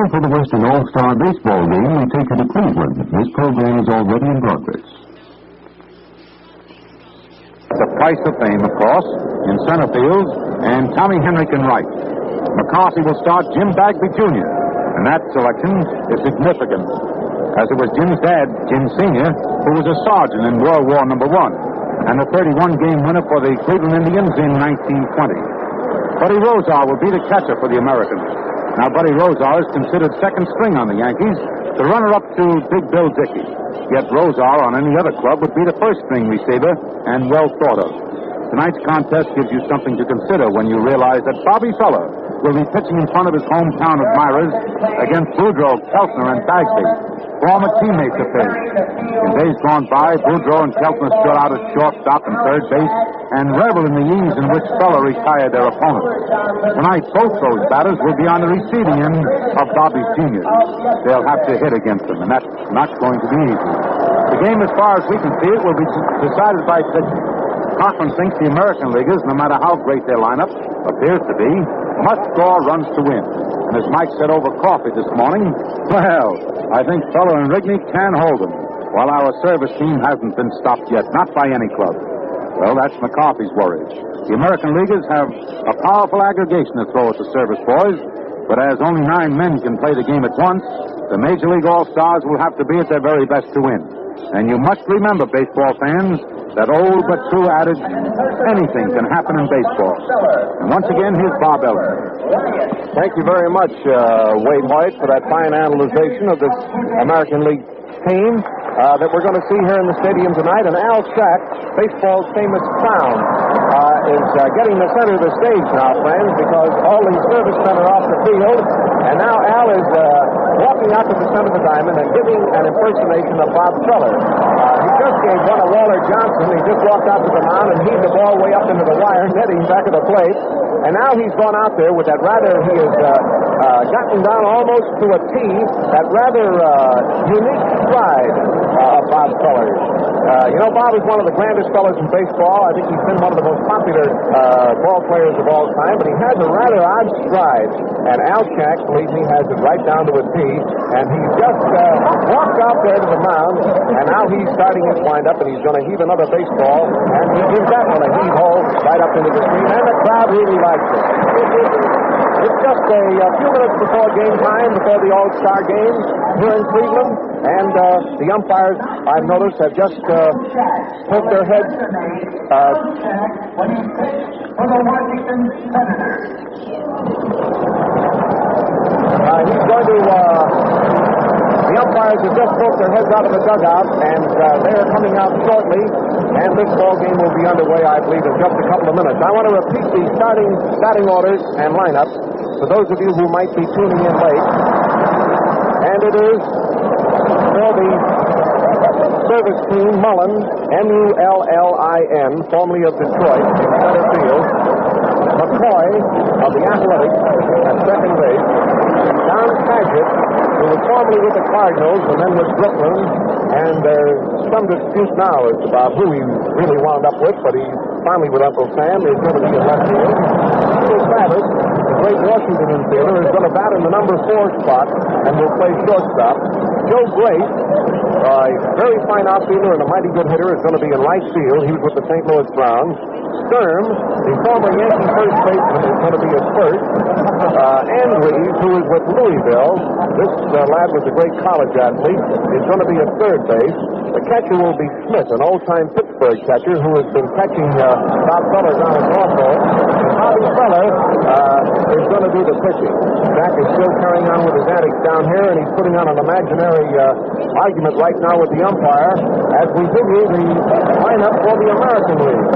Now for the Western All-Star Baseball game, we take you to Cleveland. This program is already in progress. The price of fame, of course, in center field, and Tommy Henrich in right. McCarthy will start Jim Bagby Jr., and that selection is significant, as it was Jim's dad, Jim Sr., who was a sergeant in World War I, and a 31-game winner for the Cleveland Indians in 1920. Buddy Rosar will be the catcher for the Americans. Now, Buddy Rosar is considered second string on the Yankees, the runner-up to Big Bill Dickey. Yet Rosar on any other club would be the first-string receiver and well thought of. Tonight's contest gives you something to consider when you realize that Bobby Feller will be pitching in front of his hometown admirers against Boudreau, Keltner, and Bagby, former teammates of his. In days gone by, Boudreau and Keltner stood out at shortstop and third base and reveled in the ease in which Feller retired their opponents. Tonight, both those batters will be on the receiving end of Bobby's genius. They'll have to hit against them, and that's not going to be easy. The game, as far as we can see it, will be decided by pitching. Cochran thinks the American Leaguers, no matter how great their lineup appears to be, must score runs to win. And as Mike said over coffee this morning, well, I think Feller and Rigney can hold them, while our service team hasn't been stopped yet, not by any club. Well, that's McCarthy's worry. The American Leaguers have a powerful aggregation to throw at the service boys, but as only 9 men can play the game at once, the Major League All-Stars will have to be at their very best to win. And you must remember, baseball fans, that old but true adage, anything can happen in baseball. And once again, here's Bob Elliott. Thank you very much, Wade Hoyt, for that fine analysis of this American League team that we're going to see here in the stadium tonight. And Al Shack, baseball's famous clown, is getting the center of the stage now, friends, because all these servicemen are off the field. And now Al is walking out to the center of the diamond and giving an impersonation of Bob Feller. He just gave one of Waller Johnson. He just walked out to the mound and heaved the ball way up into the wire, netting back of the plate. And now he's gone out there with that he has gotten down almost to a T, that rather unique stride of Bob Feller. Bob is one of the grandest fellows in baseball. I think he's been one of the most popular ball players of all time, but he has a rather odd stride. And Al Shack, believe me, has it right down to a T. And he just walked out there to the mound, and now he's starting his windup, and he's going to heave another baseball, and he gives that one a heave-ho right up into the screen, and the crowd really likes it. It's just a few minutes before game time, before the All-Star game here in Cleveland, and the umpires, I've noticed, have just poked their heads. He's going to... The umpires have just poked their heads out of the dugout, and they are coming out shortly, and this ball game will be underway, I believe, in just a couple of minutes. I want to repeat the starting batting orders and lineup for those of you who might be tuning in late. And it is for the service team, Mullen, M-U-L-L-I-N, formerly of Detroit, in center field. McCoy of the Athletics at second base. Don Padgett, who was formerly with the Cardinals and then with Brooklyn, and there's some dispute now as to about who he really wound up with, but he's finally with Uncle Sam, is going to be in left field. Peter Travis, the great Washington infielder, is going to bat in the number 4 spot and will play shortstop. Joe Grace, a very fine outfielder and a mighty good hitter, is going to be in right field. He was with the St. Louis Browns. Sturm, the former Yankee first baseman, is going to be at first. Andrews, who is with Louisville, this lad was a great college athlete, is going to be at third base. The catcher will be Smith, an old-time Pittsburgh catcher who has been catching Bob Feller down at Norfolk. And Bobby Feller is going to do the pitching. Jack is still carrying on with his antics down here, and he's putting on an imaginary argument right now with the umpire as we give you the lineup for the American League.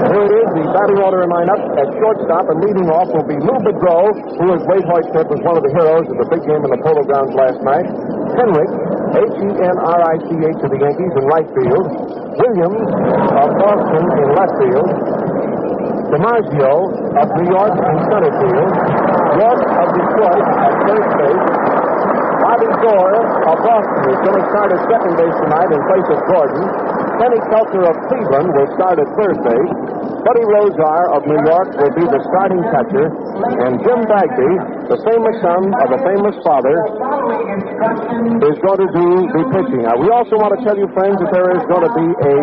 Here it is, the batting order and lineup. At shortstop and leading off will be Lou Bedreau, who, as Wade Hoyt said, was one of the heroes of the big game in the Polo Grounds last night. Henrich, Henrich of the Yankees in right field. Williams of Boston in left field. DiMaggio of New York in center field. York of Detroit at first base. Bobby Doerr of Boston is going to start at second base tonight in place of Gordon. Kenny Keltner of Cleveland will start at third base. Buddy Rosar of New York will be the starting catcher. And Jim Bagby the famous son of a famous father, is going to do the pitching. Now, we also want to tell you, friends, that there is going to be a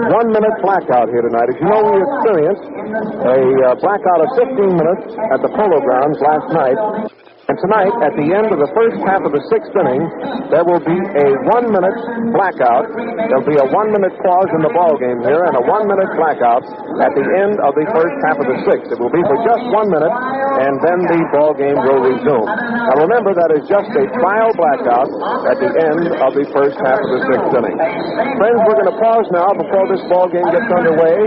1-minute blackout here tonight. As you know, we experienced a blackout of 15 minutes at the Polo Grounds last night. And tonight, at the end of the first half of the 6th inning, there will be a 1-minute blackout. There'll be a 1-minute pause in the ball game here and a 1-minute blackout at the end of the first half of the 6th. It will be for just 1 minute, and then the ball game will resume. Now remember, that is just a trial blackout at the end of the first half of the 6th inning. Friends, we're going to pause now before this ball game gets underway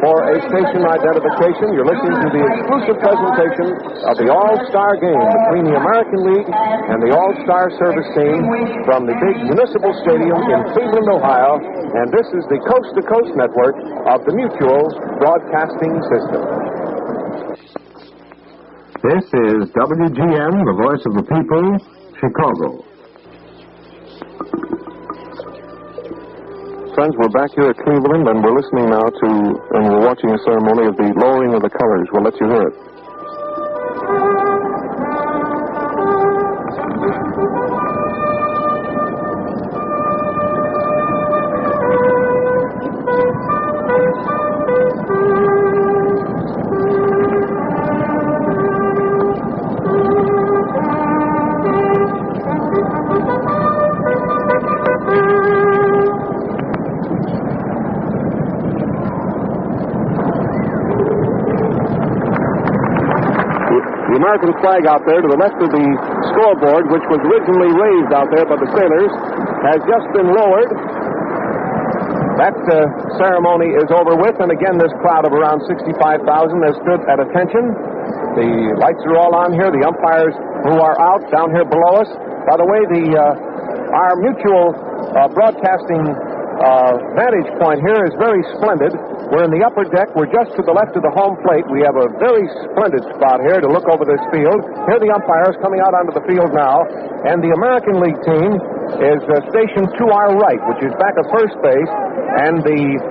for a station identification. You're listening to the exclusive presentation of the All-Star Game between the American League and the All-Star Service Team from the big Municipal Stadium in Cleveland, Ohio. And this is the coast-to-coast network of the Mutual Broadcasting System. This is WGN, the voice of the people, Chicago. Friends, we're back here at Cleveland, and we're listening now to, and we're watching a ceremony of the lowering of the colors. We'll let you hear it. The American flag out there to the left of the scoreboard, which was originally raised out there by the sailors, has just been lowered. That ceremony is over with, and again, this crowd of around 65,000 has stood at attention. The lights are all on here. The umpires who are out down here below us. By the way, our Mutual Broadcasting vantage point here is very splendid. We're in the upper deck. We're just to the left of the home plate. We have a very splendid spot here to look over this field. Here are the umpires coming out onto the field now. And the American League team is stationed to our right, which is back at first base. And the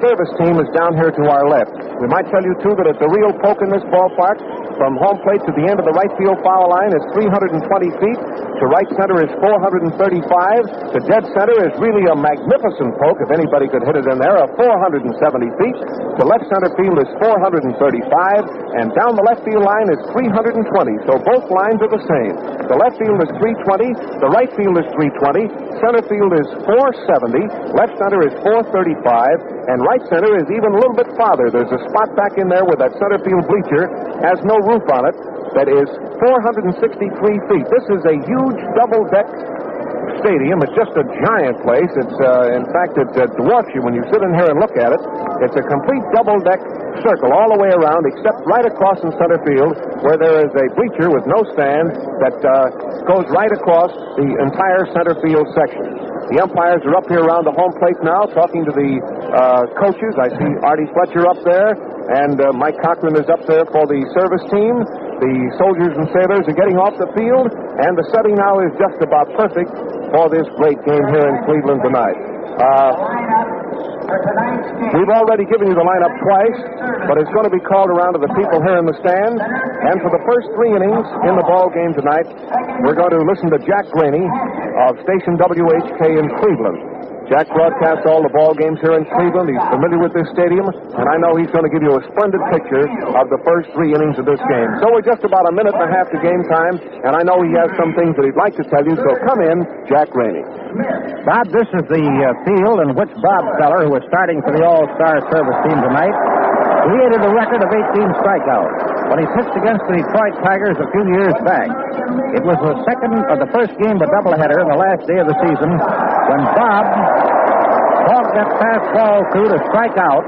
service team is down here to our left. We might tell you, too, that it's a real poke in this ballpark. From home plate to the end of the right field foul line is 320 feet. To right center is 435. To dead center is really a magnificent poke, if anybody could hit it in there, of 470 feet. To left center field is 435. And down the left field line is 320. So both lines are the same. The left field is 320. The right field is 320. Center field is 470. Left center is 435. And right center is even a little bit farther. There's a spot back in there where that center field bleacher has no roof on it that is 463 feet. This is a huge double-deck stadium. It's just a giant place. It's, in fact, it dwarfs you when you sit in here and look at it. It's a complete double-deck circle all the way around, except right across in center field, where there is a bleacher with no stand that goes right across the entire center field section. The umpires are up here around the home plate now, talking to the coaches. I see Artie Fletcher up there, and Mike Cochran is up there for the service team. The soldiers and sailors are getting off the field, and the setting now is just about perfect for this great game here in Cleveland tonight. We've already given you the lineup twice, but it's going to be called around to the people here in the stand. And for the first 3 innings in the ball game tonight, we're going to listen to Jack Graney of station WHK in Cleveland. Jack broadcasts all the ball games here in Cleveland. He's familiar with this stadium, and I know he's going to give you a splendid picture of the first 3 innings of this game. So we're just about a minute and a half to game time, and I know he has some things that he'd like to tell you, so come in, Jack Graney. Bob, this is the field in which Bob Feller, who is starting for the All-Star Service team tonight, created a record of 18 strikeouts when he pitched against the Detroit Tigers a few years back. It was the first game of a doubleheader in the last day of the season when Bob walked that fastball through to strike out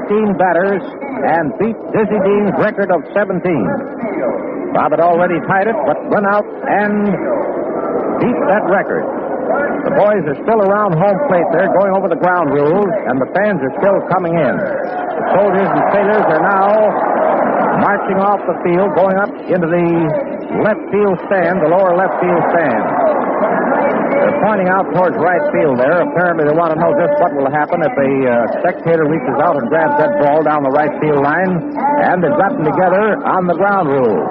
18 batters and beat Dizzy Dean's record of 17. Bob had already tied it, but went out and beat that record. The boys are still around home plate there, going over the ground rules, and the fans are still coming in. The soldiers and sailors are now marching off the field, going up into the left field stand, the lower left field stand. They're pointing out towards right field there. Apparently they want to know just what will happen if a spectator reaches out and grabs that ball down the right field line, and they've gotten together on the ground rule.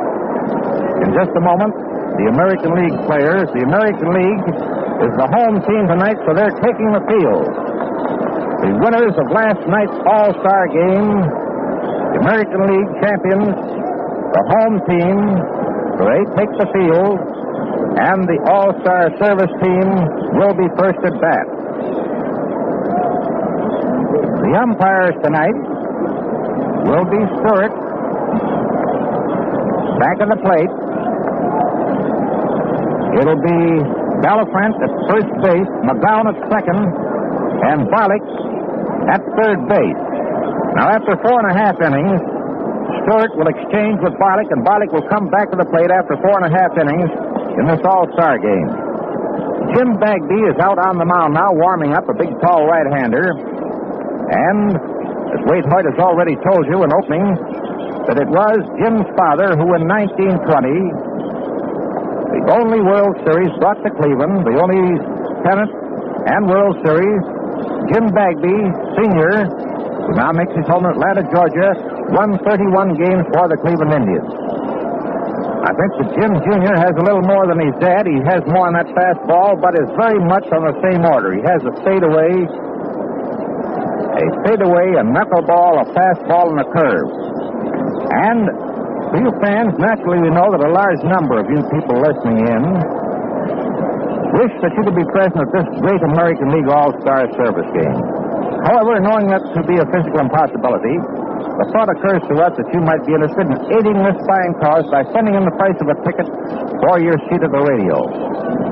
just a moment, the American League players. The American League is the home team tonight, so they're taking the field. The winners of last night's All-Star game, the American League champions, the home team, so they take the field, and the All-Star service team will be first at bat. The umpires tonight will be Stewart back at the plate. It'll be Balafrant at first base, McGowan at second, and Barlick at third base. Now, after 4.5 innings, Stewart will exchange with Barlick, and Barlick will come back to the plate after 4.5 innings in this All-Star game. Jim Bagby is out on the mound now, warming up, a big, tall right-hander. And as Wade Hoyt has already told you in opening, that it was Jim's father who in 1920, the only World Series brought to Cleveland, the only pennant and World Series, Jim Bagby, Sr., who now makes his home in Atlanta, Georgia, won 31 games for the Cleveland Indians. I think that Jim Jr. has a little more than his dad. He has more on that fastball, but is very much on the same order. He has a fadeaway, a knuckleball, a fastball, and a curve. And for you fans, naturally we know that a large number of you people listening in wish that you could be present at this great American League All-Star Service game. However, knowing that to be a physical impossibility, the thought occurs to us that you might be interested in aiding this fine cause by sending in the price of a ticket for your seat at the radio.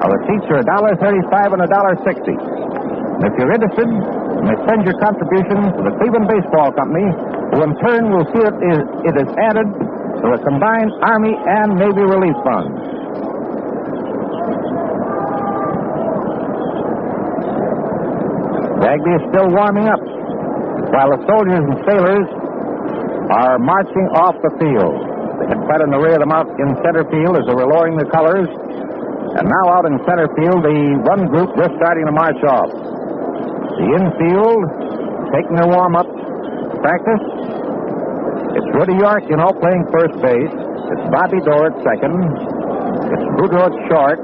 Now, the seats are $1.35 and $1.60. And if you're interested, you may send your contribution to the Cleveland Baseball Company, who in turn will see it is added to the combined Army and Navy relief funds. Bagby is still warming up, while the soldiers and sailors are marching off the field. They had quite an array of them out in center field as they were lowering the colors. And now out in center field, the one group just starting to march off. The infield, taking their warm-up practice. It's Rudy York, playing first base. It's Bobby Doerr at second. It's Boudreau at short.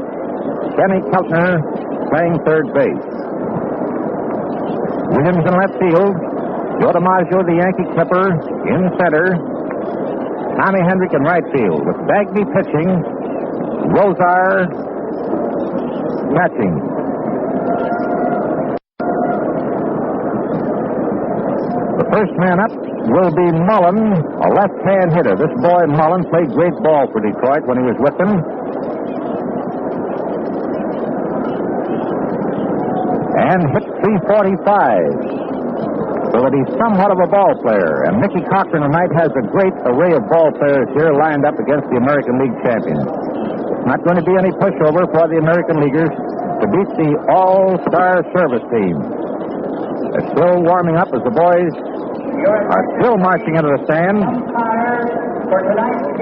Kenny Keltner playing third base. Williams in left field. Joe DiMaggio, the Yankee Clipper, in center. Tommy Hendrick in right field. With Bagby pitching, Rosar catching. The first man up will be Mullen, a left-hand hitter. This boy Mullen played great ball for Detroit when he was with them. And hit .345. So that he's somewhat of a ball player. And Mickey Cochran tonight has a great array of ball players here lined up against the American League champions. It's not going to be any pushover for the American Leaguers to beat the All-Star service team. They're still warming up as the boys are still marching into the stand.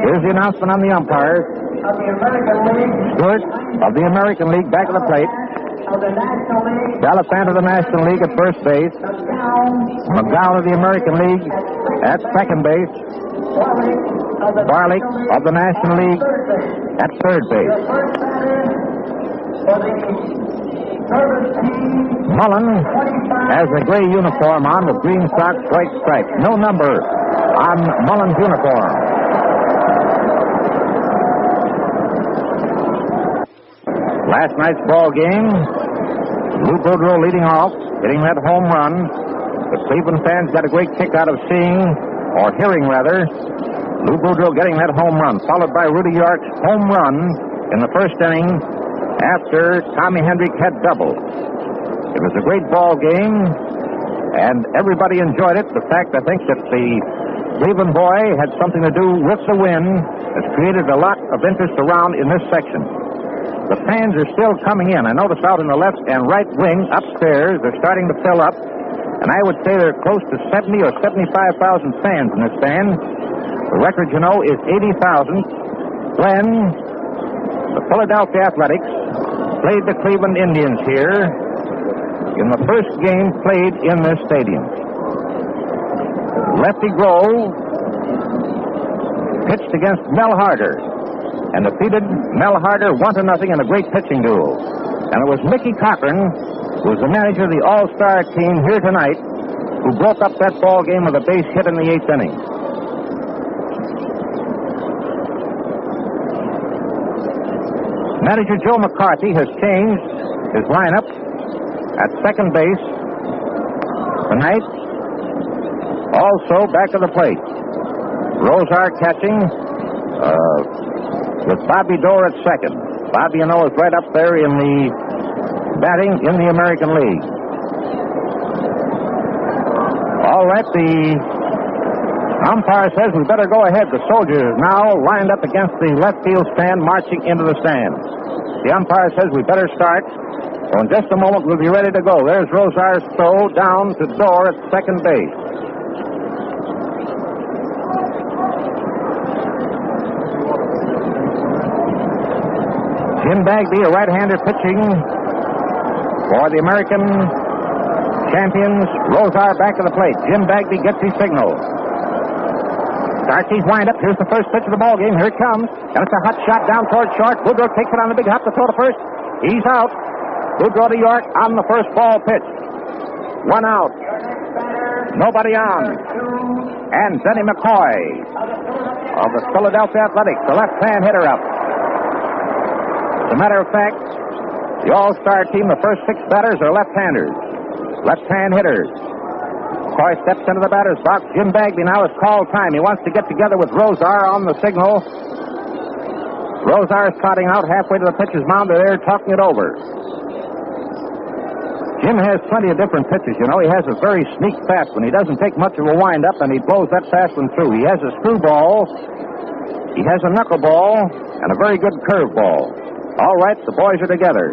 Here's the announcement on the umpires. Stewart of the American League back at the plate. Balafrant of the National League at first base. McGowan of the American League at second base. Barlick of the National League at third base. Mullen has a gray uniform on with green socks, white stripes. No number on Mullen's uniform. Last night's ball game, Lou Boudreau leading off, hitting that home run. The Cleveland fans got a great kick out of seeing, or hearing rather, Lou Boudreau getting that home run, followed by Rudy York's home run in the first inning after Tommy Hendrick had doubled. It was a great ball game, and everybody enjoyed it. The fact, I think, that the Cleveland boy had something to do with the win has created a lot of interest around in this section. The fans are still coming in. I notice out in the left and right wing upstairs, they're starting to fill up. And I would say there are close to 70 or 75,000 fans in this stand. The record, is 80,000. When the Philadelphia Athletics played the Cleveland Indians here in the first game played in this stadium. Lefty Grove pitched against Mel Harder. and defeated Mel Harder 1-0 in a great pitching duel. And it was Mickey Cochran, who was the manager of the All-Star team here tonight, who broke up that ball game with a base hit in the 8th inning. Manager Joe McCarthy has changed his lineup at second base tonight. Also back to the plate. Rosar catching with Bobby Doerr at second. Bobby, you know, is right up there in the batting in the American League. All right, the umpire says we better go ahead. The Soldiers now lined up against the left field stand, marching into the stands. The umpire says we better start. So in just a moment, we'll be ready to go. There's Rosar's throw down to Doerr at second base. Jim Bagby, a right-hander pitching for the American champions. Rosar back to the plate. Jim Bagby gets his signal. Starts his windup. Here's the first pitch of the ball game. Here it comes. And it's a hot shot down toward short. Woodrow takes it on the big hop to throw to first. He's out. Woodrow to York on the first ball pitch. One out. Nobody on. And Denny McCoy of the Philadelphia Athletics, the left-hand hitter up. As a matter of fact, the All-Star team, the first 6 batters are left-handers. Left-hand hitters. McCoy steps into the batter's box. Jim Bagby now has called time. He wants to get together with Rosar on the signal. Rosar is trotting out halfway to the pitcher's mound. They're there talking it over. Jim has plenty of different pitches. You know, he has a very sneak fast one. He doesn't take much of a wind-up, and he blows that fast one through. He has a screwball. He has a knuckleball, and a very good curveball. All right, the boys are together.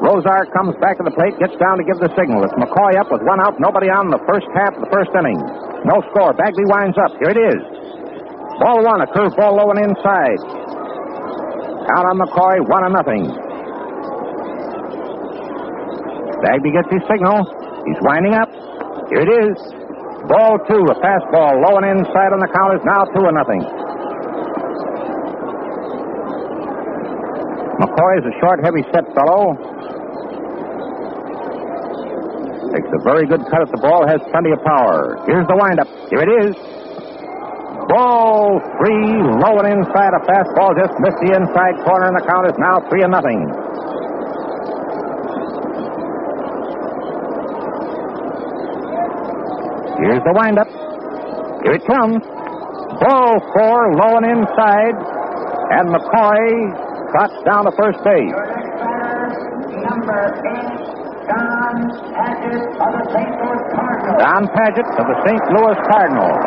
Rosar comes back to the plate, gets down to give the signal. It's McCoy up with 1 out, nobody on in the first half of the first inning. No score. Bagby winds up. Here it is. Ball 1, a curveball low and inside. Count on McCoy, 1-0. Bagby gets his signal. He's winding up. Here it is. Ball 2, a fastball low and inside on the count is now 2-0. McCoy is a short, heavy-set fellow. Takes a very good cut at the ball, has plenty of power. Here's the windup. Here it is. Ball 3, low and inside. A fastball just missed the inside corner, and the count is now 3-0. Here's the windup. Here it comes. Ball 4, low and inside. And McCoy trots down to first base. Number 8, Don Padgett of the St. Louis Cardinals. Don Padgett of the St. Louis Cardinals.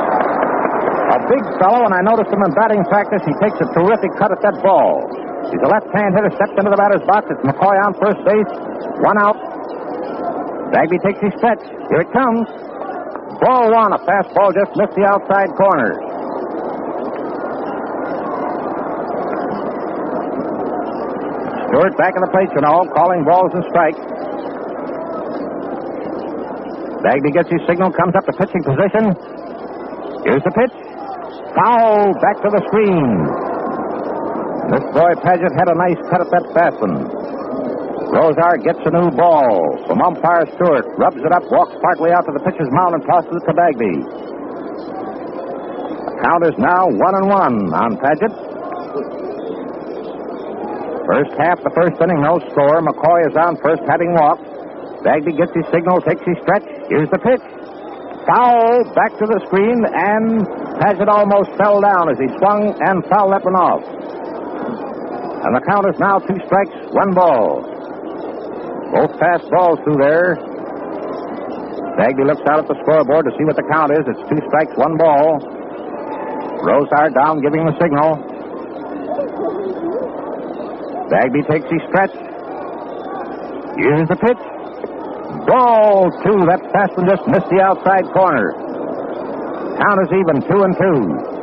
A big fellow, and I noticed him in batting practice. He takes a terrific cut at that ball. He's a left-hand hitter, steps into the batter's box. It's McCoy on first base. 1 out. Bagby takes his stretch. Here it comes. Ball 1, a fastball just missed the outside corner. Stewart back in the plate, you know, calling balls and strikes. Bagby gets his signal, comes up to pitching position. Here's the pitch. Foul back to the screen. This boy Padgett had a nice cut at that fast one. Rosar gets a new ball from umpire Stewart, rubs it up, walks partway out to the pitcher's mound and tosses it to Bagby. The count is now 1-1 on Padgett. First half, the first inning, no score. McCoy is on first, having walked. Bagby gets his signal, takes his stretch. Here's the pitch. Foul back to the screen, and Padgett almost fell down as he swung and fouled that one off. And the count is now 2 strikes, 1 ball. Both fast balls through there. Bagby looks out at the scoreboard to see what the count is. It's 2 strikes, 1 ball. Rosar down, giving the signal. Bagby takes his stretch. Here's the pitch. Ball 2. That fast one just missed the outside corner. Count is even, 2-2.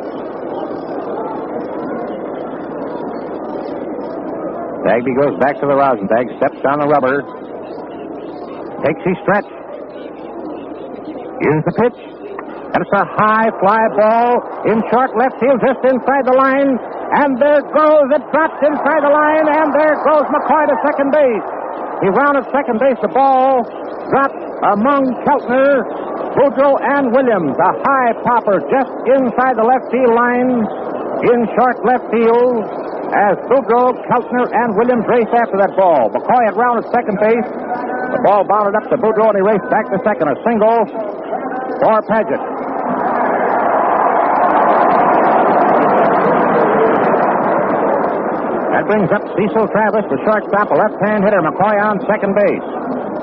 Bagby goes back to the rosin bag, steps on the rubber, takes his stretch. Here's the pitch. And it's a high fly ball in short left field, just inside the line. And there goes, it drops inside the line, and there goes McCoy to second base. He rounded second base, the ball dropped among Keltner, Boudreau, and Williams. A high popper just inside the left field line, in short left field, as Boudreau, Keltner, and Williams raced after that ball. McCoy had rounded second base. The ball bounded up to Boudreau, and he raced back to second. A single for Paget. That brings up Cecil Travis, the shortstop, a left-hand hitter. McCoy on second base.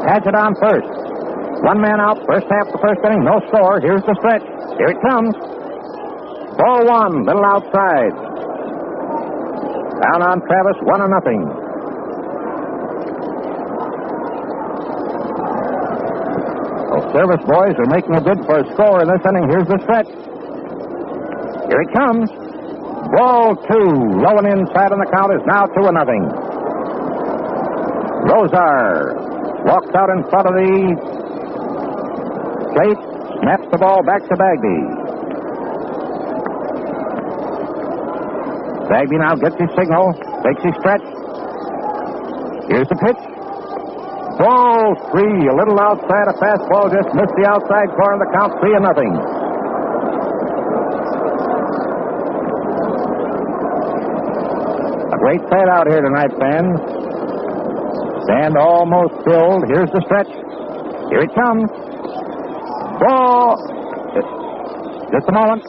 Paget on first. One man out, first half of the first inning, no score. Here's the stretch. Here it comes. Ball one, little outside. Down on Travis, 1-0. Those service boys are making a bid for a score in this inning. Here's the stretch. Here it comes. Ball two, low and inside, and the count is now 2-0. Rosar walks out in front of the plate, snaps the ball back to Bagby. Bagby now gets his signal, takes his stretch. Here's the pitch. Ball three, a little outside, a fastball just missed the outside corner, the count 3-0. Great fade out here tonight, fans. Stand almost filled. Here's the stretch. Here it comes. Ball. Just a moment.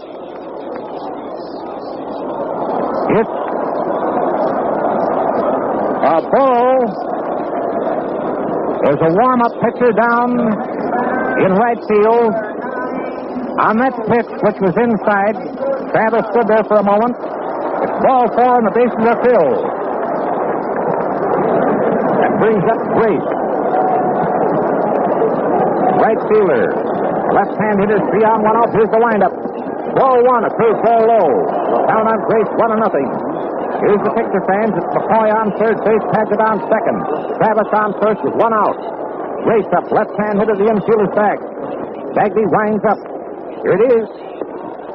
It's a ball. There's a warm-up pitcher down in right field. On that pitch, which was inside, Travis stood there for a moment. It's ball four, and the bases are filled. That brings up Grace. Right fielder. Left-hand hitter, 3 on, 1 out. Here's the windup. Ball one, a curveball low. Down on Grace, 1-0. Here's the picture, fans. It's McCoy on third base, Paget on second. Travis on first with 1 out. Grace up, left-hand hitter, the infield is back. Bagby winds up. Here it is.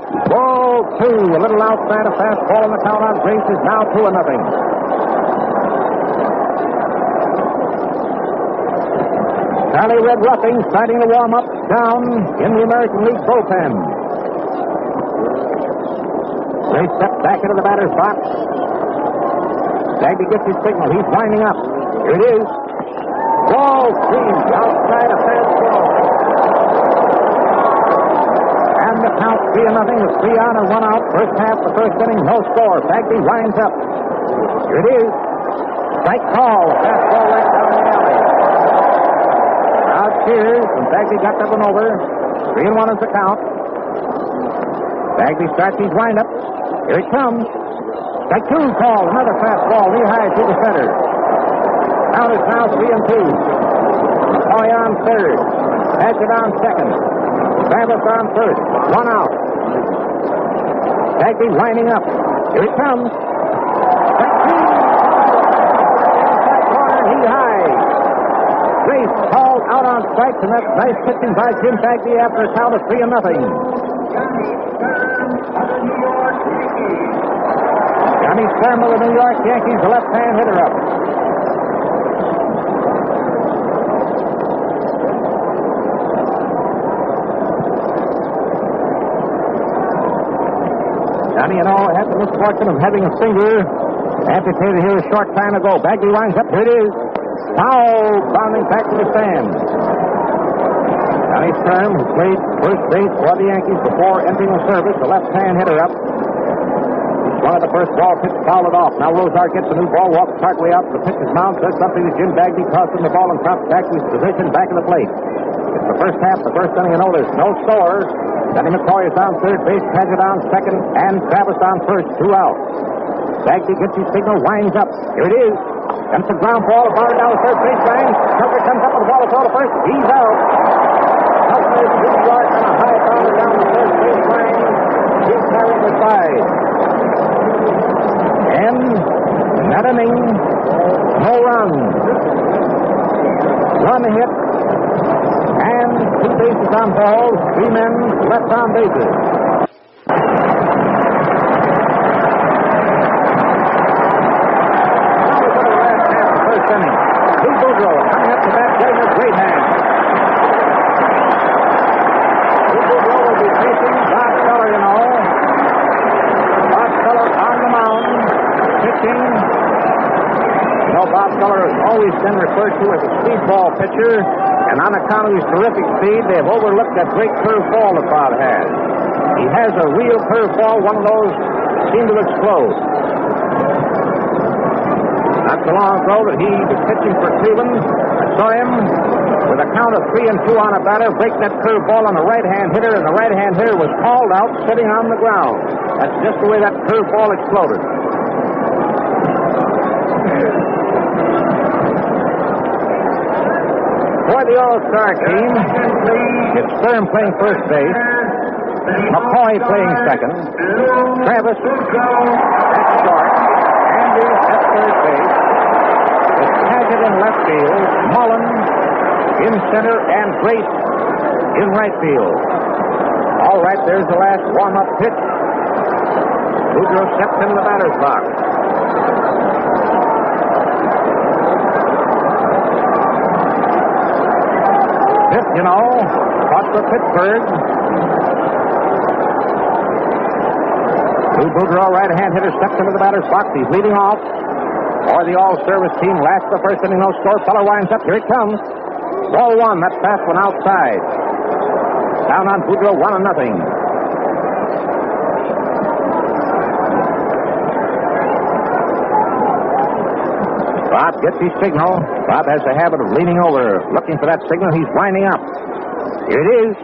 Ball two, a little outside, a fastball, and the count on Grace is now 2-0. Charlie Red Ruffing starting to warm up down in the American League bullpen. Grace steps back into the batter's box. Bagby gets his signal. He's winding up. Here it is. Ball three, outside, a fastball. And the count 3-0 with 3 on and 1 out. First half, the first inning, no score. Bagby winds up. Here it is. Strike call. A fastball right down the alley. Crowd cheers, and Bagby got that one over. 3-1 is the count. Bagby starts his windup. Here it comes. Strike two call. Another fastball knee high to the center. Count is now 3-2. McCoy on third. Paget on second. Travis on first. 1 out. Bagby winding up. Here it comes. Strike two. Inside corner, knee high. Grace called out on strikes, and that's nice pitching by Jim Bagby after a count of 3-0. Johnny Sturm of the New York Yankees, the left-hand hitter up. Johnny, had the misfortune of having a finger amputated here a short time ago. Bagby winds up. Here it is. Foul, bounding back to the stand. Johnny Sturm, who played first base for the Yankees before entering the service, the left-hand hitter up. One of the first ball pitches fouled off. Now Rosar gets a new ball, walks partway out to the pitcher's mound, says something to Jim Bagby, tosses him the ball and drops back to his position back of the plate. It's the first half, the first inning, and there's no score. Danny McCoy is on third base, Paget on second, and Travis on first, 2 out. Bagby gets his signal, winds up. Here it is. Comes the ground ball, bounded down the third base line. Tucker comes up with the ball to throw to first. He's out. Tucker is New York on a high bounder down the third base line. He's carrying the side. And that inning, no run. 1 hit. And 2 bases on balls, 3 men left on bases. pitching. You know, Bob Feller has always been referred to as a speedball pitcher, and on account of his terrific speed, they've overlooked that great curveball that Bob has. He has a real curveball, one of those that seem to explode. Not so long ago that he was pitching for Cleveland, I saw him with a count of 3-2 on a batter, break that curveball on the right-hand hitter, and the right-hand hitter was called out sitting on the ground. That's just the way that curveball exploded. For the All-Star team, it's Sturm playing first base, McCoy playing second, Travis at short, Andy at third base, it's Paget in left field, Mullen in center, and Grace in right field. All right, there's the last warm-up pitch. Boudreau steps into the batter's box. Fifth, you know, caught for Pittsburgh. Lou Boudreau, right-hand hitter, steps into the batter's box. He's leading off. For the all-service team, last of the first inning, no score. Feller winds up. Here it comes. Ball one. That fast one outside. Down on Boudreau, 1-0. Bob gets his signal. Bob has the habit of leaning over, looking for that signal. He's winding up. Here it is.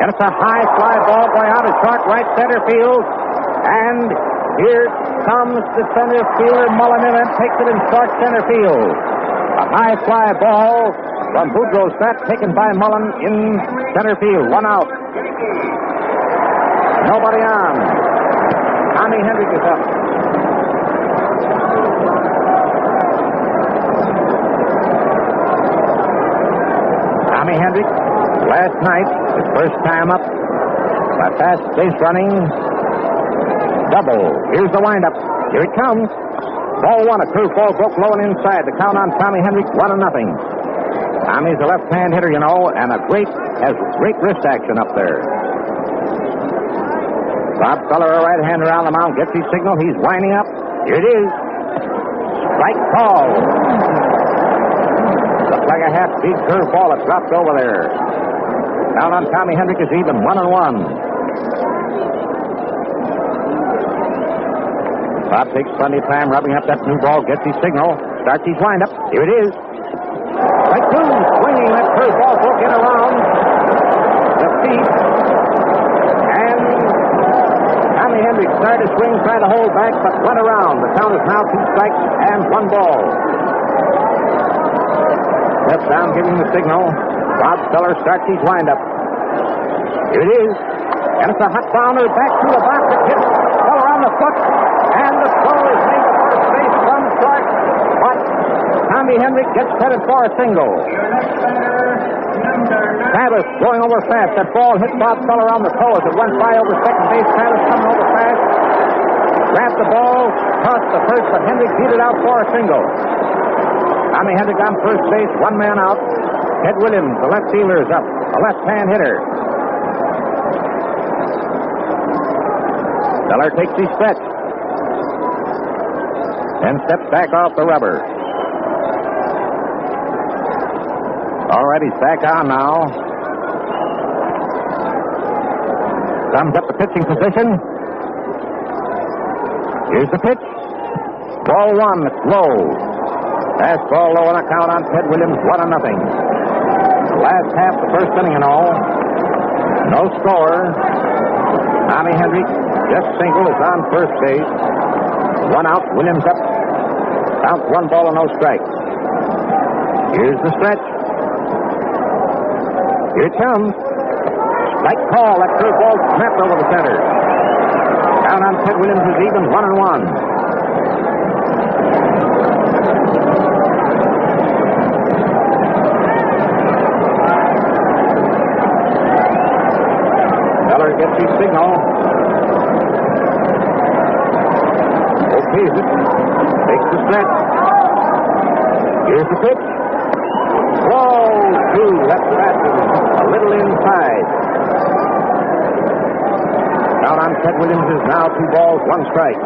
And it's a high fly ball going out of short right center field. And here comes the center fielder, Mullen, in and takes it in short center field. A high fly ball from Boudreau's bat, taken by Mullen in center field. 1 out. Nobody on. Tommy Hendrick is up. Tommy Hendrick, last night, his first time up, by fast base running, double. Here's the windup. Here it comes. Ball one. A curveball broke low and inside. The count on Tommy Hendrick, 1-0. Tommy's a left-hand hitter, you know, and has great wrist action up there. Bob Feller, a right-hander on the mound, gets his signal. He's winding up. Here it is. Strike call. Looks like a half-speed curveball that dropped over there. Down on Tommy Hendrick is even, 1-1. Bob takes plenty of time rubbing up that new ball, gets his signal, starts his windup. Here it is. Strike two, swinging that curveball, broke in around the feet. And Tommy Hendrick started to swing, tried to hold back, but went around. The count is now 2 strikes and 1 ball. Steps down, giving the signal. Bob Feller starts his windup. Here it is. And it's a hot bounder back to the box. It hits Feller on the foot. And the throw is made to first base from short. But Tommy Hendrick gets headed for a single. Travis going over fast. That ball hit Bob Feller on the toe as it went by over second base. Travis coming over fast. Grabbed the ball, tossed the first, but Hendrick beat it out for a single. Tommy Hendrick on first base, 1 man out. Ted Williams, the left fielder, is up. A left-hand hitter. Feller takes his stretch. And steps back off the rubber. All right, he's back on now. Comes up the pitching position. Here's the pitch. Ball one, it's low. Fastball low on a count on Ted Williams, 1-0. Last half the first inning and all. No score. Tommy Hendrick just single is on first base. 1 out, Williams up. Count 1 ball and no strike. Here's the stretch. Here it comes. Strike call. That curveball snapped over the center. Down on Ted Williams is even, 1-1. Feller gets his signal. Okays it. Takes the stretch. Here's the pitch. Ball two. That's passing a little inside. Down on Ted Williams is now 2 balls, 1 strike.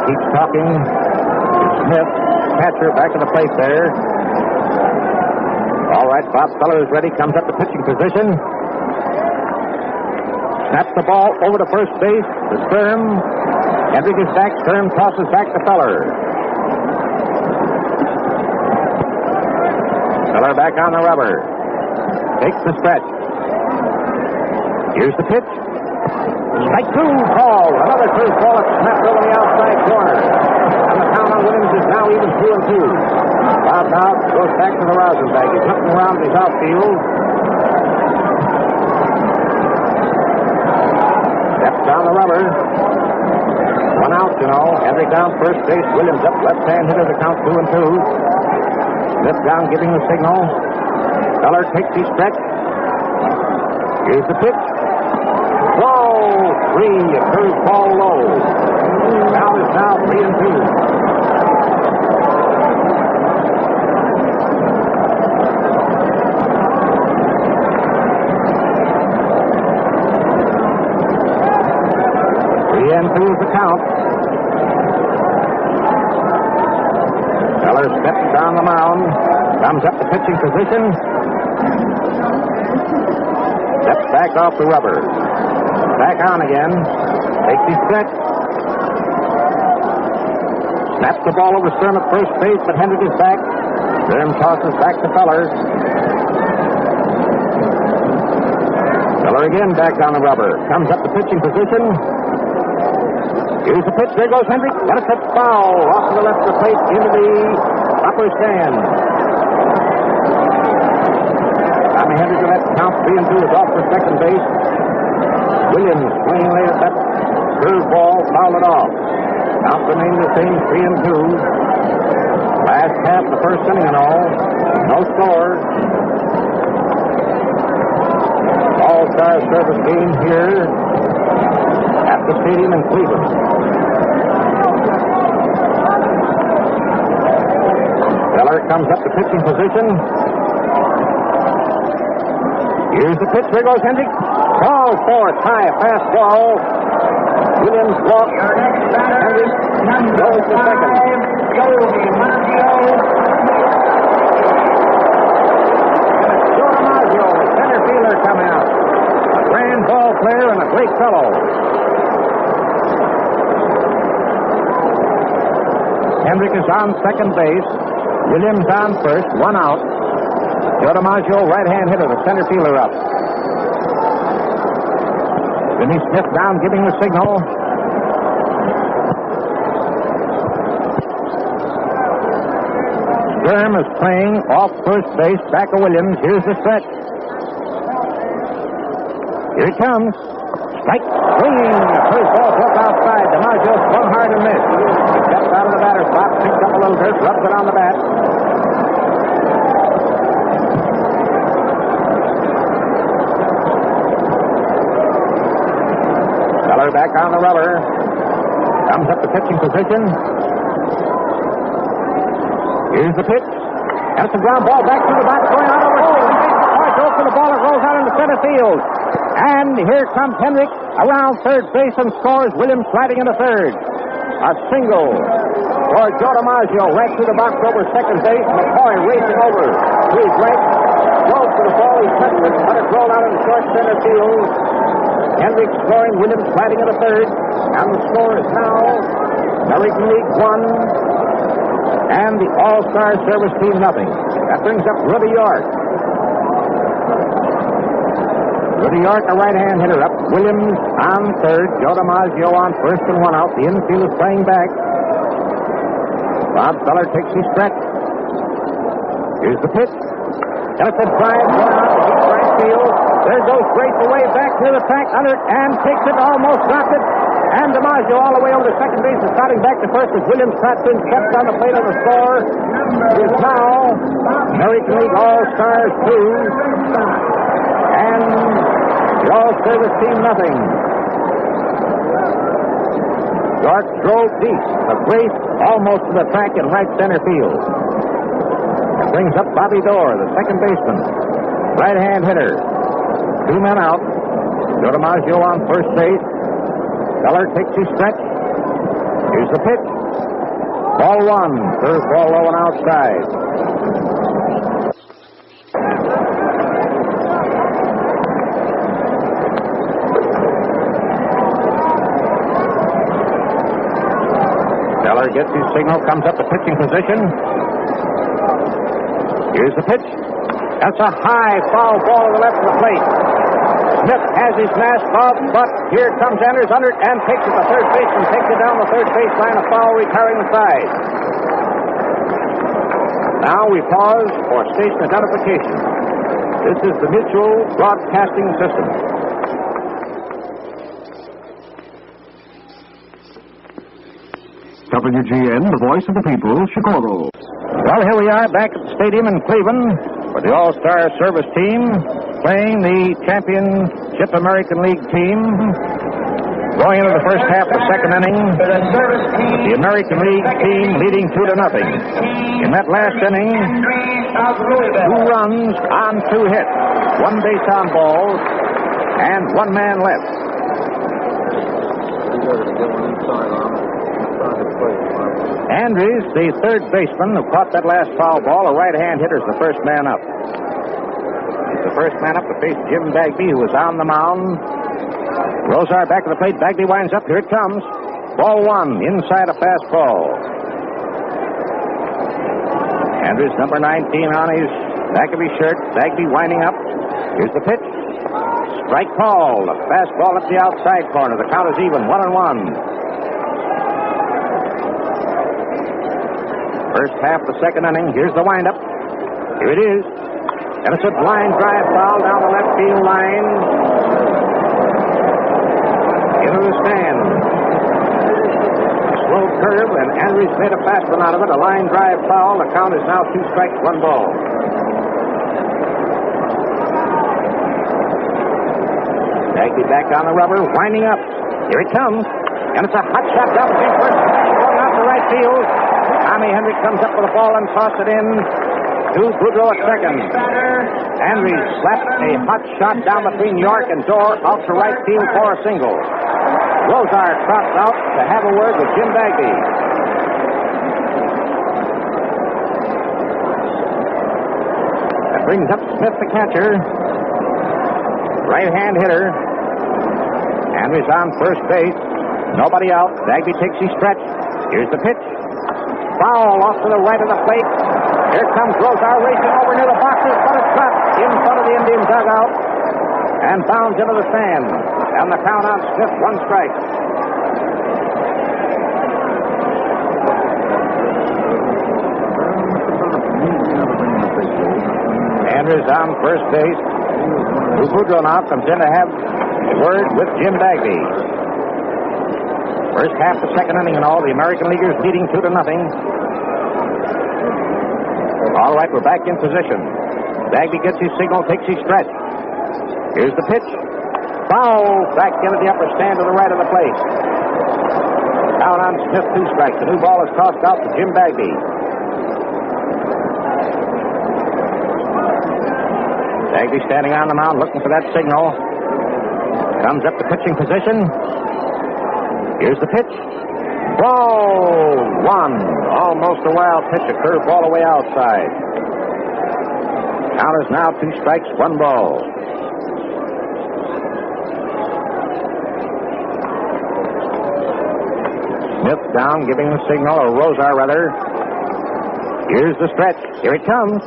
keeps talking to Smith. Catcher back in the plate there. All right, Bob Feller is ready. Comes up to pitching position. Snaps the ball over to first base to Sturm. Hendrick is back. Sturm tosses back to Feller. Feller back on the rubber. Takes the stretch. Here's the pitch. Strike two, call. Another first ball at snapped over the outside corner. And the count on Williams is now even 2-2. Bob's out, goes back to the rosin bag. He's looking around his outfield. Steps down the rubber. One out, you know. Hendrick down first base. Williams up left-hand hitter. The count 2-2. Smith down giving the signal. Feller takes his stretch. Here's the pitch. Whoa! 3, a curveball low. Count is now 3-2. And 2 is the count. Feller steps down the mound, comes up to pitching position, steps back off the rubber, back on again, takes his stretch, snaps the ball over Sturm at first base, but Hendrick is back. Sturm tosses back to Feller. Feller again back on the rubber, comes up to pitching position. Here's the pitch. There goes Hendrick. Got a pitch foul off to the left of the plate into the upper stand. Tommy Hendrick at count 3-2 is off for second base. Williams swinging late at that curveball, fouled it off. Count remained the same, 3-2. Last half, the first inning and all. No score. All-Star service game here at the stadium in Cleveland. Feller comes up to pitching position. Here's the pitch. There goes Hendrick. Ball for it. High, fast ball. Williams walks. Hendrick goes to second. Joe DiMaggio, the center fielder, coming out. A grand ball player and a great fellow. Hendrick is on second base. Williams on first. One out. Joe DiMaggio, right-hand hitter, the center fielder up. Jimmy Smith down giving the signal. Sturm is playing off first base. Back of Williams. Here's the stretch. Here it comes. Strike. Swing. First ball broke outside. DiMaggio swung hard and missed. He steps out of the batter's box, picks up a little dirt, rubs it on the bat. Feller back on the rubber. Comes up to pitching position. Here's the pitch. That's the ground ball back to the box, going out over second base. Goes for the ball. It rolls out into center field. And here comes Hendrick around third base and scores. Williams sliding into third. A single for Joe DiMaggio right through the box over second base. McCoy racing over to his right. Goes for the ball. He touched it, but it rolled out into short center field. Hendrick scoring. Williams sliding into third. And the score is now American League 1 and the All-Star Service Team nothing. That brings up Rudy York. Rudy York, a right-hand hitter, up. Williams on third. Joe DiMaggio on first and one out. The infield is playing back. Bob Feller takes his stretch. Here's the pitch. Got a drive going out to deep right field. There goes Grace away back near the track under it and takes it, almost dropped it. And DiMaggio all the way over to second base and starting back to first as Williams traps in, steps on the plate of the score. It is now American League All-Stars 2. And the All-Service Team nothing. York drove deep, but Grace almost to the track in right center field. That brings up Bobby Doerr, the second baseman. Right-hand hitter. 2 men out. Joe DiMaggio on first base. Feller takes his stretch. Here's the pitch. Ball one. Curveball low and outside. Feller gets his signal, comes up to pitching position. Here's the pitch. That's a high foul ball to the left of the plate. Smith has his mask off, but here comes Anders under it and takes it to third base and takes it down the third baseline, a foul retiring the side. Now we pause for station identification. This is the Mutual Broadcasting System. WGN, the voice of the people, Chicago. Well, here we are back at the stadium in Cleveland for the All-Star Service team playing the Championship American League team. Going into the first half of the second inning, the American League team leading 2-0. In that last inning, 2 runs on 2 hits, 1 base on balls, and 1 man left. Andrews, the third baseman who caught that last foul ball, a right-hand hitter, is the first man up. He's the first man up to face Jim Bagby, who was on the mound. Rosar back to the plate. Bagby winds up. Here it comes. Ball one, inside a fastball. Andrews, number 19 on his back of his shirt. Bagby winding up. Here's the pitch. Strike called. A fastball up the outside corner. The count is even, 1-1. First half of the second inning. Here's the windup. Here it is. And it's a line drive foul down the left field line. Into the stand. A slow curve, and Andrews made a fast one out of it. A line drive foul. The count is now 2 strikes, 1 ball. Bagby back on the rubber, winding up. Here it comes. And it's a hot shot down the field. First, going out to right field. Tommy Henry comes up with the ball and tosses it in to Boudreau at second. Henry slapped a hot shot down between York and Dorr out to right field for a single. Rosar trots out to have a word with Jim Bagby. That brings up Smith, the catcher. Right-hand hitter. Henry's on first base. Nobody out. Bagby takes his stretch. Here's the pitch. Foul off to the right of the plate. Here comes Rosar racing over near the boxes, but it's dropped in front of the Indian dugout and bounds into the stand. And the count on Smith, 1 strike. Andrews on first base. Boudreau now comes in to have a word with Jim Bagby. First half of the second inning and all, the American Leaguers leading 2-0. All right, we're back in position. Bagby gets his signal, takes his stretch. Here's the pitch. Foul back into the upper stand to the right of the plate. Down on Smith, 2 strikes. The new ball is tossed out to Jim Bagby. Bagby standing on the mound looking for that signal. Comes up to pitching position. Here's the pitch. Ball 1. Almost a wild pitch. A curve ball away outside. Count is now 2 strikes, 1 ball. Smith down, giving the signal, or Rosar rather. Here's the stretch. Here it comes.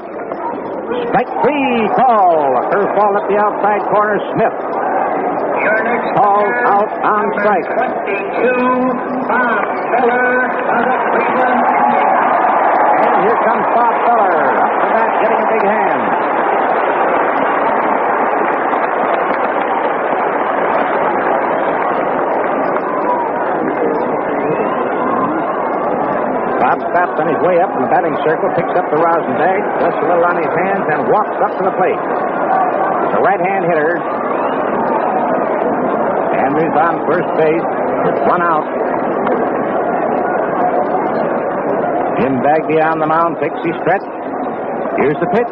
Strike 3 call. A curve ball up the outside corner. Smith called out on strike. 22, Bob Feller of the Cleveland Indians. And here comes Bob Feller up to bat, getting a big hand. Bob stops on his way up in the batting circle, picks up the rosin bag, dusts a little on his hands, and walks up to the plate. He's a right-hand hitter. Henry's on first base with 1 out. Jim Bagby on the mound, takes his stretch. Here's the pitch.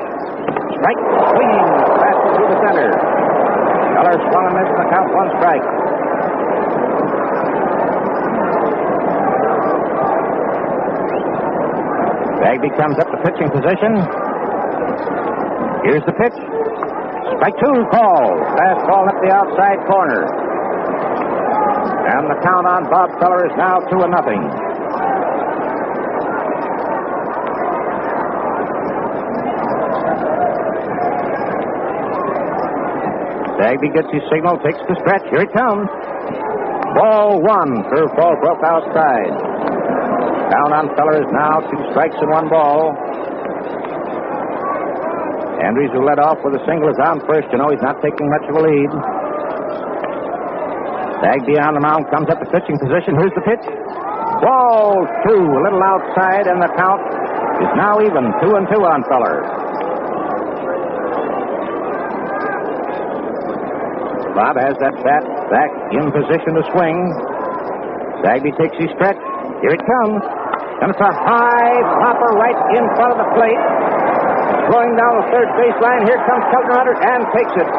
Strike, swinging, fastball through the center. Feller swung and missed, the count, 1 strike. Bagby comes up to pitching position. Here's the pitch. Strike two called. Fastball up the outside corner. And the count on Bob Feller is now 2-0. Bagby gets his signal, takes the stretch. Here it comes. Ball one. Curveball broke outside. Count on Feller is now 2 strikes and 1 ball. Andrews, who led off with a single, is on first. You know he's not taking much of a lead. Bagby on the mound, comes up to pitching position. Here's the pitch. Ball 2, a little outside, and the count is now even. 2-2 on Feller. Bob has that bat back in position to swing. Bagby takes his stretch. Here it comes. And it's a high popper right in front of the plate. Going down the third baseline. Here comes Keltner under and takes it.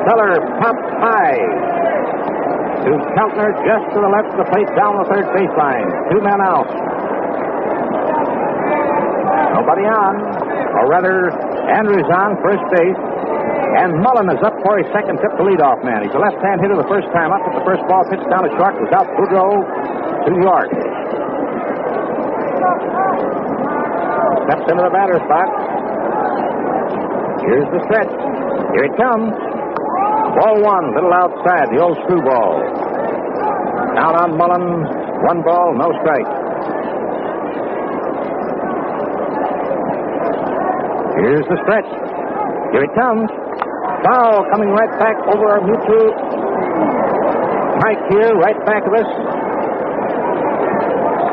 Feller pops high to Keltner just to the left of the plate down the third baseline. 2 men out. Nobody on. Or rather, Andrews on first base. And Mullen is up for his second trip to leadoff man. He's a left-hand hitter the first time up, but the first ball pitched down to short was out Boudreau to York. Steps into the batter's box. Here's the stretch. Here it comes. Ball 1, little outside, the old screwball. Down on Mullen, 1 ball, no strike. Here's the stretch. Here it comes. Foul coming right back over our mutual mic here, right back of us.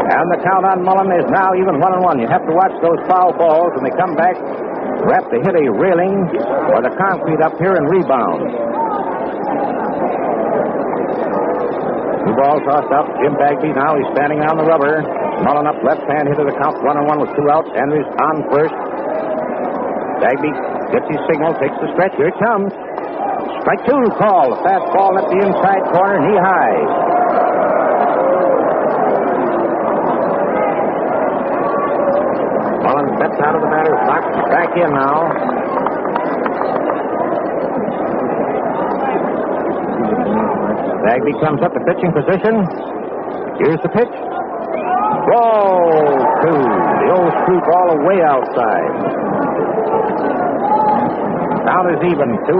And the count on Mullen is now even 1-1. You have to watch those foul balls when they come back. You have to hit a railing or the concrete up here and rebound. 2 balls tossed up. Jim Bagby now he's standing on the rubber. Mullen up left-hand hitter. The count 1-1 with 2 outs. Andrews on first. Bagby gets his signal, takes the stretch. Here it comes. Strike 2 call. The fastball at the inside corner, knee high. Mullen steps out of the batter's box. Back in now. Bagby comes up to pitching position. Here's the pitch. Ball 2. The old screwball away outside. Count is even, 2-2.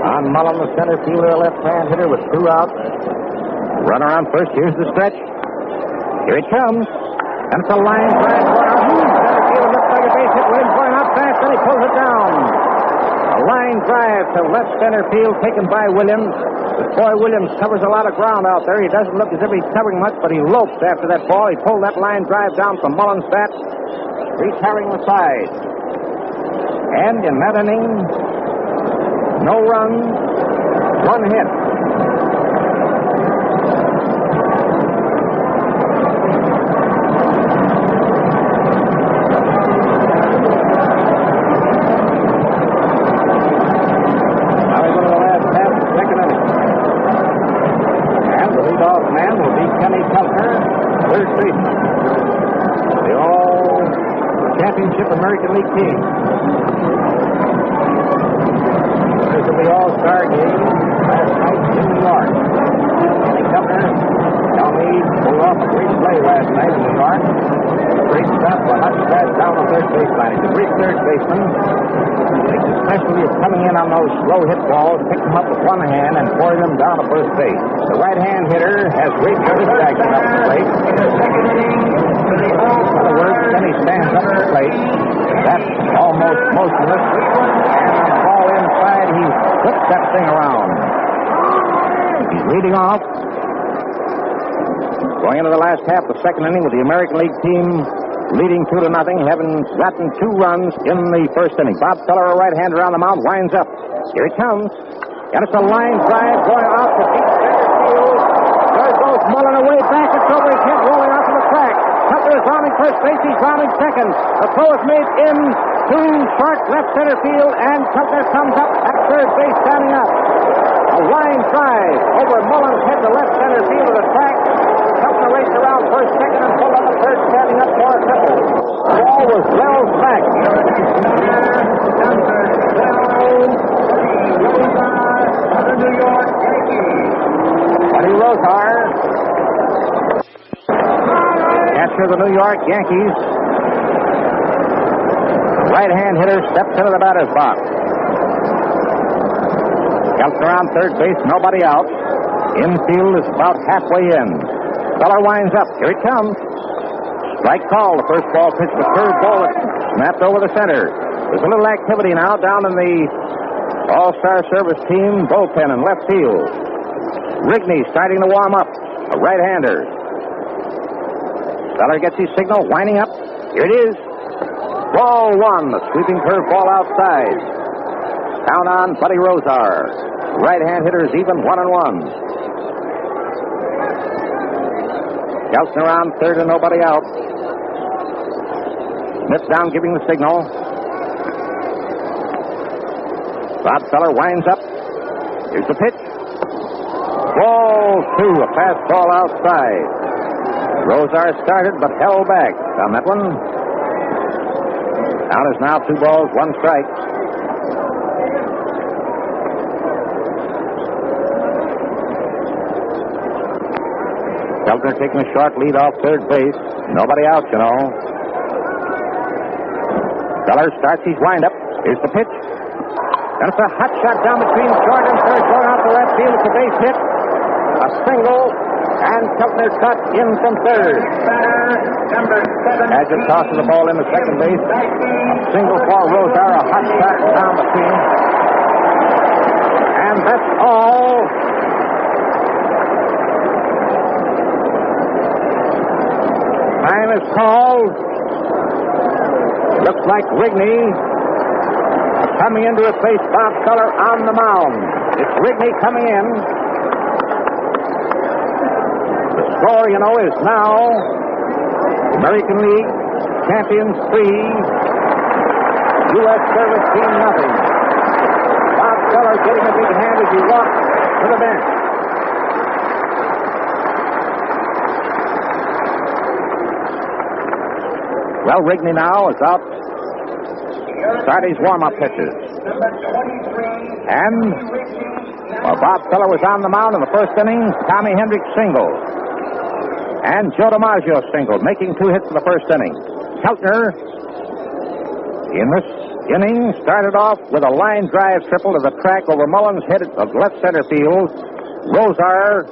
On Mullen, the center fielder, left-hand hitter with 2 outs. Runner on first. Here's the stretch. Here it comes. And it's a line drive. Center fielder looks like a base hit. Williams going out fast, and he pulls it down. A line drive to left center field taken by Williams. But boy, Williams covers a lot of ground out there. He doesn't look as if he's covering much, but he lopes after that ball. He pulled that line drive down from Mullen's bat. Retiring the side. And in that inning, no runs, 1 hit. Now we go to the last half of the second inning. And the leadoff man will be Kenny Keltner, third baseman. The All-Championship American League team. This will be All-Star game last night in New York. Kenny Keltner, pulled off a great play last night in New York. Great stop for Hutchins down the third baseline. He's a great third baseman. Makes a specialty of coming in on those slow hit balls, picking them up with one hand and pouring them down to first base. The right-hand hitter has great satisfaction up the plate. In other words, Kenny stands up to the plate. That's almost motionless. And the ball inside, he flips that thing around. He's leading off. Going into the last half of the second inning with the American League team leading 2-0, having gotten 2 runs in the first inning. Bob Feller, a right-hander on the mound, winds up. Here it comes. And it's a line drive going off the deep center field. There goes Mullen away back. It's over his head, rolling out to the track. Cutler is rounding first base. He's rounding second. The throw is made in to short left center field, and Cutler comes up at third base, standing up. A line drive over Mullins' head to left center field of the track. Keltner raced around first, second, and pulled up the third, standing up for a triple. The ball was well back. Number 12, of the New York Yankees. Buddy Rosar, catcher of the New York Yankees. Right-hand hitter steps into the batter's box. Keltner around third base, nobody out. Infield is about halfway in. Feller winds up. Here it comes. Strike call. The first ball pitched a third ball that snapped over the center. There's a little activity now down in the All-Star Service team bullpen in left field. Rigney starting to warm up. A right-hander. Feller gets his signal, winding up. Here it is. Ball one. A sweeping curveball outside. Count on Buddy Rosar. Right-hand hitter is even 1-1. Keltner around third and nobody out. Smith down giving the signal. Bob Feller winds up. Here's the pitch. Ball two. A fastball outside. Rosar started but held back on that one. Count is now 2 balls, 1 strike. Keltner taking a short lead off third base. Nobody out, you know. Feller starts his windup. Here's the pitch. And it's a hot shot down between short and third, going out to left field. It's a base hit. A single, and Keltner cut in from third. As it tosses the ball into second base, a single for Rosar, a hot shot down between. And that's all. Time is called. Looks like Rigney coming in to replace Bob Feller on the mound. It's Rigney coming in. The score, you know, is now American League champions 3, U.S. Service team nothing. Bob Feller getting a big hand as he walks to the bench. Well, Rigney now is out. Start his warm-up pitches. And while Bob Feller was on the mound in the first inning, Tommy Hendricks singled. And Joe DiMaggio singled, making 2 hits in the first inning. Keltner, in this inning, started off with a line drive triple to the track over Mullins' head of left center field. Rosar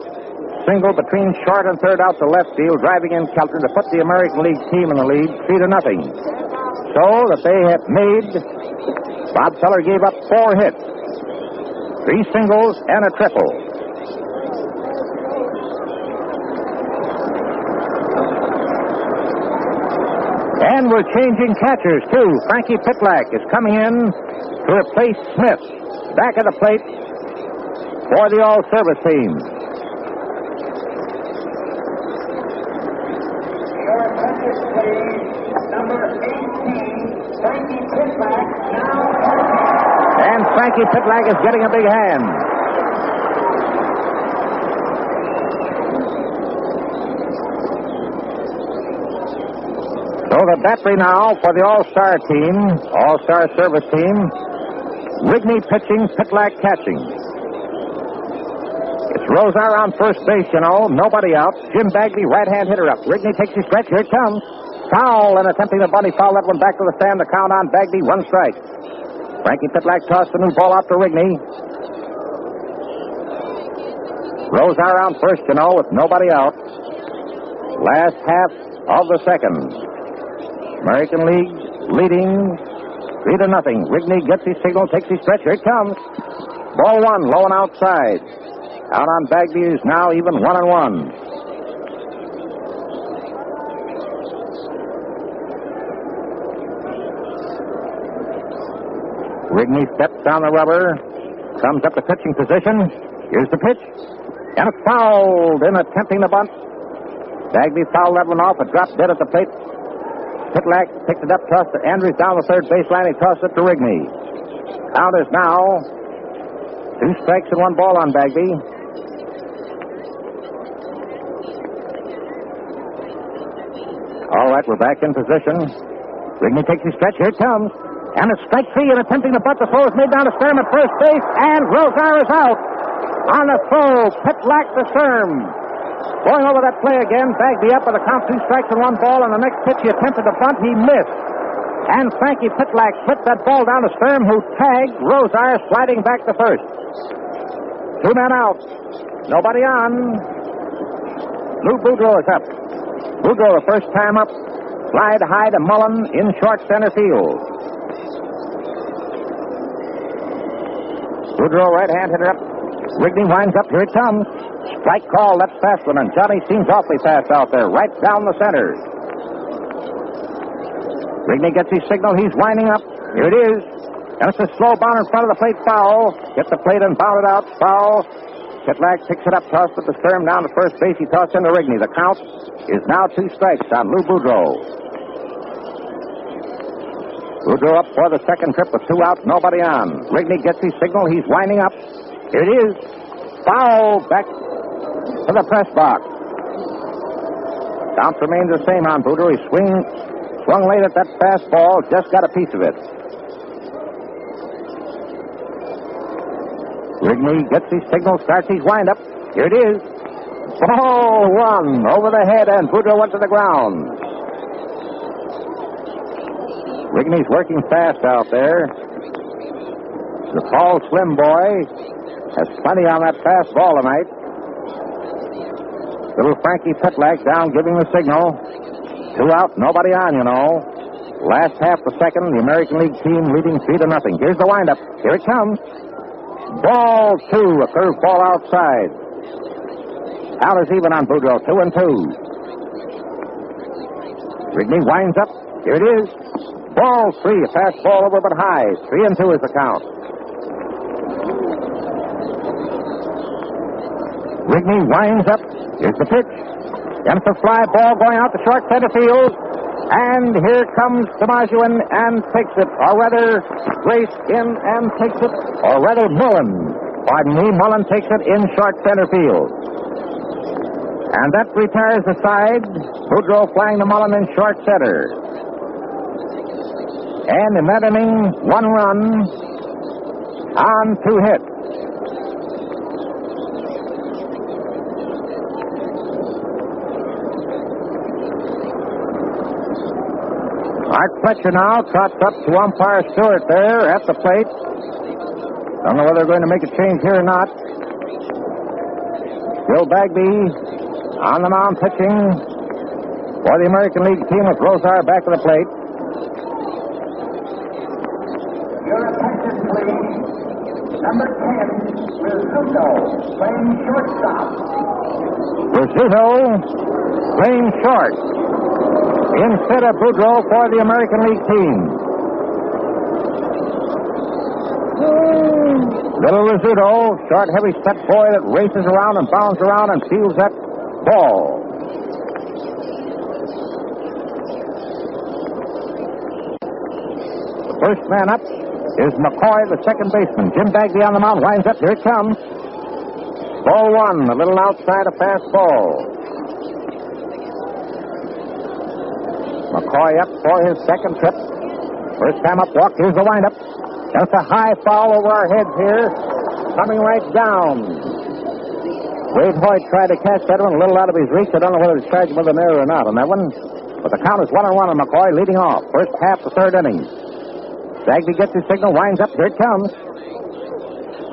singled between short and third out to left field, driving in Keltner to put the American League team in the lead 3-0. So that they have made, Bob Feller gave up 4 hits, 3 singles and a triple. And we're changing catchers, too. Frankie Pitlack is coming in to replace Smith. Back at the plate for the All-Service team. Number 18, Frankie Pitlack, now. And Frankie Pitlack is getting a big hand. So the battery now for the All-Star team, All-Star Service team. Rigney pitching, Pitlack catching. It's Rosar on first base, you know. Nobody out. Jim Bagby, right-hand hitter up. Rigney takes his stretch. Here it comes. Foul, and attempting to bunny foul that one back to the stand. The count on Bagby, 1 strike. Frankie Pitlack tossed the new ball out to Rigney. Rosar on first, you know, with nobody out. Last half of the second. American League leading 3-0. Rigney gets his signal, takes his stretch. Here it comes. Ball 1, low and outside. Out on Bagby is now even 1-1. Rigney steps down the rubber, comes up to pitching position. Here's the pitch. And it's fouled in attempting the bunt. Bagby fouled that one off. It dropped dead at the plate. Pitlack picked it up, tossed to Andrews down the third baseline. He tossed it to Rigney. Count is now 2 strikes and 1 ball on Bagby. All right, we're back in position. Rigney takes his stretch. Here it comes. And it's strike 3, and attempting to butt the throw is made down to Sturm at first base, and Rosar is out. On the throw, Pitlack to Sturm. Going over that play again, Bagby up with a count, 2 strikes and 1 ball, and the next pitch he attempted to bunt, he missed. And Frankie Pitlack put that ball down to Sturm, who tagged Rosar, sliding back to first. 2 men out. Nobody on. Lou Boudreau is up. Boudreau, the first time up, flied high to Mullen in short center field. Boudreau, right-hand hitter up. Rigney winds up. Here it comes. Strike call. That's fast one, and Johnny seems awfully fast out there, right down the center. Rigney gets his signal. He's winding up. Here it is. And it's a slow bound in front of the plate, foul. Get the plate and bound it out, foul. Pitlack picks it up, tossed it to Sturm down to first base. He tosses into Rigney. The count is now 2 strikes on Lou Boudreau. Boudreau up for the second trip with 2 outs, nobody on. Rigney gets his signal. He's winding up. Here it is. Foul back to the press box. Count remains the same on Boudreau. He swung late at that fastball, just got a piece of it. Rigney gets his signal, starts his windup. Here it is. Ball 1 over the head, and Boudreau went to the ground. Rigney's working fast out there. The tall, slim boy has plenty on that fastball tonight. Little Frankie Pitlack down, giving the signal. 2 out, nobody on, you know. Last half the second, the American League team leading 3-0. Here's the windup. Here it comes. Ball 2, a curveball outside. Count is even on Boudreau, 2-2. Rigney winds up. Here it is. Ball 3, a fastball over but high. 3-2 is the count. Rigney winds up. Here's the pitch. And it's a fly ball going out to short center field. And here comes DiMaggio and takes it. Or rather, Grace in and takes it. Or rather, Mullen. Pardon me, Mullen takes it in short center field. And that retires the side. Boudreau flying to Mullen in short center. And in that inning, 1 run on 2 hits. Art Fletcher now trots up to umpire Stewart there at the plate. Don't know whether they're going to make a change here or not. Bill Bagby on the mound pitching for the American League team with Rosar back to the plate. Your attention, please. Number 10, Rizzuto, playing shortstop. Rizzuto playing short instead of Boudreau for the American League team. Little Rizzuto, short, heavy step boy that races around and bounds around and fields that ball. The first man up is McCoy, the second baseman. Jim Bagby on the mound, winds up. Here it comes. Ball 1, a little outside a fastball. McCoy up for his second trip. First time up, walk. Here's the windup. Just a high foul over our heads here. Coming right down. Wade Hoyt tried to catch that one a little out of his reach. I don't know whether to charge him with an error or not on that one. But the count is 1-1 on McCoy, leading off. First half, the third inning. Bagby gets his signal, winds up. Here it comes.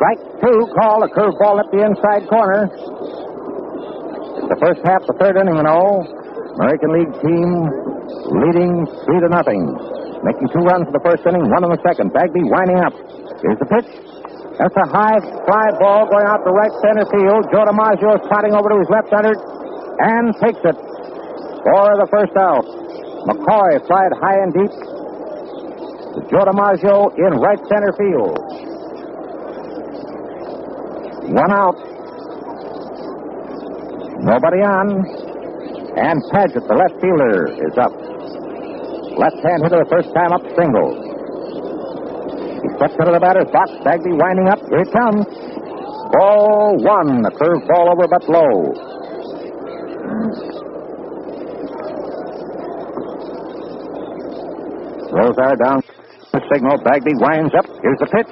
Strike 2, call a curveball at the inside corner. It's the first half, the third inning, you know. American League team leading 3-0. Making 2 runs in the first inning, 1 in the second. Bagby winding up. Here's the pitch. That's a high fly ball going out to right center field. Joe DiMaggio is trotting over to his left center and takes it for the first out. McCoy flied high and deep to Joe DiMaggio in right center field. 1 out. Nobody on. And Padgett, the left fielder, is up. Left-hand hitter, the first time up, single. He steps into the batter's box. Bagby winding up. Here it comes. Ball one. A curved ball over but low. Rosar down the signal. Bagby winds up. Here's the pitch.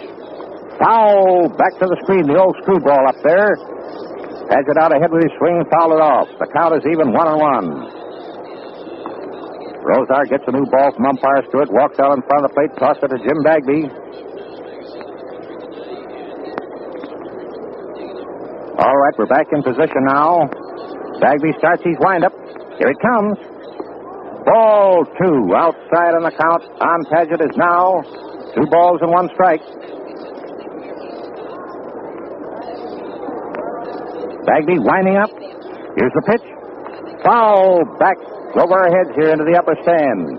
Foul. Back to the screen. The old screwball up there. Paget out ahead with his swing. Fouled it off. The count is even 1-1. Rosar gets a new ball from umpire Stewart. Walks out in front of the plate. Tosses it to Jim Bagby. All right, we're back in position now. Bagby starts his windup. Here it comes. Ball two. Outside on the count. On Paget is now 2 balls and 1 strike. Bagby winding up. Here's the pitch. Foul back over our heads here into the upper stand.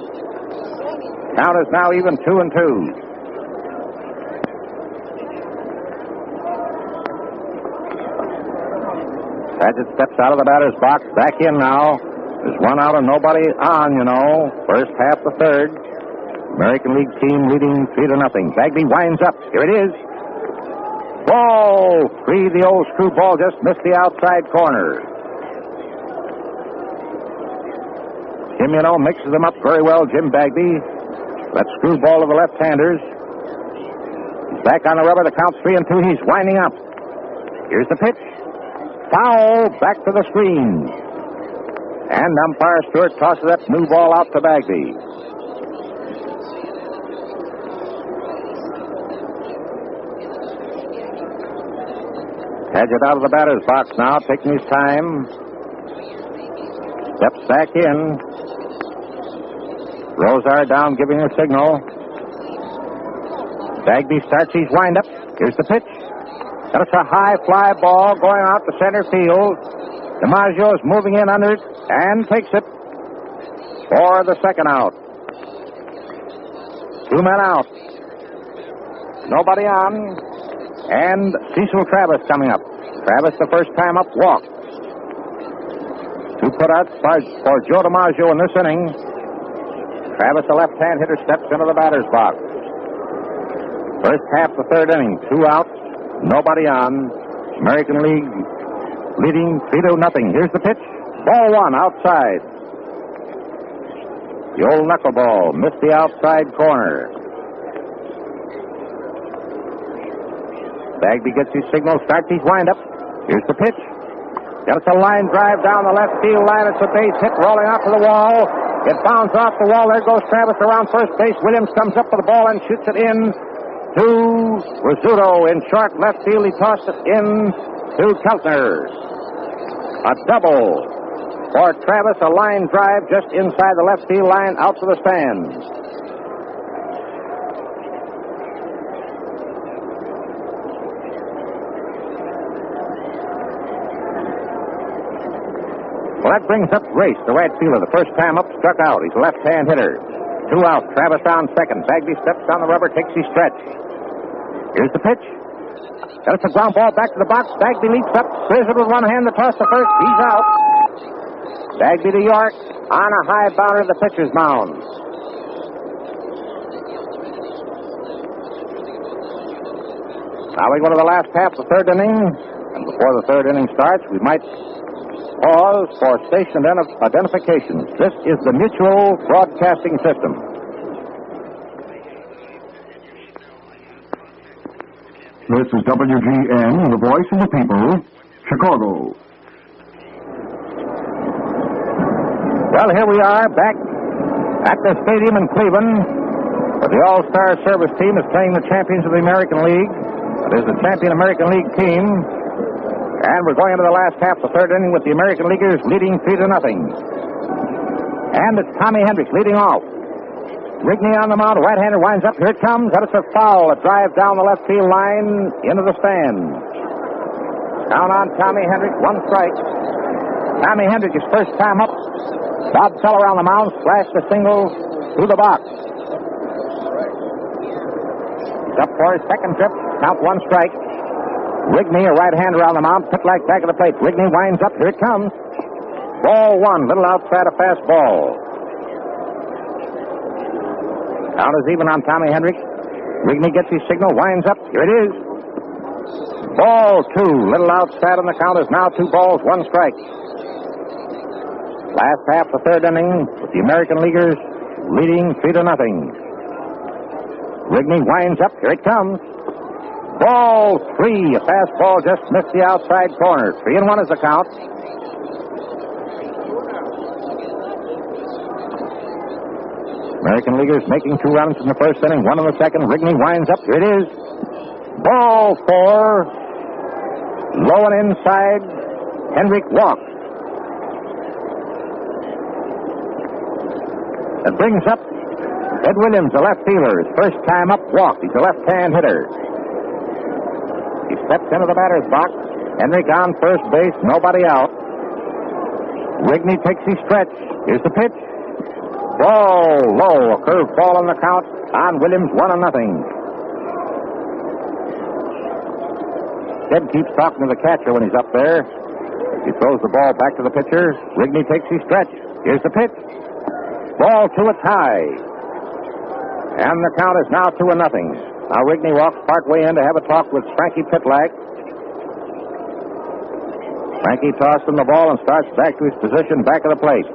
Count is now even 2-2. Paget steps out of the batter's box. Back in now. There's 1 out and nobody on, you know. First half the third. American League team leading 3-0. Bagby winds up. Here it is. Ball 3. The old screwball just missed the outside corner. Jim, you know, mixes them up very well, Jim Bagby. That screwball of the left-handers. He's back on the rubber. The count's 3-2. He's winding up. Here's the pitch. Foul back to the screen. And umpire Stewart tosses that new ball out to Bagby. Paget out of the batter's box now, taking his time. Steps back in. Rosar down, giving a signal. Bagby starts his windup. Here's the pitch. That's a high fly ball going out to center field. DiMaggio is moving in under it and takes it for the second out. 2 men out. Nobody on. And Cecil Travis coming up. Travis, the first time up, walked. 2 putouts for Joe DiMaggio in this inning. Travis, the left-hand hitter, steps into the batter's box. First half the third inning. 2 outs. Nobody on. American League leading 3-0. Here's the pitch. Ball 1 outside. The old knuckleball missed the outside corner. Bagby gets his signal, starts his windup. Here's the pitch. Gets a line drive down the left field line. It's a base hit rolling out to the wall. It bounds off the wall. There goes Travis around first base. Williams comes up with the ball and shoots it in to Rizzuto in short left field. He tossed it in to Keltner. A double for Travis. A line drive just inside the left field line out to the stands. Well, that brings up Grace, the right fielder. The first time up, struck out. He's a left-hand hitter. 2 out. Travis down second. Bagby steps on the rubber, takes his stretch. Here's the pitch. That's a ground ball back to the box. Bagby leaps up, clears it with one hand. The toss to first. He's out. Bagby to York on a high bouncer to the pitcher's mound. Now we go to the last half of the third inning. And before the third inning starts, we might pause for station identification. This is the Mutual Broadcasting System. This is WGN, the voice of the people, Chicago. Well, here we are back at the stadium in Cleveland, where the All-Star Service team is playing the champions of the American League. It is the champion American League team. And we're going into the last half of the third inning with the American Leaguers leading 3-0. And it's Tommy Hendricks leading off. Rigney on the mound, right-hander winds up. Here it comes. That is a foul. A drive down the left field line into the stand. Down on Tommy Hendricks, 1 strike. Tommy Hendricks, his first time up. Bob Feller on the mound, slashed a single through the box. He's up for his second trip. Count 1 strike. Rigney, a right-hander on the mound, put like back of the plate. Rigney winds up. Here it comes. Ball 1, little outside a fastball. Count is even on Tommy Hendricks. Rigney gets his signal, winds up. Here it is. Ball 2. Little outside, and the count is now 2 balls, 1 strike. Last half the third inning with the American Leaguers leading 3-0. Rigney winds up. Here it comes. Ball 3. A fastball just missed the outside corner. 3-1 is the count. American Leaguers making 2 runs in the first inning, 1 in the second. Rigney winds up. Here it is. Ball 4. Low and inside. Hendrick walks. That brings up Ed Williams, the left fielder. His first time up, walked. He's a left-hand hitter. He steps into the batter's box. Hendrick on first base, nobody out. Rigney takes his stretch. Here's the pitch. Ball low. A curve ball on the count on Williams, 1-0. Ed keeps talking to the catcher when he's up there. He throws the ball back to the pitcher. Rigney takes his stretch. Here's the pitch. Ball 2, it's high. And the count is now 2-0. Now Rigney walks partway in to have a talk with Frankie Pitlack. Frankie tosses him the ball and starts back to his position back of the plate.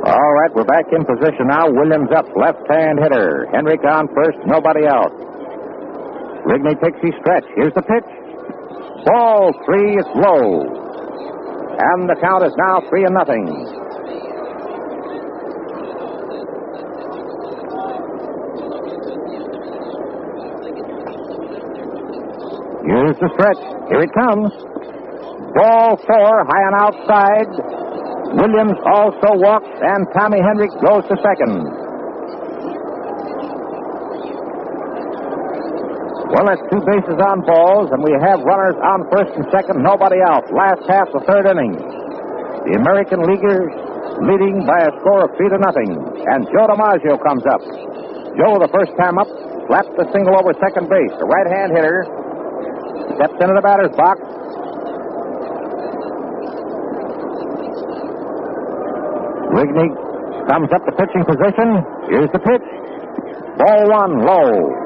All right, we're back in position now. Williams up, left-hand hitter. Hendrick on first, nobody out. Rigney takes his stretch. Here's the pitch. Ball 3, it's low. And the count is now 3-0. Here's the stretch. Here it comes. Ball 4, high and outside. Williams also walks, and Tommy Hendrick goes to second. Well, that's 2 bases on balls, and we have runners on first and second, nobody out. Last half the third inning. The American Leaguers leading by a score of 3-0. And Joe DiMaggio comes up. Joe, the first time up, slapped the single over second base. The right-hand hitter steps into the batter's box. Rigney comes up to pitching position. Here's the pitch. Ball 1, low.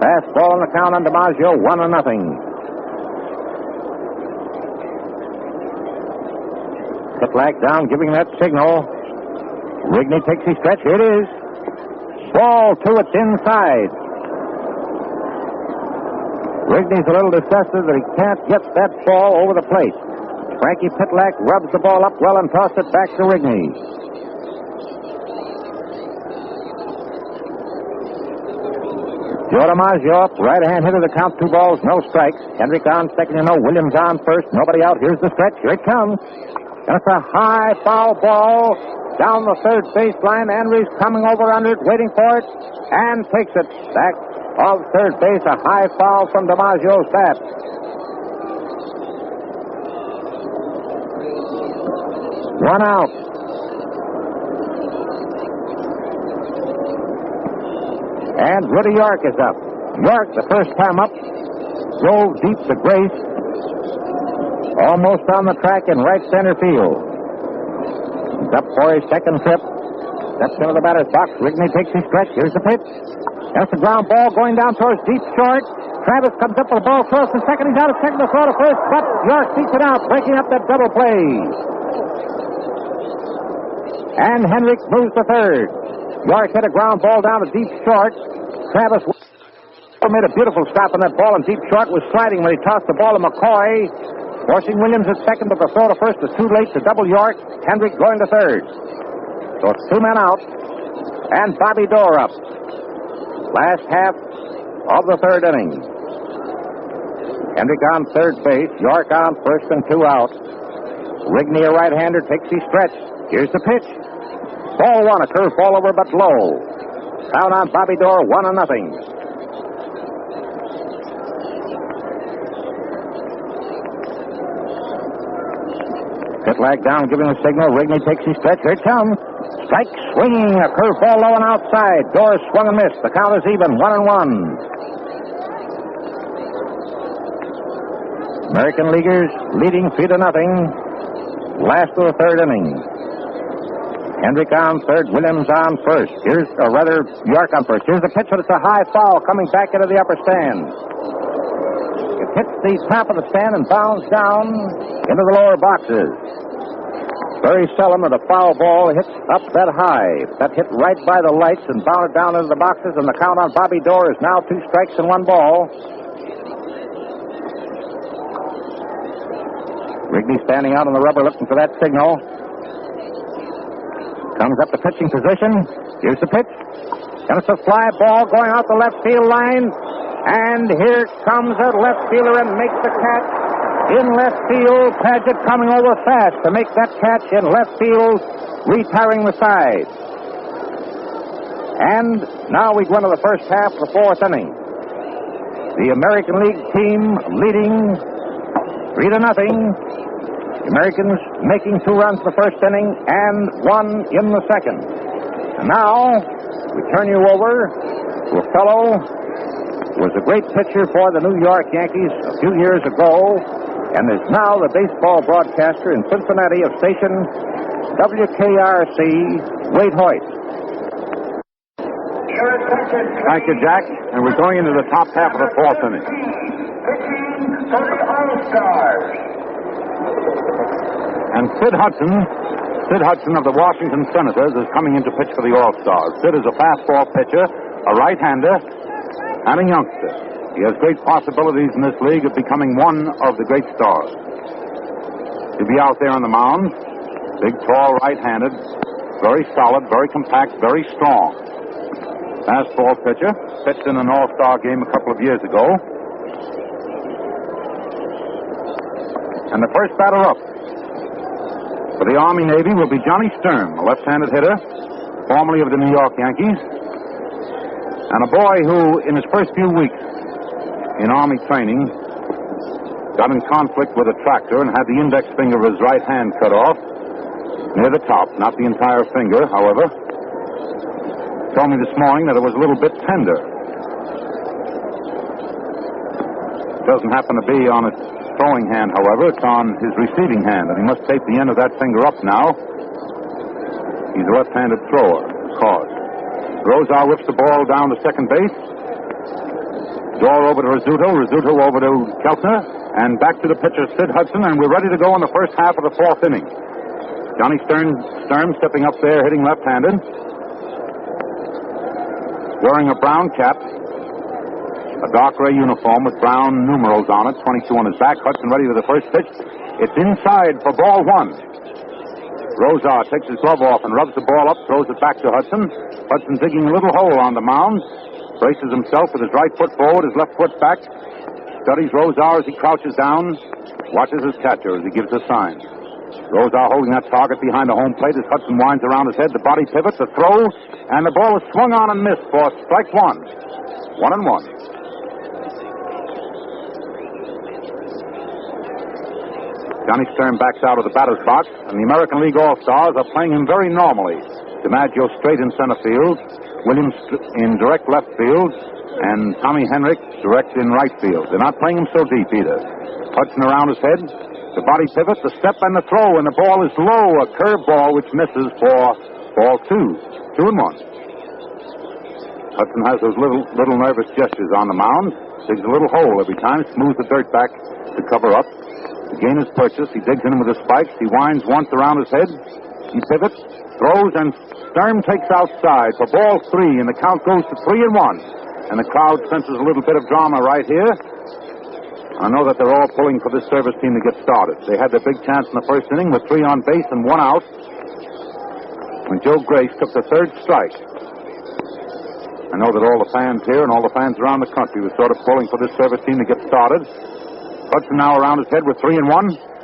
Fastball on the count on DiMaggio, 1-0. Pitlack down, giving that signal. Rigney takes his stretch. Here it is. Ball 2, it's inside. Rigney's a little disgusted that he can't get that ball over the plate. Frankie Pitlack rubs the ball up well and tosses it back to Rigney. Joe DiMaggio up, right-hand hitter, the count 2 balls, no strikes. Hendrick on second, Williams on first, nobody out. Here's the stretch, here it comes. And it's a high foul ball down the third baseline. Andrews coming over under it, waiting for it, and takes it back of third base. A high foul from DiMaggio's bat. One out. And Rudy York is up. York, the first time up, drove deep to Grace, almost on the track in right center field. He's up for his second trip. Steps into the batter's box. Rigney takes his stretch. Here's the pitch. That's the ground ball going down towards deep short. Travis comes up with the ball, throws to second. He's out of second to throw to first, but York beats it out, breaking up that double play. And Hendrick moves to third. York hit a ground ball down to deep short. Travis made a beautiful stop on that ball, and deep short was sliding when he tossed the ball to McCoy, forcing Williams at second, but the throw to first was too late to double York. Hendrick going to third. So it's 2 men out, and Bobby Doerr up. Last half of the third inning. Hendrick on third base, York on first and 2 out. Rigney, a right-hander, takes his stretch. Here's the pitch. Ball 1, a curve ball over but low. Count on Bobby Doerr, 1-0. Pitlack down, giving the signal. Rigney takes his stretch. Here it comes. Strike swinging, a curve ball low and outside. Doerr swung and missed. The count is even, 1-1. American Leaguers leading 3-0. Last of the third inning. Hendrick on third, Williams on first. York on first. Here's the pitch, but it's a high foul coming back into the upper stand. It hits the top of the stand and bounds down into the lower boxes. Very seldom that a foul ball hits up that high. That hit right by the lights and bounded down into the boxes, and the count on Bobby Doerr is now 2 strikes and 1 ball. Wrigley standing out on the rubber looking for that signal. Comes up the pitching position. Here's the pitch. And it's a fly ball going out the left field line. And here comes a left fielder and makes the catch. In left field, Paget coming over fast to make that catch in left field, retiring the side. And now we go into the first half of the 4th inning. The American League team leading 3-0. The Americans making 2 runs in the first inning and 1 in the second. And now we turn you over to a fellow who was a great pitcher for the New York Yankees a few years ago and is now the baseball broadcaster in Cincinnati of station WKRC, Wade Hoyt. Thank you, Jack. And we're going into the top half of the 4th inning. Pitching for the All-Stars. And Sid Hudson of the Washington Senators is coming in to pitch for the All-Stars. Sid is a fastball pitcher, a right-hander, and a youngster. He has great possibilities in this league of becoming one of the great stars. He'll be out there on the mound, big, tall, right-handed, very solid, very compact, very strong. Fastball pitcher, pitched in an All-Star game a couple of years ago. And the first batter up for the Army-Navy will be Johnny Sturm, a left-handed hitter, formerly of the New York Yankees, and a boy who, in his first few weeks in Army training, got in conflict with a tractor and had the index finger of his right hand cut off near the top, not the entire finger, however. Told me this morning that it was a little bit tender. It doesn't happen to be on its throwing hand, however. It's on his receiving hand, and he must tape the end of that finger up now. He's a left-handed thrower, of course. Rosar whips the ball down to second base. Door over to Rizzuto over to Keltner, and back to the pitcher, Sid Hudson, and we're ready to go in the first half of the 4th inning. Johnny Sturm stepping up there, hitting left-handed. Wearing a brown cap, a dark gray uniform with brown numerals on it, 22 on his back. Hudson ready for the first pitch. It's inside for ball 1. Rosar takes his glove off and rubs the ball up, throws it back to Hudson. Hudson digging a little hole on the mound. Braces himself with his right foot forward, his left foot back. Studies Rosar as he crouches down. Watches his catcher as he gives a sign. Rosar holding that target behind the home plate as Hudson winds around his head. The body pivots, the throw, and the ball is swung on and missed for strike 1. 1-1. Johnny Sturm backs out of the batter's box, and the American League All-Stars are playing him very normally. DiMaggio straight in center field, Williams in direct left field, and Tommy Henrich direct in right field. They're not playing him so deep either. Hudson around his head, the body pivot, the step and the throw, and the ball is low, a curve ball which misses for ball 2. 2-1. Hudson has those little nervous gestures on the mound, digs a little hole every time, smooths the dirt back to cover up. To gain his purchase, he digs in with his spikes. He winds once around his head. He pivots, throws, and Sturm takes outside for ball 3, and the count goes to 3-1. And the crowd senses a little bit of drama right here. I know that they're all pulling for this service team to get started. They had their big chance in the first inning with 3 on base and 1 out when Joe Grace took the 3rd strike. I know that all the fans here and all the fans around the country were sort of pulling for this service team to get started. Hudson now around his head with 3-1.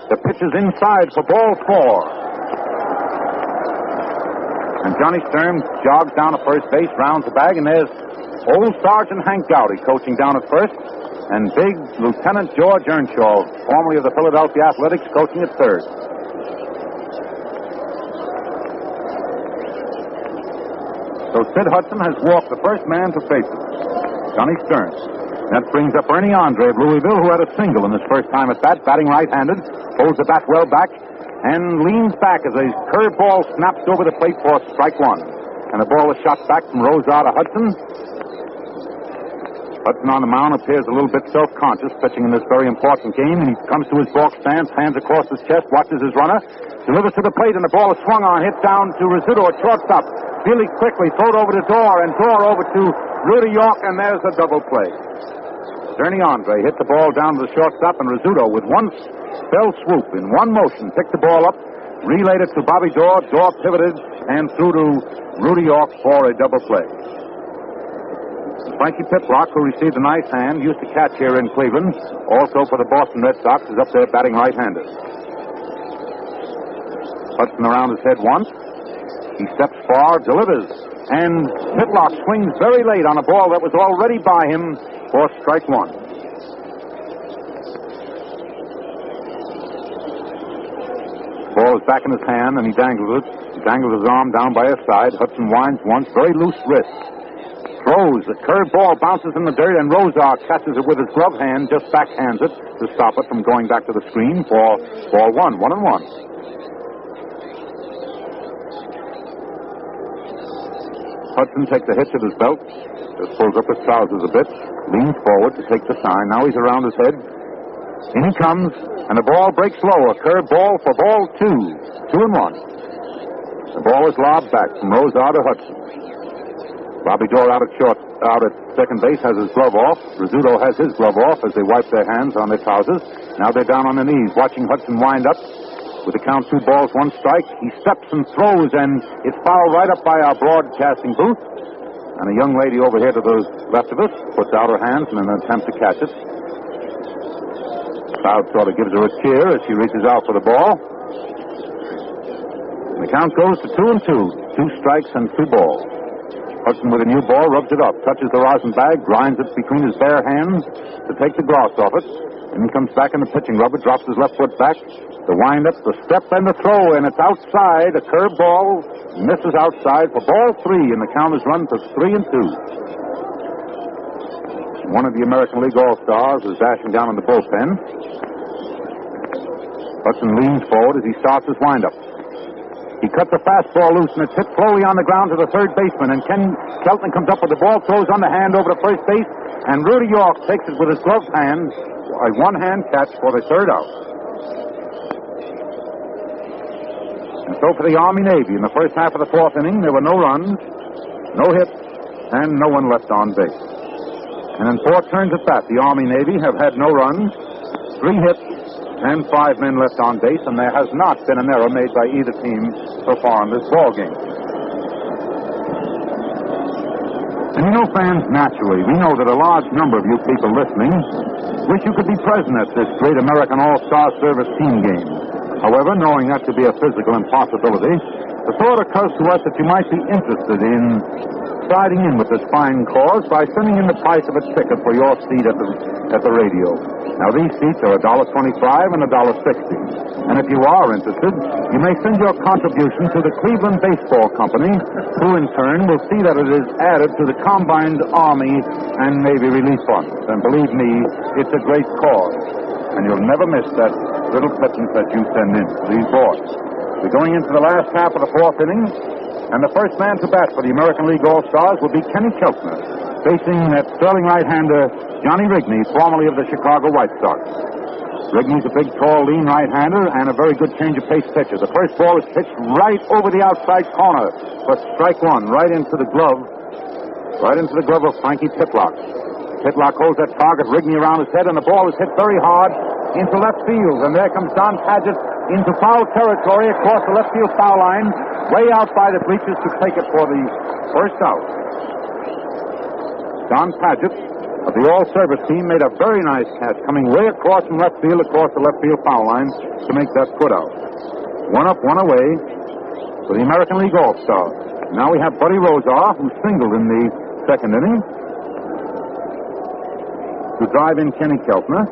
The pitch is inside for ball 4. And Johnny Sturm jogs down to first base, rounds the bag, and there's old Sergeant Hank Gowdy coaching down at first, and big Lieutenant George Earnshaw, formerly of the Philadelphia Athletics, coaching at third. So Sid Hudson has walked the first man to bases, Johnny Sturm. That brings up Ernie Andre of Louisville, who had a single in his first time at bat, batting right-handed, holds the bat well back, and leans back as a curveball snaps over the plate for strike one. And the ball is shot back from Rosar to Hudson. Hudson on the mound appears a little bit self-conscious, pitching in this very important game, and he comes to his balk stance, hands across his chest, watches his runner, delivers to the plate, and the ball is swung on, hit down to Rizzuto at shortstop. Really quickly, throw it over to Dorr, and Dorr over to Rudy York, and there's a double play. Ernie Andre hit the ball down to the shortstop, and Rizzuto, with one fell swoop, in one motion, picked the ball up, relayed it to Bobby Dorr, Dorr pivoted, and threw to Rudy York for a double play. Frankie Pitlock, who received a nice hand, used to catch here in Cleveland, also for the Boston Red Sox, is up there batting right-handed. Hudson around his head once. He steps far, delivers, and Pitlock swings very late on a ball that was already by him for strike one. The ball is back in his hand, and he dangles it. He dangles his arm down by his side. Hudson winds once, very loose wrist. Throws, the curved ball bounces in the dirt, and Rosar catches it with his glove hand, just backhands it to stop it from going back to the screen for ball one, 1-1. Hudson takes a hitch at his belt, just pulls up his trousers a bit, leans forward to take the sign. Now he's around his head. In he comes, and the ball breaks low. A curved ball for ball 2-1. The ball is lobbed back from Rosar to Hudson. Bobby Dorr out at second base has his glove off. Rizzuto has his glove off as they wipe their hands on their trousers. Now they're down on their knees watching Hudson wind up. With the count 2 balls, 1 strike, he steps and throws, and it's fouled right up by our broadcasting booth. And a young lady over here to the left of us puts out her hands in an attempt to catch it. The crowd sort of gives her a cheer as she reaches out for the ball. And the count goes to 2-2. 2 strikes and 2 balls. Hudson with a new ball rubs it up, touches the rosin bag, grinds it between his bare hands to take the gloss off it. And he comes back in the pitching rubber, drops his left foot back. The wind-up, the step, and the throw, and it's outside. A curved ball misses outside for ball 3, and the count is run to 3-2. One of the American League All-Stars is dashing down in the bullpen. Hudson leans forward as he starts his wind-up. He cuts a fastball loose, and it's hit slowly on the ground to the third baseman. And Ken Keltner comes up with the ball, throws on the hand over to first base, and Rudy York takes it with his gloved hand, a one-hand catch for the third out. And so for the Army-Navy, in the first half of the 4th inning, there were no runs, no hits, and no one left on base. And in 4 turns at bat, the Army-Navy have had no runs, 3 hits, and 5 men left on base, and there has not been an error made by either team so far in this ball game. And you know, fans, naturally, we know that a large number of you people listening wish you could be present at this great American All-Star Service team game. However, knowing that to be a physical impossibility, the thought occurs to us that you might be interested in siding in with this fine cause by sending in the price of a ticket for your seat at the radio. Now, these seats are $1.25 and $1.60. And if you are interested, you may send your contribution to the Cleveland Baseball Company, who in turn will see that it is added to the combined Army and Navy relief funds. And believe me, it's a great cause. And you'll never miss that little pittance that you send in for these boys. We're going into the last half of the 4th inning, and the first man to bat for the American League All-Stars will be Kenny Keltner, facing that sterling right-hander Johnny Rigney, formerly of the Chicago White Sox. Rigney's a big, tall, lean right-hander and a very good change-of-pace pitcher. The first ball is pitched right over the outside corner for strike 1, right into the glove of Frankie Pitlock. Pitlock holds that target, Rigney around his head, and the ball is hit very hard into left field. And there comes Don Padgett into foul territory across the left field foul line, way out by the bleachers to take it for the first out. Don Padgett of the All-Service team made a very nice catch coming way across from left field, across the left field foul line to make that put out. 1 up, 1 away for the American League All-Stars. Now we have Buddy Rosar, who singled in the 2nd inning, to drive in Kenny Keltner.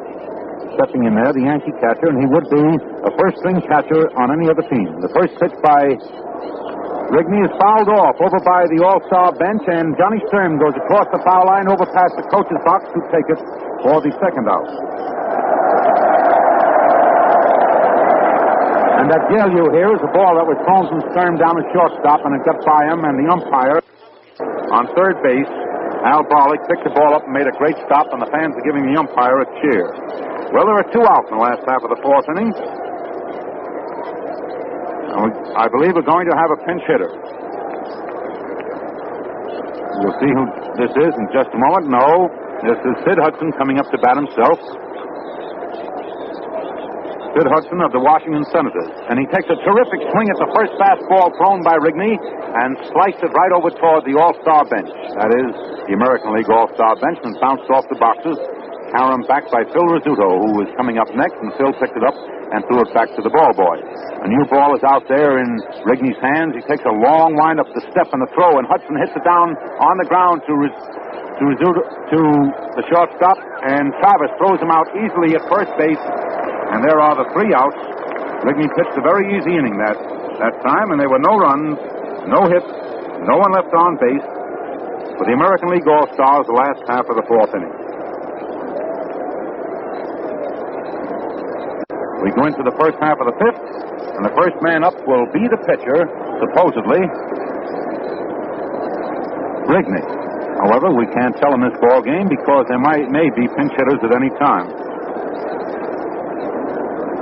Stepping in there, the Yankee catcher, and he would be a first-string catcher on any other team. The first pitch by Rigney is fouled off over by the All-Star bench, and Johnny Sturm goes across the foul line over past the coach's box to take it for the second out. And And that yell you hear is a ball that was thrown from Sturm down the shortstop, and it got by him, and the umpire on third base, Al Barlick, picked the ball up and made a great stop, and the fans are giving the umpire a cheer. Well, there are 2 out in the last half of the 4th inning. I believe we're going to have a pinch hitter. We'll see who this is in just a moment. No, this is Sid Hudson coming up to bat himself. Sid Hudson of the Washington Senators. And he takes a terrific swing at the first fastball thrown by Rigney and sliced it right over toward the All-Star bench. That is, the American League All-Star bench, and bounced off the boxes. Carom back by Phil Rizzuto, who was coming up next, and Phil picked it up and threw it back to the ball boy. A new ball is out there in Rigney's hands. He takes a long wind up the step and the throw, and Hudson hits it down on the ground to Rizzuto, to the shortstop, and Travis throws him out easily at first base. And there are the 3 outs. Rigney pitched a very easy inning that time, and there were no runs, no hits, no one left on base for the American League All-Stars the last half of the 4th inning. We go into the first half of the 5th, and the first man up will be the pitcher, supposedly, Rigney. However, we can't tell in this ball game because there may be pinch hitters at any time.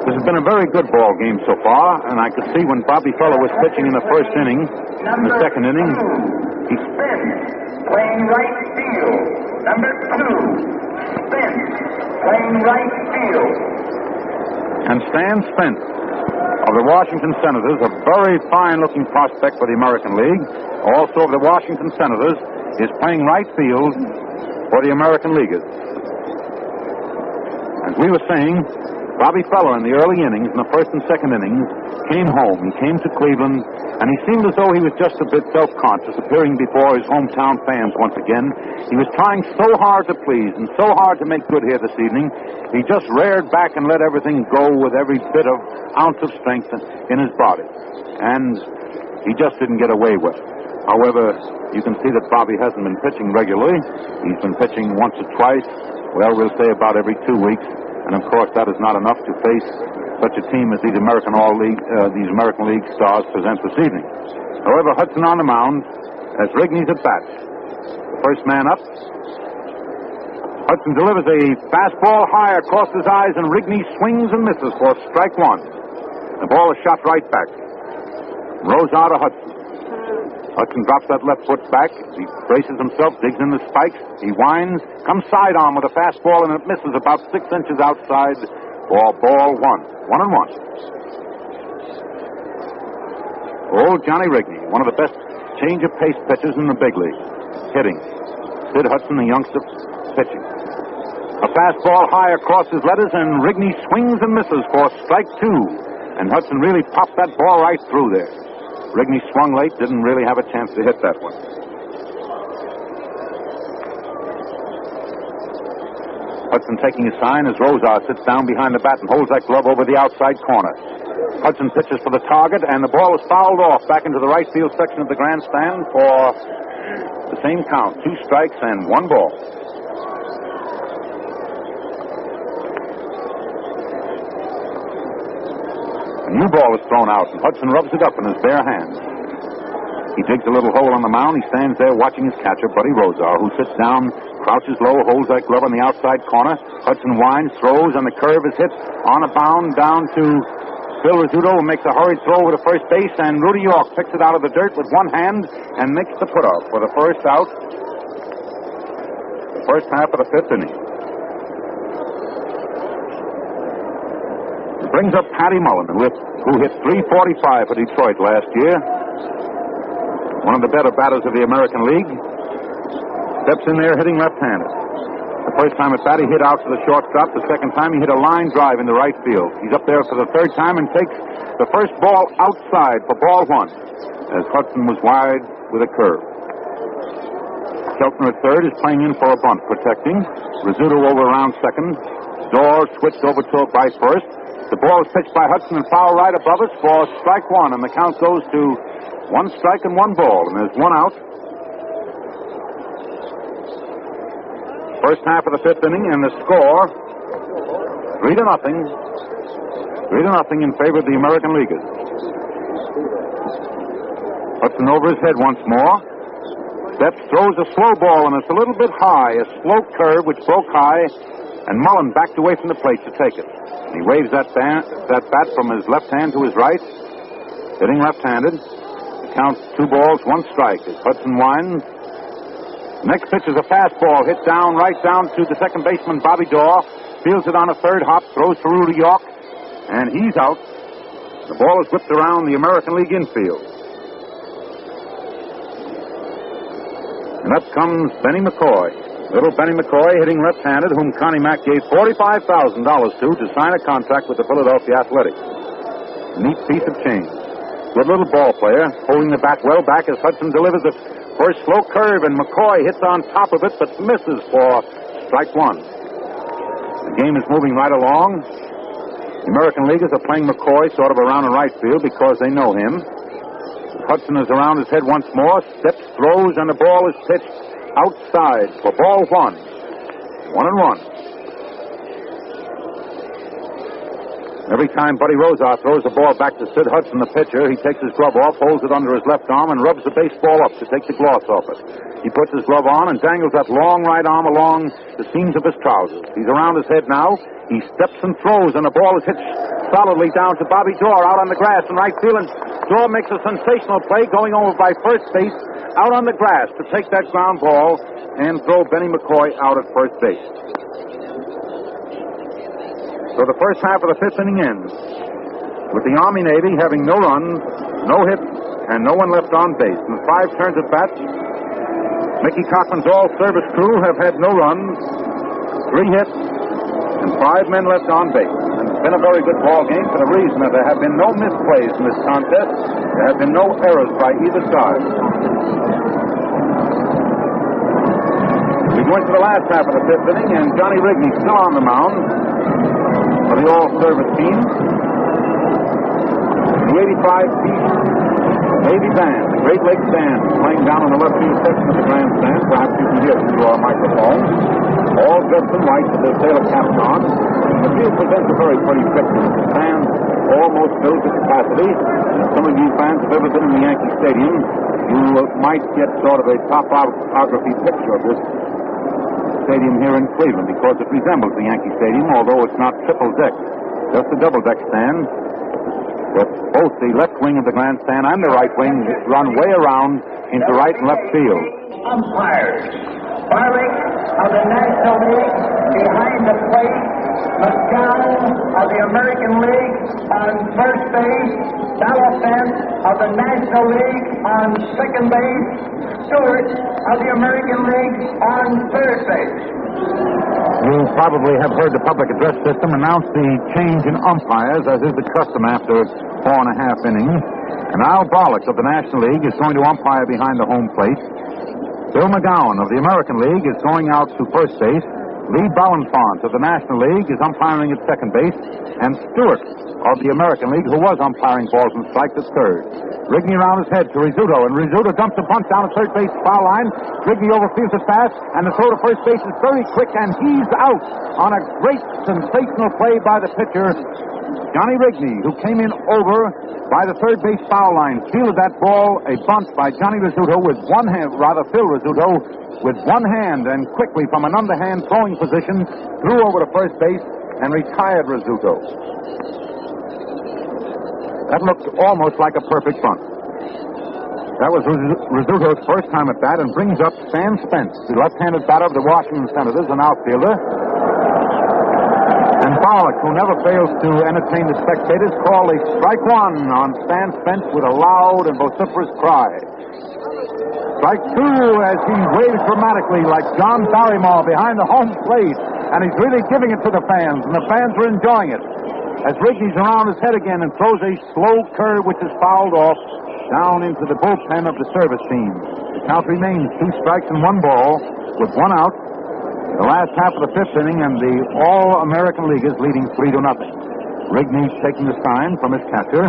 This has been a very good ball game so far, and I could see when Bobby Feller was pitching in the first inning, in the second inning, he playing right field. Number 2, Spence, playing right field. And Stan Spence of the Washington Senators, a very fine-looking prospect for the American League, also of the Washington Senators, is playing right field for the American Leaguers. As we were saying, Bobby Feller in the early innings, in the first and second innings, came home. He came to Cleveland, and he seemed as though he was just a bit self-conscious, appearing before his hometown fans once again. He was trying so hard to please and so hard to make good here this evening. He just reared back and let everything go with every bit of ounce of strength in his body. And he just didn't get away with it. However, you can see that Bobby hasn't been pitching regularly. He's been pitching once or twice, well, we'll say about every 2 weeks. And, of course, that is not enough to face such a team as these American League stars present this evening. However, Hudson on the mound as Rigney's at bat. The first man up. Hudson delivers a fastball high across his eyes, and Rigney swings and misses for strike 1. The ball is shot right back. Rose out of Hudson. Hudson drops that left foot back. He braces himself, digs in the spikes. He winds, comes side on with a fastball, and it misses about 6 inches outside for ball 1. 1-1. Old Johnny Rigney, one of the best change-of-pace pitchers in the big league. Hitting. Sid Hudson, the youngster, pitching. A fastball high across his letters, and Rigney swings and misses for strike 2. And Hudson really popped that ball right through there. Rigney swung late, didn't really have a chance to hit that one. Hudson taking a sign as Rosar sits down behind the bat and holds that glove over the outside corner. Hudson pitches for the target, and the ball is fouled off back into the right field section of the grandstand for the same count, 2 strikes and 1 ball. A new ball is thrown out, and Hudson rubs it up in his bare hands. He digs a little hole on the mound. He stands there watching his catcher, Buddy Rosar, who sits down, crouches low, holds that glove on the outside corner. Hudson winds, throws, and the curve is hit on a bound down to Phil Rizzuto, who makes a hurried throw over to first base, and Rudy York picks it out of the dirt with one hand and makes the put-off for the first out, the first half of the 5th inning. Brings up Patty Mullen, who hit .345 for Detroit last year. One of the better batters of the American League. Steps in there hitting left-handed. The first time at bat, he hit out to the shortstop. The second time, he hit a line drive into right field. He's up there for the 3rd time and takes the first ball outside for ball 1, as Hudson was wide with a curve. Keltner at third is playing in for a bunt, protecting. Rizzuto over around second. Dorr switched over to by first. The ball is pitched by Hudson and foul right above us for strike 1, and the count goes to 1 strike and 1 ball, and there's 1 out. First half of the 5th inning, and the score 3-0. 3-0 in favor of the American Leaguers. Hudson over his head once more. Steps, throws a slow ball, and it's a little bit high, a slow curve which broke high, and Mullen backed away from the plate to take it. He waves that bat from his left hand to his right, hitting left-handed. He counts 2 balls, 1 strike as Hudson winds. Next pitch is a fastball hit down, right down to the second baseman, Bobby Daw. Fields it on a third hop, throws to Rudy York, and he's out. The ball is whipped around the American League infield. And up comes Benny McCoy. Little Benny McCoy hitting left-handed, whom Connie Mack gave $45,000 to sign a contract with the Philadelphia Athletics. A neat piece of change. Good little ball player, holding the bat well back as Hudson delivers the first slow curve, and McCoy hits on top of it, but misses for strike 1. The game is moving right along. The American Leaguers are playing McCoy sort of around in right field because they know him. Hudson is around his head once more, steps, throws, and the ball is pitched outside for ball 1. 1-1. Every time Buddy Rozar throws the ball back to Sid Hudson, the pitcher, he takes his glove off, holds it under his left arm, and rubs the baseball up to take the gloss off it. He puts his glove on and dangles that long right arm along the seams of his trousers. He's around his head now. He steps and throws, and the ball is hit solidly down to Bobby Daw out on the grass in right field, and Daw makes a sensational play going over by first base out on the grass to take that ground ball and throw Benny McCoy out at first base. So the first half of the 5th inning ends with the Army-Navy having no runs, no hits, and no one left on base. In 5 turns at bat, Mickey Cochran's all-service crew have had no runs, 3 hits, and 5 men left on base. And it's been a very good ball game for the reason that there have been no misplays in this contest. There have been no errors by either side. We go into the last half of the 5th inning, and Johnny Rigney still on the mound for the all-service team. The 85-piece Navy Band, the Great Lakes Band, playing down in the left field section of the grandstand. Perhaps you can hear it through our microphone. All dressed in white with their sailor caps on. The field presents a very pretty picture. The stand almost filled to capacity. And if some of you fans have ever been in the Yankee Stadium, you might get sort of a topography picture of this stadium here in Cleveland, because it resembles the Yankee Stadium, although it's not triple deck, just a double deck stand. With both the left wing of the grandstand and the right wing run way around into right and left field. Umpires. Barrick of the National League behind the plate. McGowan of the American League on first base. Salafant of the National League on second base. Stewart of the American League on third base. You probably have heard the public address system announce the change in umpires, as is the custom after 4.5 innings. And Al Barlick of the National League is going to umpire behind the home plate. Bill McGowan of the American League is going out to first base. Lee Ballenfant of the National League is umpiring at second base. And Stewart of the American League, who was umpiring balls and strikes, at third. Rigney around his head to Rizzuto, and Rizzuto dumps a bunt down at third base foul line. Rigney overfields it fast, and the throw to first base is very quick, and he's out on a great sensational play by the pitcher, Johnny Rigney, who came in over by the third base foul line, fielded that ball, a bunt by Johnny Rizzuto with one hand, Phil Rizzuto, with one hand, and quickly from an underhand throwing position, threw over to first base and retired Rizzuto. That looked almost like a perfect bunt. That was Rizzuto's first time at bat, and brings up Stan Spence, the left-handed batter of the Washington Senators, an outfielder. And Barlick, who never fails to entertain the spectators, called a strike 1 on Stan Spence with a loud and vociferous cry. Strike 2 as he waves dramatically like John Barrymore behind the home plate, and he's really giving it to the fans, and the fans are enjoying it. As Rigney's around his head again and throws a slow curve which is fouled off down into the bullpen of the service team. The count remains 2 strikes and 1 ball with 1 out. The last half of the 5th inning, and the All-American League is leading 3-0. Rigney's taking the sign from his catcher,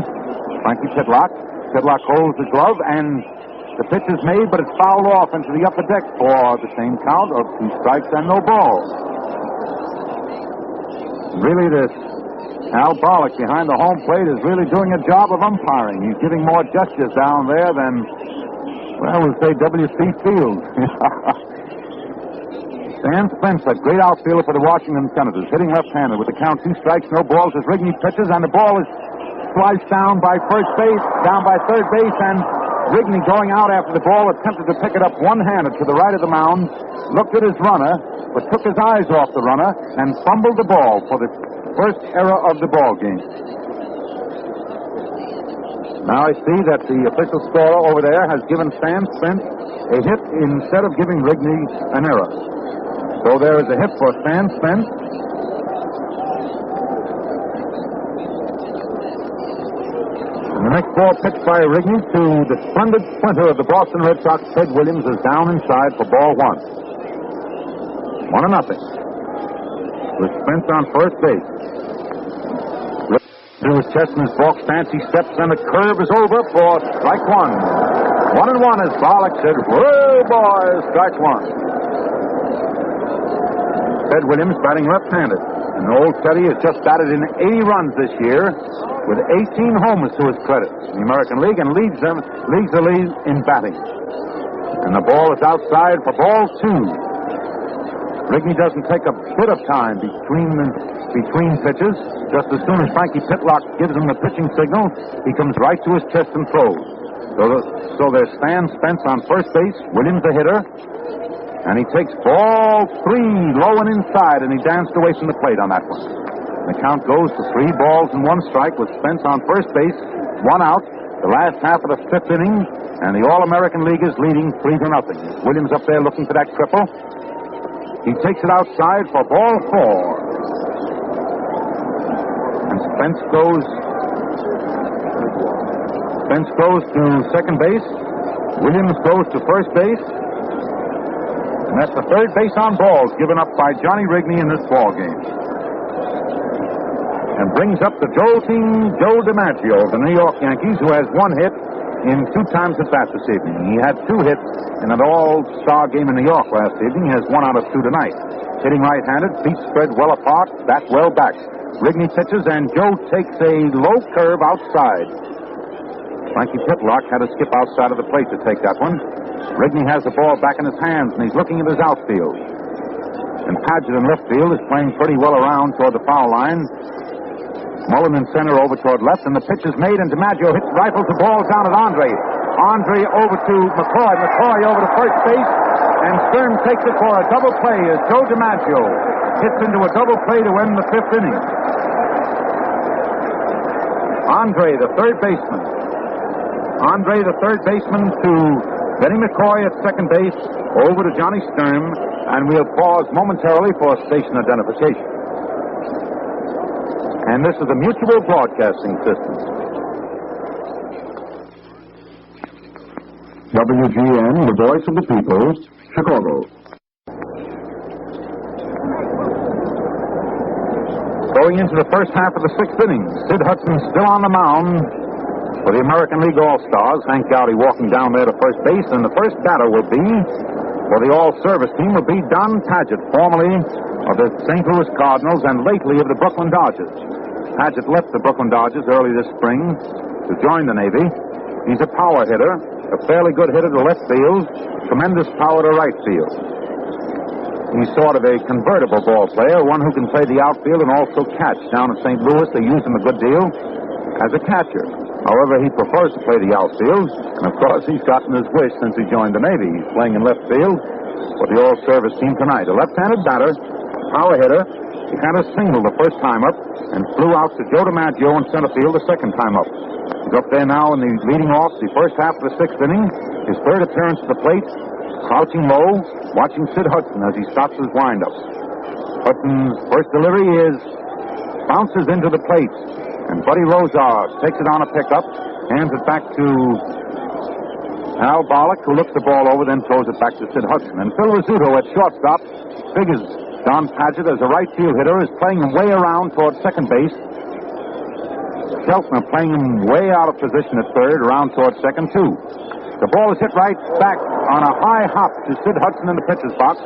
Frankie Titlock. Titlock holds the glove, and the pitch is made, but it's fouled off into the upper deck for the same count of 2 strikes and no balls. Really, this Al Bollock behind the home plate is really doing a job of umpiring. He's giving more gestures down there than, well, we'll say W.C. Fields. Stan Spence, a great outfielder for the Washington Senators, hitting left-handed with the count 2 strikes, no balls as Rigney pitches, and the ball is sliced down by first base, down by third base, and Rigney going out after the ball attempted to pick it up one-handed to the right of the mound, looked at his runner, but took his eyes off the runner and fumbled the ball for the first error of the ball game. Now I see that the official scorer over there has given Stan Spence a hit instead of giving Rigney an error. So there is a hit for Stan Spence. And the next ball pitched by Rigney to the splendid splinter of the Boston Red Sox, Ted Williams, is down inside for ball 1. 1-0. With Spence on first base. Through his chest and his box stance, he steps, and the curve is over for strike 1. 1-1 as Bollock said, "Whoa, boys, strike 1." Ted Williams batting left-handed. And old Teddy has just batted in 80 runs this year with 18 homers to his credit in the American League and leads the league in batting. And the ball is outside for ball 2. Rigney doesn't take a bit of time between pitches. Just as soon as Frankie Pitlock gives him the pitching signal, he comes right to his chest and throws. So there's Stan Spence on first base, Williams the hitter, and he takes ball 3 low and inside, and he danced away from the plate on that one. The count goes to 3 balls and 1 strike with Spence on first base, 1 out, the last half of the 5th inning, and the All-American League is leading 3-0. Williams up there looking for that triple. He takes it outside for ball 4. And Spence goes to second base. Williams goes to first base. And that's the third base on balls given up by Johnny Rigney in this ball game. And brings up the jolting Joe DiMaggio of the New York Yankees, who has 1 hit in 2 times at bat this evening. He had 2 hits in an all-star game in New York last evening. He has 1 out of 2 tonight. Hitting right-handed, feet spread well apart, bat well back. Rigney pitches, and Joe takes a low curve outside. Frankie Pitlock had to skip outside of the plate to take that one. Rigney has the ball back in his hands, and he's looking at his outfield. And Padgett in left field is playing pretty well around toward the foul line. Mullen in center over toward left, and the pitch is made, and DiMaggio rifles the ball down at Andre. Andre over to McCoy. McCoy over to first base, and Stern takes it for a double play as Joe DiMaggio hits into a double play to end the 5th inning. Andre, the third baseman. Andre, the third baseman, to Benny McCoy at second base, over to Johnny Stern, and we'll pause momentarily for station identification. And this is the Mutual Broadcasting System. WGN, the voice of the people, Chicago. Going into the first half of the 6th inning, Sid Hudson still on the mound for the American League All-Stars. Hank Gowdy walking down there to first base, and the first batter will be, for the All-Service team, will be Don Padgett, formerly of the St. Louis Cardinals and lately of the Brooklyn Dodgers. Padgett left the Brooklyn Dodgers early this spring to join the Navy. He's a power hitter, a fairly good hitter to left field, tremendous power to right field. He's sort of a convertible ball player, one who can play the outfield and also catch. Down at St. Louis, they use him a good deal as a catcher. However, he prefers to play the outfield, and of course, he's gotten his wish since he joined the Navy. He's playing in left field for the All-Service team tonight. A left-handed batter, power hitter. He had a single the first time up and flew out to Joe DiMaggio in center field the second time up. He's up there now in the leading off the first half of the 6th inning. His third appearance at the plate, crouching low, watching Sid Hudson as he stops his windup. Hudson's first delivery bounces into the plate, and Buddy Rozar takes it on a pickup, hands it back to Al Bollock, who looks the ball over, then throws it back to Sid Hudson. And Phil Rizzuto at shortstop figures Don Padgett, as a right field hitter, is playing him way around toward second base. Sheltner playing him way out of position at third, around toward second, too. The ball is hit right back on a high hop to Sid Hudson in the pitcher's box,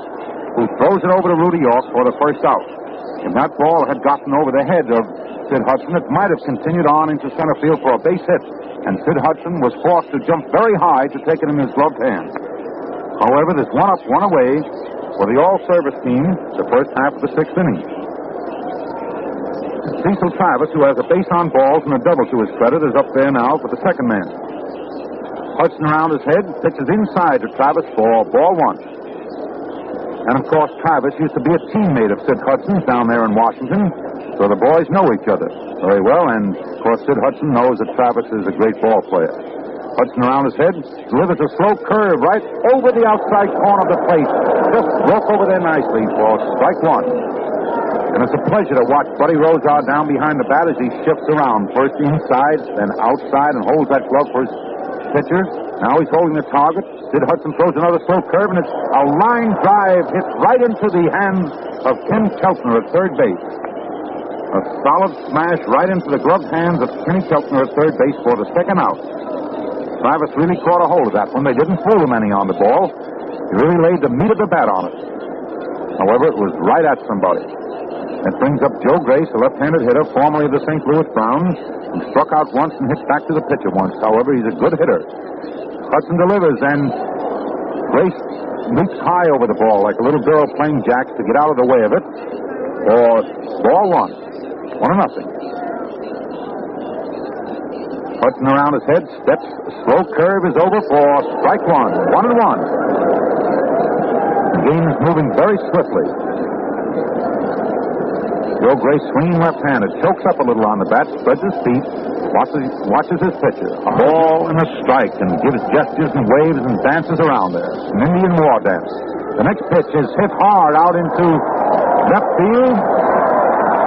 who throws it over to Rudy York for the first out. And that ball had gotten over the head of Sid Hudson, it might have continued on into center field for a base hit, and Sid Hudson was forced to jump very high to take it in his gloved hand. However, there's one up, one away for the all-service team, the first half of the sixth inning. Cecil Travis, who has a base on balls and a double to his credit, is up there now for the second man. Hudson around his head, pitches inside to Travis for ball one. And, of course, Travis used to be a teammate of Sid Hudson's down there in Washington, so the boys know each other very well, and, of course, Sid Hudson knows that Travis is a great ball player. Hudson around his head, delivers a slow curve right over the outside corner of the plate. Just broke over there nicely for strike one. And it's a pleasure to watch Buddy Rozar down behind the bat as he shifts around, first inside, then outside, and holds that glove for his pitcher. Now he's holding the target. Sid Hudson throws another slow curve, and it's a line drive hit right into the hands of Ken Keltner at third base. A solid smash right into the gloved hands of Kenny Keltner at third base for the second out. Travis really caught a hold of that one. They didn't fool him any on the ball. He really laid the meat of the bat on it. However, it was right at somebody. That brings up Joe Grace, a left-handed hitter, formerly of the St. Louis Browns, who struck out once and hit back to the pitcher once. However, he's a good hitter. Hudson delivers, and Grace leaps high over the ball like a little girl playing jacks to get out of the way of it for ball one. 1-0. Hudson around his head, steps, slow curve is over for strike one. 1-1. The game is moving very swiftly. Joe Grace swinging left-handed, chokes up a little on the bat, spreads his feet, watches his pitcher. A ball and a strike, and gives gestures and waves and dances around there. An Indian war dance. The next pitch is hit hard out into left field,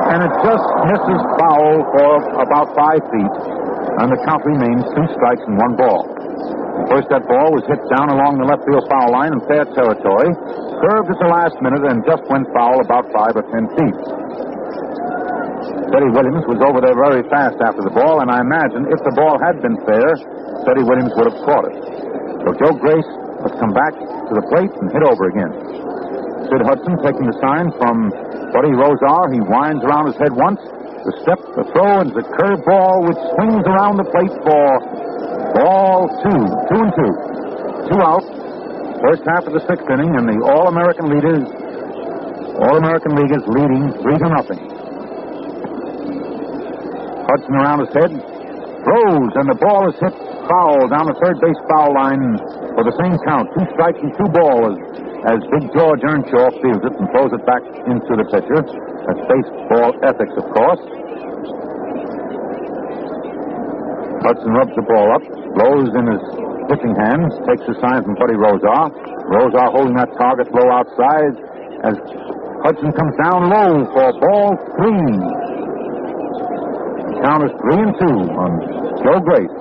and it just misses foul for about 5 feet. And the count remains 2 strikes and 1 ball. First, that ball was hit down along the left field foul line in fair territory, curved at the last minute, and just went foul about 5 or 10 feet. Teddy Williams was over there very fast after the ball, and I imagine if the ball had been fair, Teddy Williams would have caught it. So Joe Grace must come back to the plate and hit over again. Sid Hudson taking the sign from Buddy Rozar. He winds around his head once. The step, the throw, and the curve ball which swings around the plate for ball 2. 2-2. 2 out. First half of the sixth inning, and the All-American League is leading 3-0. Hudson around his head, throws, and the ball is hit foul down the third base foul line for the same count. 2 strikes and 2 balls as Big George Earnshaw fields it and throws it back into the pitcher. That's baseball ethics, of course. Hudson rubs the ball up, blows in his pitching hands, takes the sign from Buddy Rozar. Rozar holding that target low outside as Hudson comes down low for ball 3. The count is 3-2 on Joe Grace.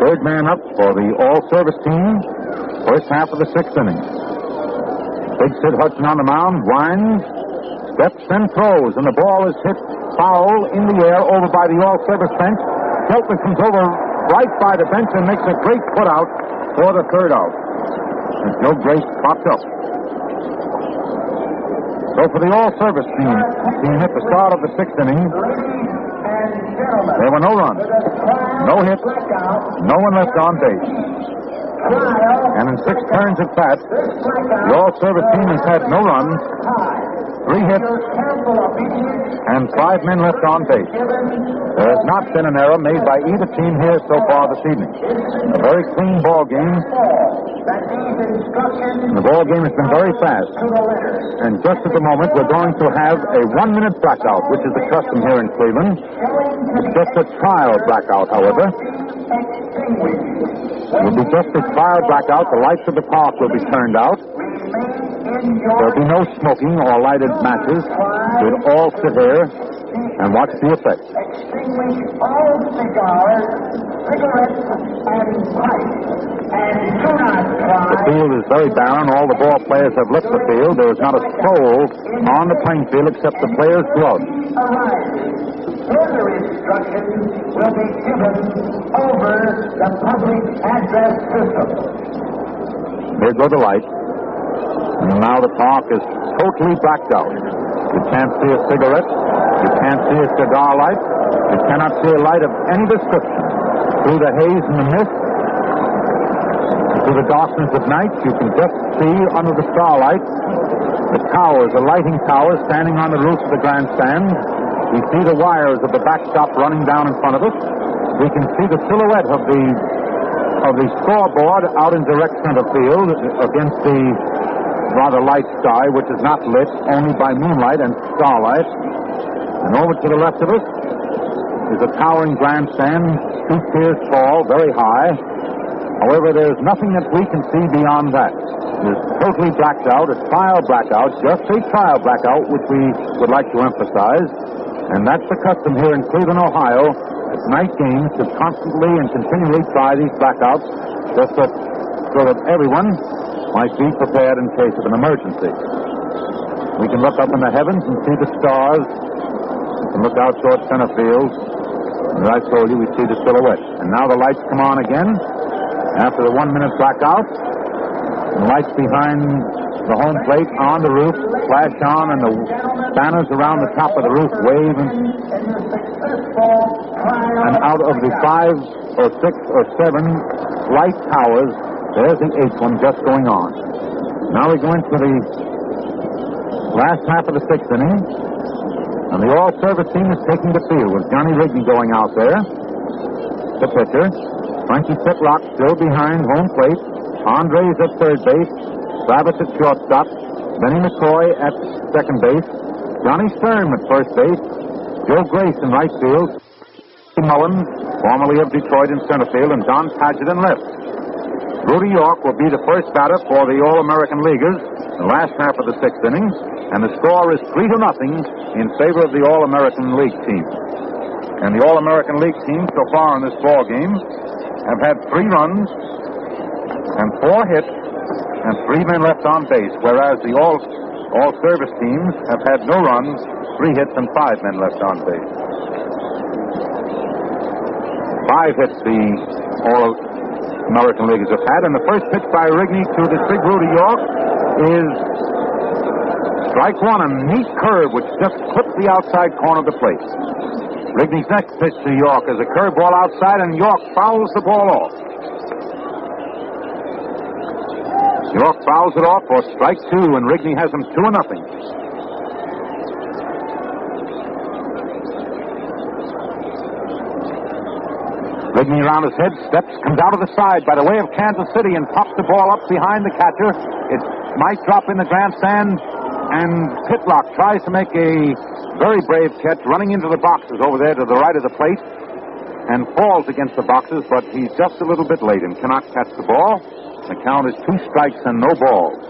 Third man up for the all-service team. First half of the sixth inning. Big Sid Hudson on the mound, winds, steps and throws, and the ball is hit foul in the air over by the all-service bench. Keltner comes over right by the bench and makes a great put-out for the third out. And Joe Grace popped up. So for the all-service team at the start of the sixth inning, there were no runs, no hits, no one left on base. And in 6 turns at bat, the all-service team has had no runs, 3 hits, and 5 men left on base. There has not been an error made by either team here so far this evening. A very clean ball game. The ball game has been very fast. And just at the moment, we're going to have a 1-minute blackout, which is the custom here in Cleveland. It's just a trial blackout, however. It will be just a trial blackout. The lights of the park will be turned out. There will be no smoking or lighted matches. We'll all sit here and watch the effect. All cigars, cigarettes, and pipes, and do not try. The field is very barren. All the ball players have left the field. There is not a soul on the playing field except the players' gloves. Further instructions will be given over the public address system. There go the lights. And now the park is totally blacked out. You can't see a cigarette. You can't see a cigar light. You cannot see a light of any description. Through the haze and the mist, through the darkness of night, you can just see under the starlight the towers, the lighting towers standing on the roof of the grandstand. We see the wires of the backstop running down in front of us. We can see the silhouette of the scoreboard out in direct center field against the rather light sky, which is not lit only by moonlight and starlight. And over to the left of us is a towering grandstand, 2 tiers tall, very high. However, there's nothing that we can see beyond that. It's totally blacked out. It's trial blackout, just a trial blackout, which we would like to emphasize. And that's the custom here in Cleveland, Ohio, at night games, to constantly and continually try these blackouts, just so that everyone might be prepared in case of an emergency. We can look up in the heavens and see the stars. We can look out towards center field. And as I told you, we see the silhouette. And now the lights come on again. After the 1-minute blackout, the lights behind the home plate on the roof flash on, and the banners around the top of the roof wave. And out of the 5 or 6 or 7 light towers, there's the 8th one just going on. Now we go into the last half of the 6th inning, and the all-service team is taking the field with Johnny Rigney going out there, the pitcher. Frankie Pitlock still behind home plate. Andres at third base. Travis at shortstop. Benny McCoy at second base. Johnny Sturm at first base. Joe Grace in right field. Mullen, formerly of Detroit, in center field, and Don Padgett in left. Rudy York will be the first batter for the All-American Leaguers in the last half of the 6th inning, and the score is 3-0 in favor of the All-American League team. And the All-American League team so far in this ball game have had 3 runs and 4 hits and 3 men left on base, whereas the all-service teams have had no runs, 3 hits, and 5 men left on base. 5 hits the All-American Leaguers have had, and the first pitch by Rigney to the big Rudy York is strike 1, a neat curve which just clips the outside corner of the plate. Rigney's next pitch to York is a curveball outside, and York fouls the ball off. York fouls it off for strike 2, and Rigney has him 2-0. Rigney around his head, steps, comes out of the side by the way of Kansas City, and pops the ball up behind the catcher. It might drop in the grandstand, and Pitlock tries to make a very brave catch, running into the boxes over there to the right of the plate, and falls against the boxes, but he's just a little bit late and cannot catch the ball. The count is 2 strikes and no balls.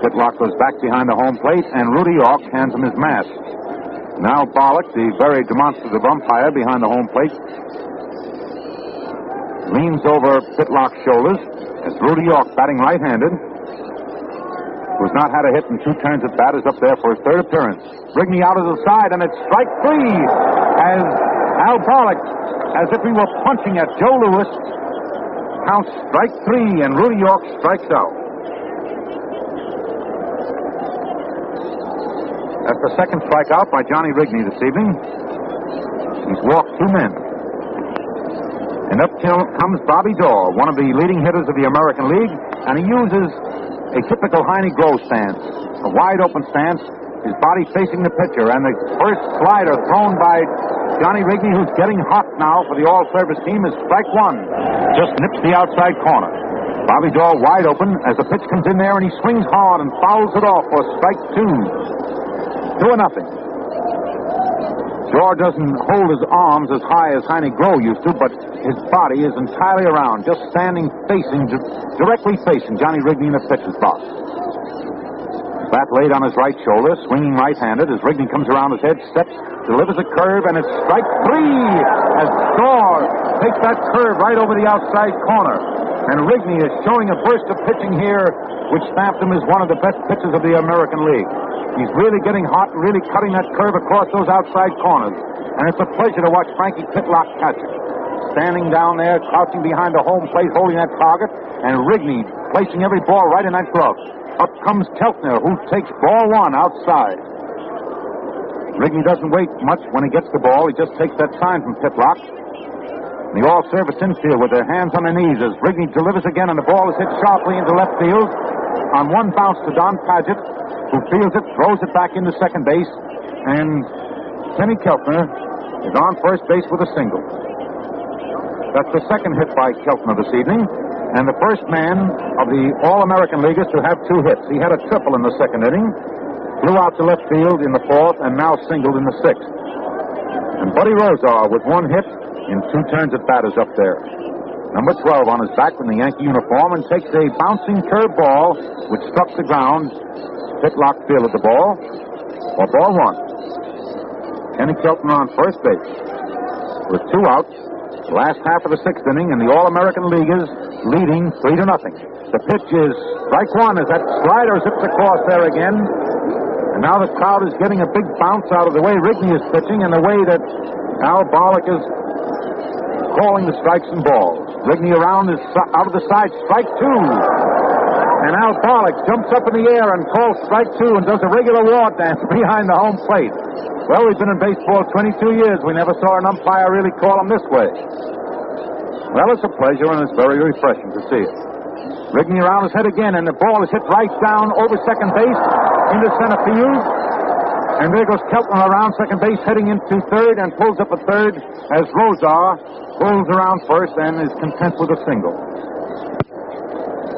Pitlock goes back behind the home plate, and Rudy York hands him his mask. Now Bollock, the very demonstrative umpire behind the home plate, leans over Pitlock's shoulders as Rudy York, batting right-handed, who's not had a hit in 2 turns at bat, is up there for his 3rd appearance. Rigney out of the side, and it's strike 3 as Al Bollock, as if he were punching at Joe Louis, counts strike 3, and Rudy York strikes out. That's the second strikeout by Johnny Rigney this evening. He's walked 2 men. And up comes Bobby Dorr, one of the leading hitters of the American League, and he uses a typical Heine Grove stance, a wide-open stance, his body facing the pitcher, and the first slider thrown by Johnny Rigney, who's getting hot now for the all-service team, is strike 1. Just nips the outside corner. Bobby Dorr wide open as the pitch comes in there, and he swings hard and fouls it off for strike 2. 2-0. Dorr doesn't hold his arms as high as Heine Grove used to, but his body is entirely around, just standing directly facing Johnny Rigney in the pitcher's box. Bat laid on his right shoulder, swinging right-handed as Rigney comes around his head, steps, delivers a curve, and it's strike 3 as Dorr takes that curve right over the outside corner. And Rigney is showing a burst of pitching here, which stamped him as one of the best pitchers of the American League. He's really getting hot and really cutting that curve across those outside corners. And it's a pleasure to watch Frankie Pitlock catch it. Standing down there, crouching behind the home plate, holding that target, and Rigney placing every ball right in that glove. Up comes Keltner, who takes ball one outside. Rigney doesn't wait much when he gets the ball. He just takes that sign from Pitlock. The all-service infield with their hands on their knees as Rigney delivers again, and the ball is hit sharply into left field on one bounce to Don Paget, who fields it, throws it back into second base, and Kenny Keltner is on first base with a single. That's the second hit by Keltner this evening, and the first man of the All-American Leaguers to have two hits. He had a triple in the second inning, flew out to left field in the fourth, and now singled in the sixth. And Buddy Rozar with one hit in two turns at bat is up there. Number 12 on his back in the Yankee uniform, and takes a bouncing curve ball which struck the ground. Pitlock fielded the ball for ball one. Kenny Keltner on first base with two outs. The last half of the sixth inning, and the All-American Leaguers leading 3-0. The pitch is strike one as that slider zips across there again. And now the crowd is getting a big bounce out of the way Rigney is pitching and the way that Al Bollock is calling the strikes and balls. Rigney around is out of the side, strike two. And Al Bollock jumps up in the air and calls strike two and does a regular war dance behind the home plate. Well, we've been in baseball 22 years. We never saw an umpire really call him this way. Well, it's a pleasure and it's very refreshing to see it. Rigney around his head again, and the ball is hit right down over second base into center field. And there goes Keltner around second base, heading into third, and pulls up at third as Rozar pulls around first and is content with a single.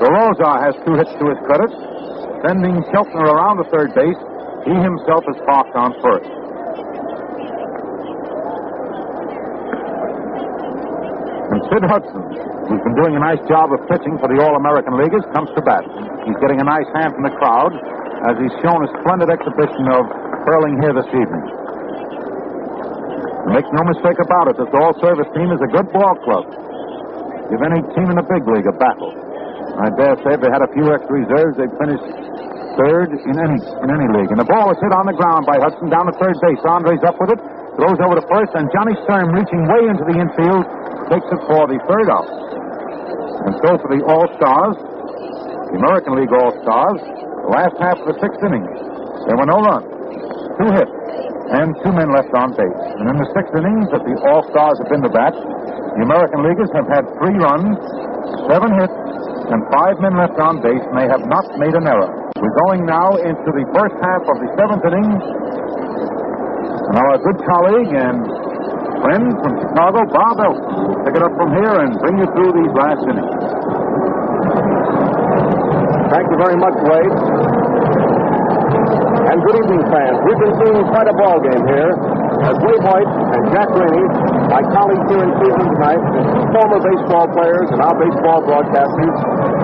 So Rozar has two hits to his credit, sending Keltner around the third base. He himself is parked on first. And Sid Hudson, who's been doing a nice job of pitching for the All-American Leaguers, comes to bat. He's getting a nice hand from the crowd as he's shown a splendid exhibition of hurling here this evening. Make no mistake about it, this all-service team is a good ball club. Give any team in the big league a battle. I dare say if they had a few extra reserves, they'd finish third in any league. And the ball is hit on the ground by Hudson down to third base. Andre's up with it, throws over to first, and Johnny Sturm, reaching way into the infield, takes it for the third out. And so for the All-Stars, the American League All-Stars, the last half of the sixth inning, there were no runs, two hits, and two men left on base. And in the sixth innings that the All-Stars have been to bat, the American Leaguers have had 3 runs, 7 hits, and 5 men left on base, and they have not made an error. We're going now into the first half of the seventh inning. And our good colleague and friend from Chicago, Bob Elton, will pick it up from here and bring you through these last innings. Thank you very much, Wade. And good evening, fans. We've been seeing quite a ball game here as Wade White and Jack Rainey, my colleagues here in Cleveland tonight, former baseball players and our baseball broadcasters,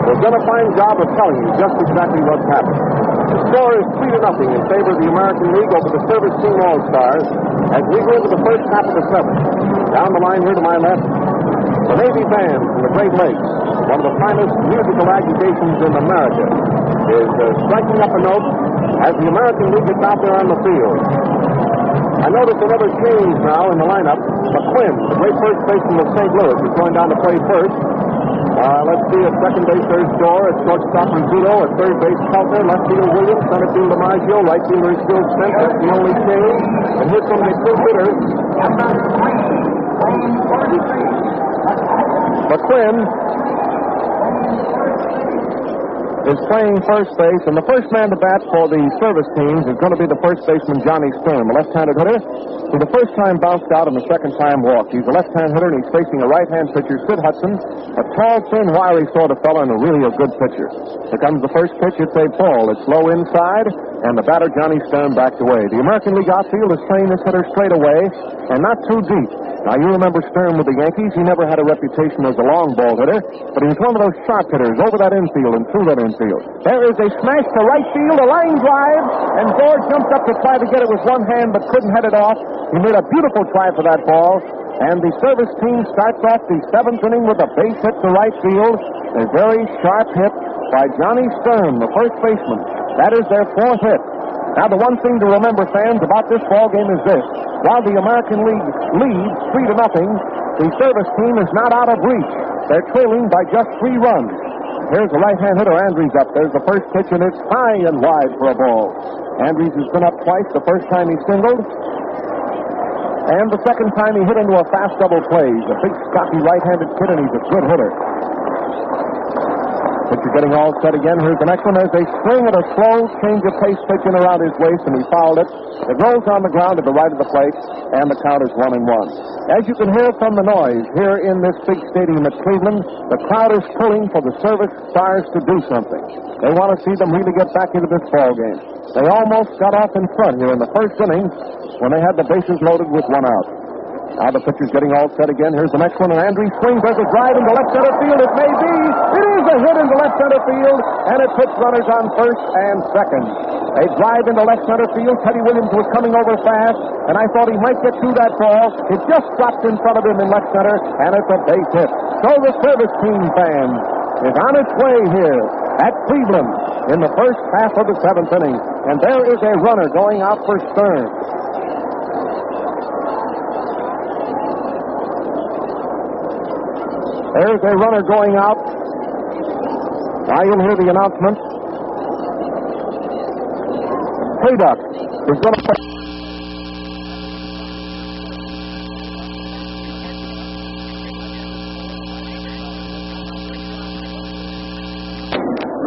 have done a fine job of telling you just exactly what's happened. The score is 3-0 in favor of the American League over the Service Team All-Stars as we go into the first half of the seventh. Down the line here to my left, the Navy Band from the Great Lakes, one of the finest musical aggregations in America, is striking up a note as the American League is out there on the field. I notice another change now in the lineup. McQuinn, the great first baseman of St. Louis, is going down to play first. Let's see, at second base, there's Dorr. At shortstop, Rizzuto. At third base, Keltner. Left field, Williams. Center field, DiMaggio. Right fielder is Phil Smith. That's the only change. And here's some of the two hitters. McQuinn is playing first base, and the first man to bat for the service teams is going to be the first baseman, Johnny Sturm, a left-handed hitter, who the first time bounced out and the second time walked. He's a left-hand hitter, and he's facing a right-hand pitcher, Sid Hudson, a tall, thin, wiry sort of fellow, and really a good pitcher. Here comes the first pitch. It's a ball. It's low inside, and the batter, Johnny Sturm, backed away. The American League outfield is playing this hitter straight away, and not too deep. Now, you remember Sturm with the Yankees. He never had a reputation as a long ball hitter, but he was one of those sharp hitters over that infield and through that infield. There is a smash to right field, a line drive, and Dorr jumped up to try to get it with one hand, but couldn't head it off. He made a beautiful try for that ball, and the service team starts off the seventh inning with a base hit to right field, a very sharp hit by Johnny Sturm, the first baseman. That is their fourth hit. Now, the one thing to remember, fans, about this ball game is this. While the American League leads 3-0, the service team is not out of reach. They're trailing by just 3 runs. Here's the right-hand hitter, Andrews, up. There's the first pitch, and it's high and wide for a ball. Andrews has been up twice. The first time he singled, and the second time he hit into a fast double play. He's a big, stocky right-handed kid, and he's a good hitter. Pitcher getting all set again. Here's the next one. There's a swing at a slow change of pace pitch in around his waist, and he fouled it. It rolls on the ground to the right of the plate, and the count is 1-1. As you can hear from the noise here in this big stadium at Cleveland, the crowd is pulling for the Service Stars to do something. They want to see them really get back into this ball game. They almost got off in front here in the first inning when they had the bases loaded with 1 out. Now the pitcher's getting all set again. Here's the next one, and Andrews swings. There's a drive into left center field. It may be. It is a hit into left center field, and it puts runners on first and second. A drive into left center field. Teddy Williams was coming over fast, and I thought he might get through that ball. It just dropped in front of him in left center, and it's a base hit. So the Service team fan is on its way here at Cleveland in the first half of the 7th inning, and there is a runner going out for Stern. There's a runner going out. Now you'll hear the announcement. Hayduck is going to play.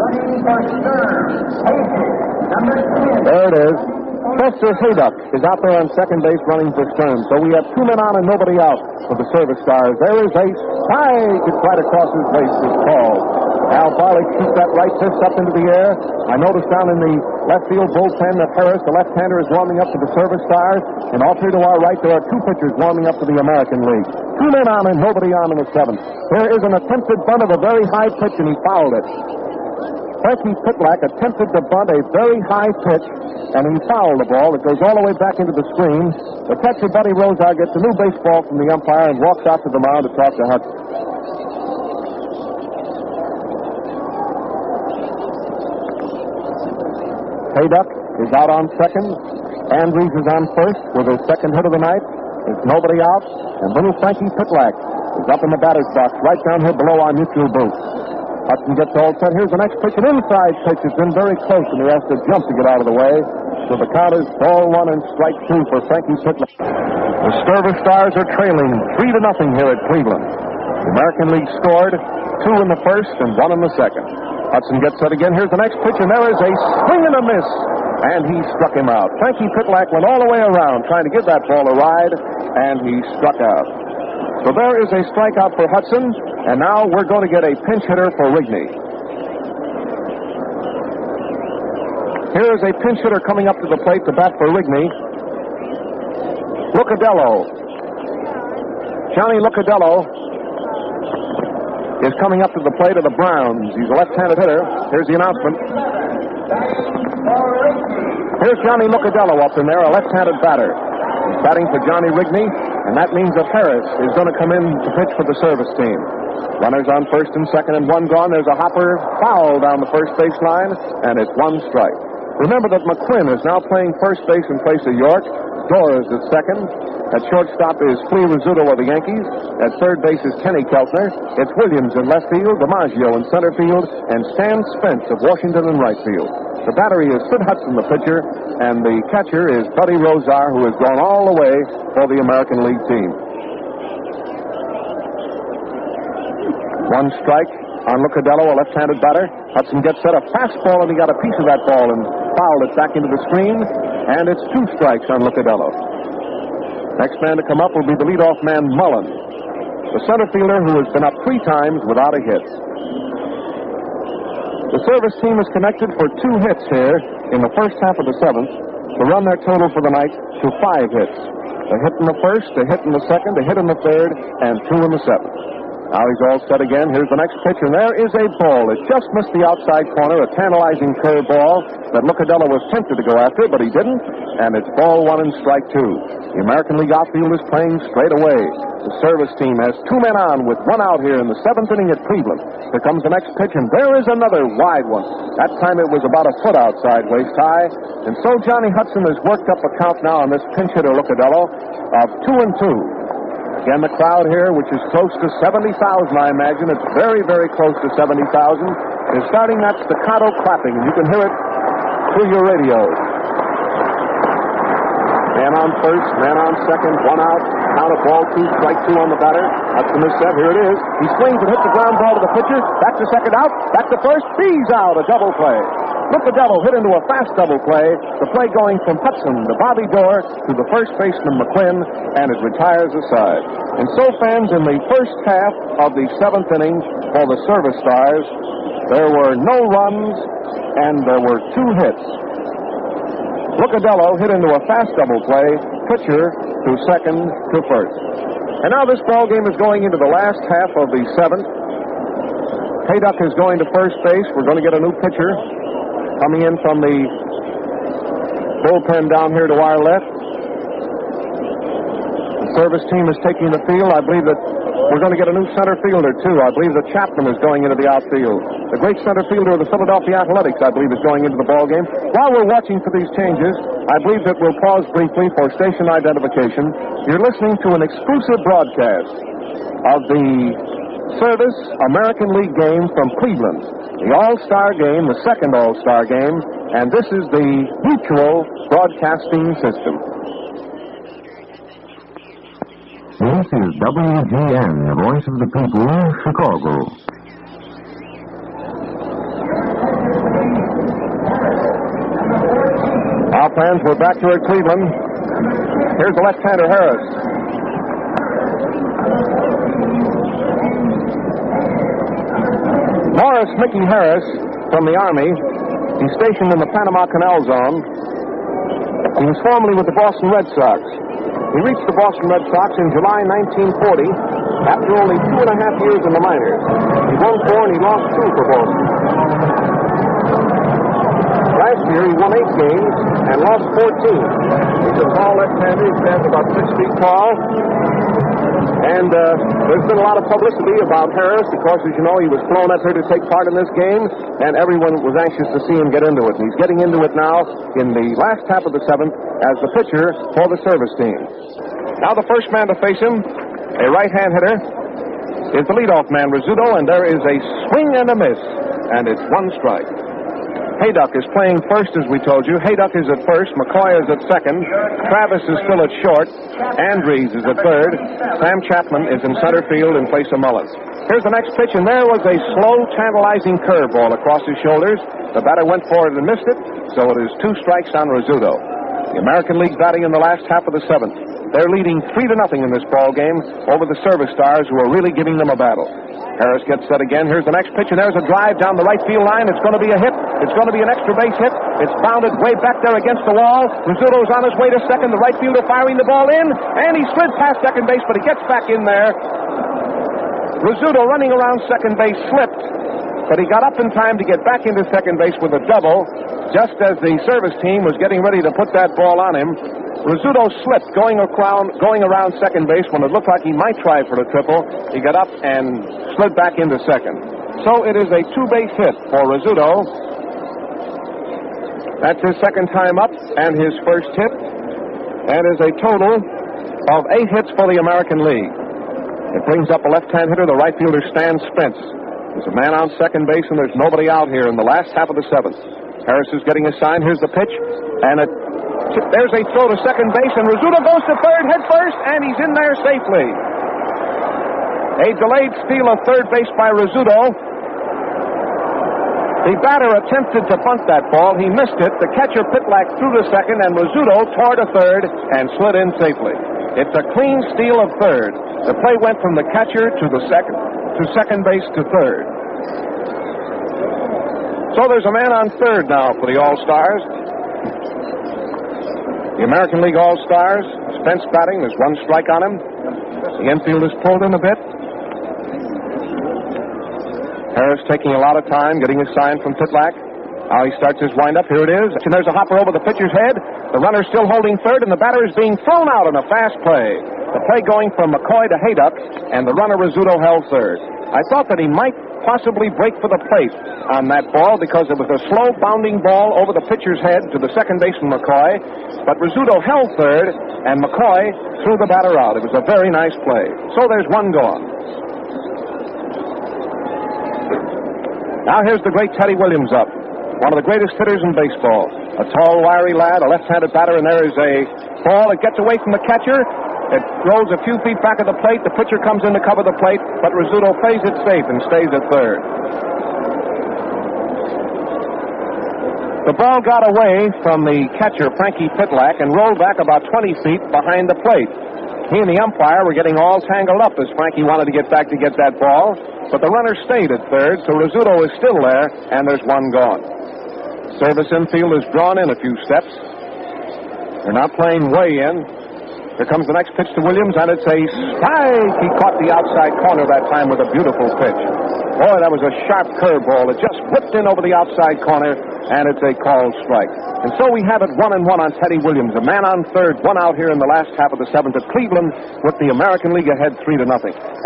Running for Stern, number 10. There it is. Chester Hayduck is out there on second base running for Stern. So we have 2 men on and nobody out for the Service Stars. There is a strike. It's right across his waist. It's called. Al Barlick shoots that right fist up into the air. I noticed down in the left field bullpen that Harris, the left-hander, is warming up for the Service Stars. And off here to our right, there are 2 pitchers warming up for the American League. 2 men on and nobody on in the 7th. There is an attempted bunt of a very high pitch, and he fouled it. Frankie Pitlack attempted to bunt a very high pitch, and he fouled the ball. It goes all the way back into the screen. The catcher, Buddy Rozar, gets a new baseball from the umpire and walks out to the mound to talk to Hudson. Hayduck is out on second. Andrews is on first with his second hit of the night. There's nobody out, and little Frankie Pitlack is up in the batter's box right down here below our neutral booth. Hudson gets all set. Here's the next pitch, an inside pitch. It's been very close, and he has to jump to get out of the way. So the count is ball 1 and strike 2 for Frankie Pitlack. The Service Stars are trailing 3-0 here at Cleveland. The American League scored 2 in the first and 1 in the second. Hudson gets set again. Here's the next pitch, and there is a swing and a miss, and he struck him out. Frankie Pitlack went all the way around trying to give that ball a ride, and he struck out. So there is a strikeout for Hudson, and now we're going to get a pinch hitter for Rigney. Here is a pinch hitter coming up to the plate to bat for Rigney. Luccadello. Johnny Luccadello is coming up to the plate of the Browns. He's a left-handed hitter. Here's the announcement. Here's Johnny Luccadello up in there, a left-handed batter. He's batting for Johnny Rigney, and that means that Harris is going to come in to pitch for the Service team. Runners on first and second and 1 gone. There's a hopper foul down the first baseline, and it's 1 strike. Remember that McQuinn is now playing first base in place of York. Doris is second. At shortstop is Flea Rizzuto of the Yankees. At third base is Kenny Keltner. It's Williams in left field, DiMaggio in center field, and Stan Spence of Washington in right field. The battery is Sid Hudson, the pitcher, and the catcher is Buddy Rozar, who has gone all the way for the American League team. 1 strike on Luccadello, a left-handed batter. Hudson gets set, a fastball, and he got a piece of that ball and fouled it back into the screen, and it's 2 strikes on Luccadello. Next man to come up will be the leadoff man, Mullen, the center fielder who has been up 3 times without a hit. The Service team is connected for 2 hits here in the first half of the 7th to run their total for the night to 5 hits. A hit in the first, a hit in the second, a hit in the third, and 2 in the 7th. Now he's all set again. Here's the next pitch, and there is a ball. It just missed the outside corner, a tantalizing curve ball that Luccadello was tempted to go after, but he didn't, and it's ball 1 and strike 2. The American League outfield is playing straight away. The Service team has 2 men on with 1 out here in the 7th inning at Cleveland. Here comes the next pitch, and there is another wide one. That time it was about a foot outside waist high, and so Johnny Hudson has worked up a count now on this pinch hitter Luccadello of 2-2. Again, the crowd here, which is close to 70,000, I imagine. It's very, very close to 70,000, is starting that staccato clapping. You can hear it through your radio. Man on first, man on second, one out. Count of ball two, strike two on the batter. Hudson is set. Here it is. He swings and hits the ground ball to the pitcher. Back to second out. Back to first. He's out. A double play. Lucadelo hit into a fast double play. The play going from Hudson to Bobby Doerr to the first baseman McQuinn, and it retires the side. And so, fans, in the first half of the seventh inning for the Service Stars, there were no runs and there were two hits. Lucadelo hit into a fast double play, pitcher to second to first. And now this ball game is going into the last half of the seventh. Hayduck is going to first base. We're going to get a new pitcher coming in from the bullpen down here to our left. The Service team is taking the field. I believe that we're going to get a new center fielder, too. I believe that Chapman is going into the outfield. The great center fielder of the Philadelphia Athletics, I believe, is going into the ball game. While we're watching for these changes, I believe that we'll pause briefly for station identification. You're listening to an exclusive broadcast of the Service American League game from Cleveland, the All-Star game, the second All-Star game, and this is the Mutual Broadcasting System. This is WGN, the voice of the people, Chicago. Our fans, we're back here at Cleveland. Here's the left-hander Harris. Morris Mickey Harris from the Army. He's stationed in the Panama Canal Zone. He was formerly with the Boston Red Sox. He reached the Boston Red Sox in July 1940 after only 2.5 years in the minors. He won 4 and he lost 2 for Boston. Last year he won 8 games and lost 14. He's a tall left-hander. He stands about 6 feet tall. And there's been a lot of publicity about Harris because, as you know, he was flown up here to take part in this game, and everyone was anxious to see him get into it. And he's getting into it now in the last half of the seventh as the pitcher for the Service team. Now the first man to face him, a right-hand hitter, is the leadoff man, Rizzuto, and there is a swing and a miss, and it's 1 strike. Hayduck is playing first, as we told you. Hayduck is at first. McCoy is at second. Travis is still at short. Andrews is at third. Sam Chapman is in center field in place of Mullis. Here's the next pitch, and there was a slow, tantalizing curveball across his shoulders. The batter went for it and missed it, so it is 2 strikes on Rizzuto. The American League batting in the last half of the seventh. They're leading 3-0 in this ball game over the Service Stars, who are really giving them a battle. Harris gets set again. Here's the next pitch, and there's a drive down the right field line. It's going to be a hit. It's going to be an extra base hit. It's bounded way back there against the wall. Rizzuto's on his way to second. The right fielder firing the ball in, and he slid past second base, but he gets back in there. Rizzuto running around second base slipped, but he got up in time to get back into second base with a double, just as the Service team was getting ready to put that ball on him. Rizzuto slipped going around second base when it looked like he might try for the triple. He got up and slid back into second. So it is a 2-base hit for Rizzuto. That's his second time up and his first hit, and is a total of 8 hits for the American League. It brings up a left-hand hitter, the right fielder Stan Spence. There's a man on second base, and there's nobody out here in the last half of the seventh. Harris is getting a sign. Here's the pitch, and there's a throw to second base, and Rizzuto goes to third, head first, and he's in there safely. A delayed steal of third base by Rizzuto. The batter attempted to bunt that ball. He missed it. The catcher Pitlack threw to second, and Rizzuto tore to third and slid in safely. It's a clean steal of third. The play went from the catcher to second base to third. So there's a man on third now for the All-Stars. The American League All-Stars, Spence batting. There's 1 strike on him. The infield is pulled in a bit. Harris taking a lot of time, getting a sign from Pitlack. Now he starts his windup. Here it is. And there's a hopper over the pitcher's head. The runner's still holding third, and the batter is being thrown out in a fast play. The play going from McCoy to Hayduck, and the runner Rizzuto held third. I thought that he might possibly break for the plate on that ball because it was a slow bounding ball over the pitcher's head to the second baseman McCoy, but Rizzuto held third, and McCoy threw the batter out. It was a very nice play. So there's 1 gone. Now here's the great Teddy Williams up, one of the greatest hitters in baseball. A tall, wiry lad, a left-handed batter, and there is a ball. It gets away from the catcher. It rolls a few feet back of the plate. The pitcher comes in to cover the plate, but Rizzuto plays it safe and stays at third. The ball got away from the catcher, Frankie Pitlack, and rolled back about 20 feet behind the plate. He and the umpire were getting all tangled up as Frankie wanted to get back to get that ball, but the runner stayed at third, so Rizzuto is still there, and there's one gone. Service infield is drawn in a few steps. They're not playing way in. Here comes the next pitch to Williams, and it's a strike. He caught the outside corner that time with a beautiful pitch. Boy, that was a sharp curveball. It just whipped in over the outside corner, and it's a called strike. And so we have it 1-1 on Teddy Williams. A man on third, one out here in the last half of the seventh at Cleveland with the American League ahead 3-0.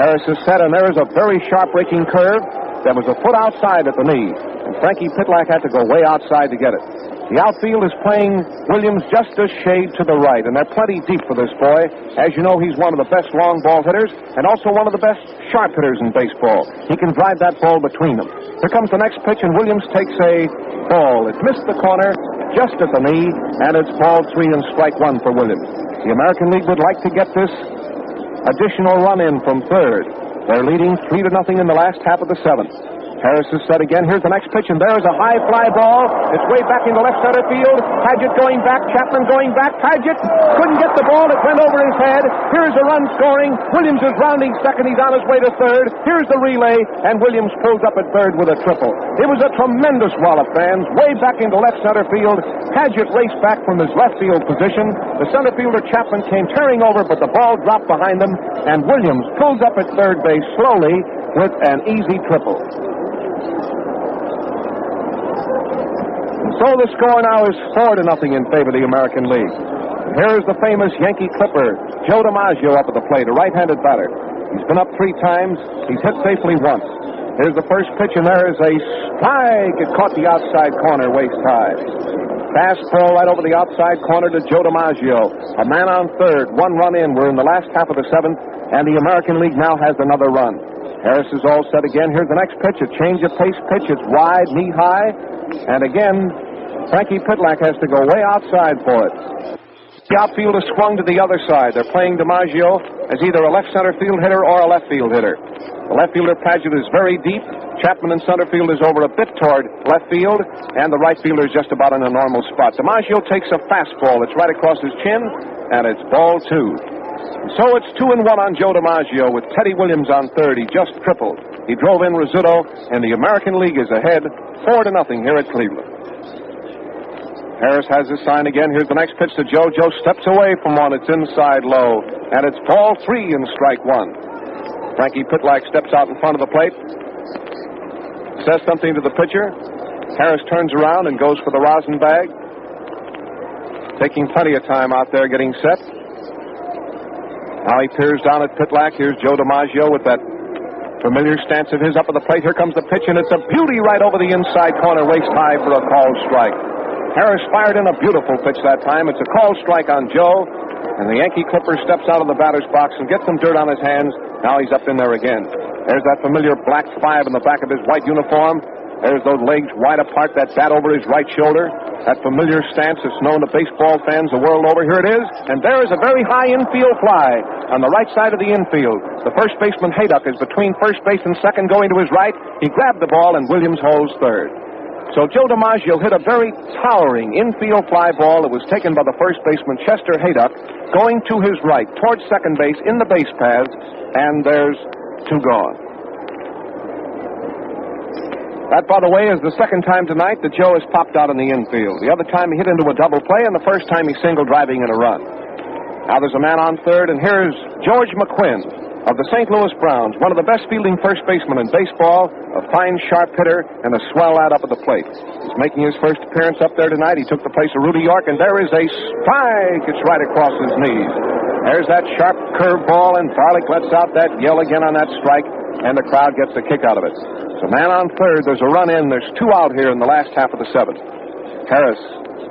Harris is set, and there is a very sharp breaking curve that was a foot outside at the knee. And Frankie Pitlack had to go way outside to get it. The outfield is playing Williams just a shade to the right, and they're plenty deep for this boy. As you know, he's one of the best long ball hitters and also one of the best sharp hitters in baseball. He can drive that ball between them. Here comes the next pitch, and Williams takes a ball. It missed the corner just at the knee, and it's ball 3 and strike 1 for Williams. The American League would like to get this additional run in from third. They're leading 3-0 in the last half of the seventh. Harris is set again. Here's the next pitch, and there's a high fly ball. It's way back into left center field. Padgett going back. Chapman going back. Padgett couldn't get the ball. It went over his head. Here's a run scoring. Williams is rounding second. He's on his way to third. Here's the relay, and Williams pulls up at third with a triple. It was a tremendous wallop, fans. Way back into left center field. Padgett raced back from his left field position. The center fielder Chapman came tearing over, but the ball dropped behind them, and Williams pulls up at third base slowly with an easy triple. So the score now is 4-0 in favor of the American League. Here is the famous Yankee Clipper, Joe DiMaggio, up at the plate, a right-handed batter. He's been up 3 times. He's hit safely once. Here's the first pitch, and there is a strike. It caught the outside corner, waist high. Fastball right over the outside corner to Joe DiMaggio. A man on third, 1 run in. We're in the last half of the seventh, and the American League now has another run. Harris is all set again. Here's the next pitch, a change of pace pitch. It's wide, knee high, and again, Frankie Pitlack has to go way outside for it. The outfield is swung to the other side. They're playing DiMaggio as either a left center field hitter or a left field hitter. The left fielder, Padgett, is very deep. Chapman in center field is over a bit toward left field, and the right fielder is just about in a normal spot. DiMaggio takes a fastball. It's right across his chin, and it's ball 2. So it's 2-1 on Joe DiMaggio with Teddy Williams on third. He just tripled. He drove in Rizzuto, and the American League is ahead 4-0 here at Cleveland. Harris has his sign again. Here's the next pitch to Joe. Joe steps away from one. It's inside low, and it's ball 3 and strike 1. Frankie Pitlack steps out in front of the plate, says something to the pitcher. Harris turns around and goes for the rosin bag, taking plenty of time out there getting set. Now he peers down at Pitlack. Here's Joe DiMaggio with that familiar stance of his up at the plate. Here comes the pitch, and it's a beauty right over the inside corner, waist high for a called strike. Harris fired in a beautiful pitch that time. It's a called strike on Joe, and the Yankee Clipper steps out of the batter's box and gets some dirt on his hands. Now he's up in there again. There's that familiar black 5 in the back of his white uniform. There's those legs wide apart, that bat over his right shoulder. That familiar stance that's known to baseball fans the world over. Here it is, and there is a very high infield fly on the right side of the infield. The first baseman, Hayduck, is between first base and second going to his right. He grabbed the ball, and Williams holds third. So Joe DiMaggio hit a very towering infield fly ball that was taken by the first baseman, Chester Hayduck, going to his right, towards second base, in the base paths, and there's 2 gone. That, by the way, is the second time tonight that Joe has popped out in the infield. The other time he hit into a double play, and the first time he singled driving in a run. Now there's a man on third, and here's George McQuinn of the St. Louis Browns, one of the best fielding first basemen in baseball, a fine, sharp hitter, and a swell lad up at the plate. He's making his first appearance up there tonight. He took the place of Rudy York, and there is a strike. It's right across his knees. There's that sharp curve ball, and Barlick lets out that yell again on that strike, and the crowd gets a kick out of it. So man on third, there's a run in. There's 2 out here in the last half of the seventh. Harris,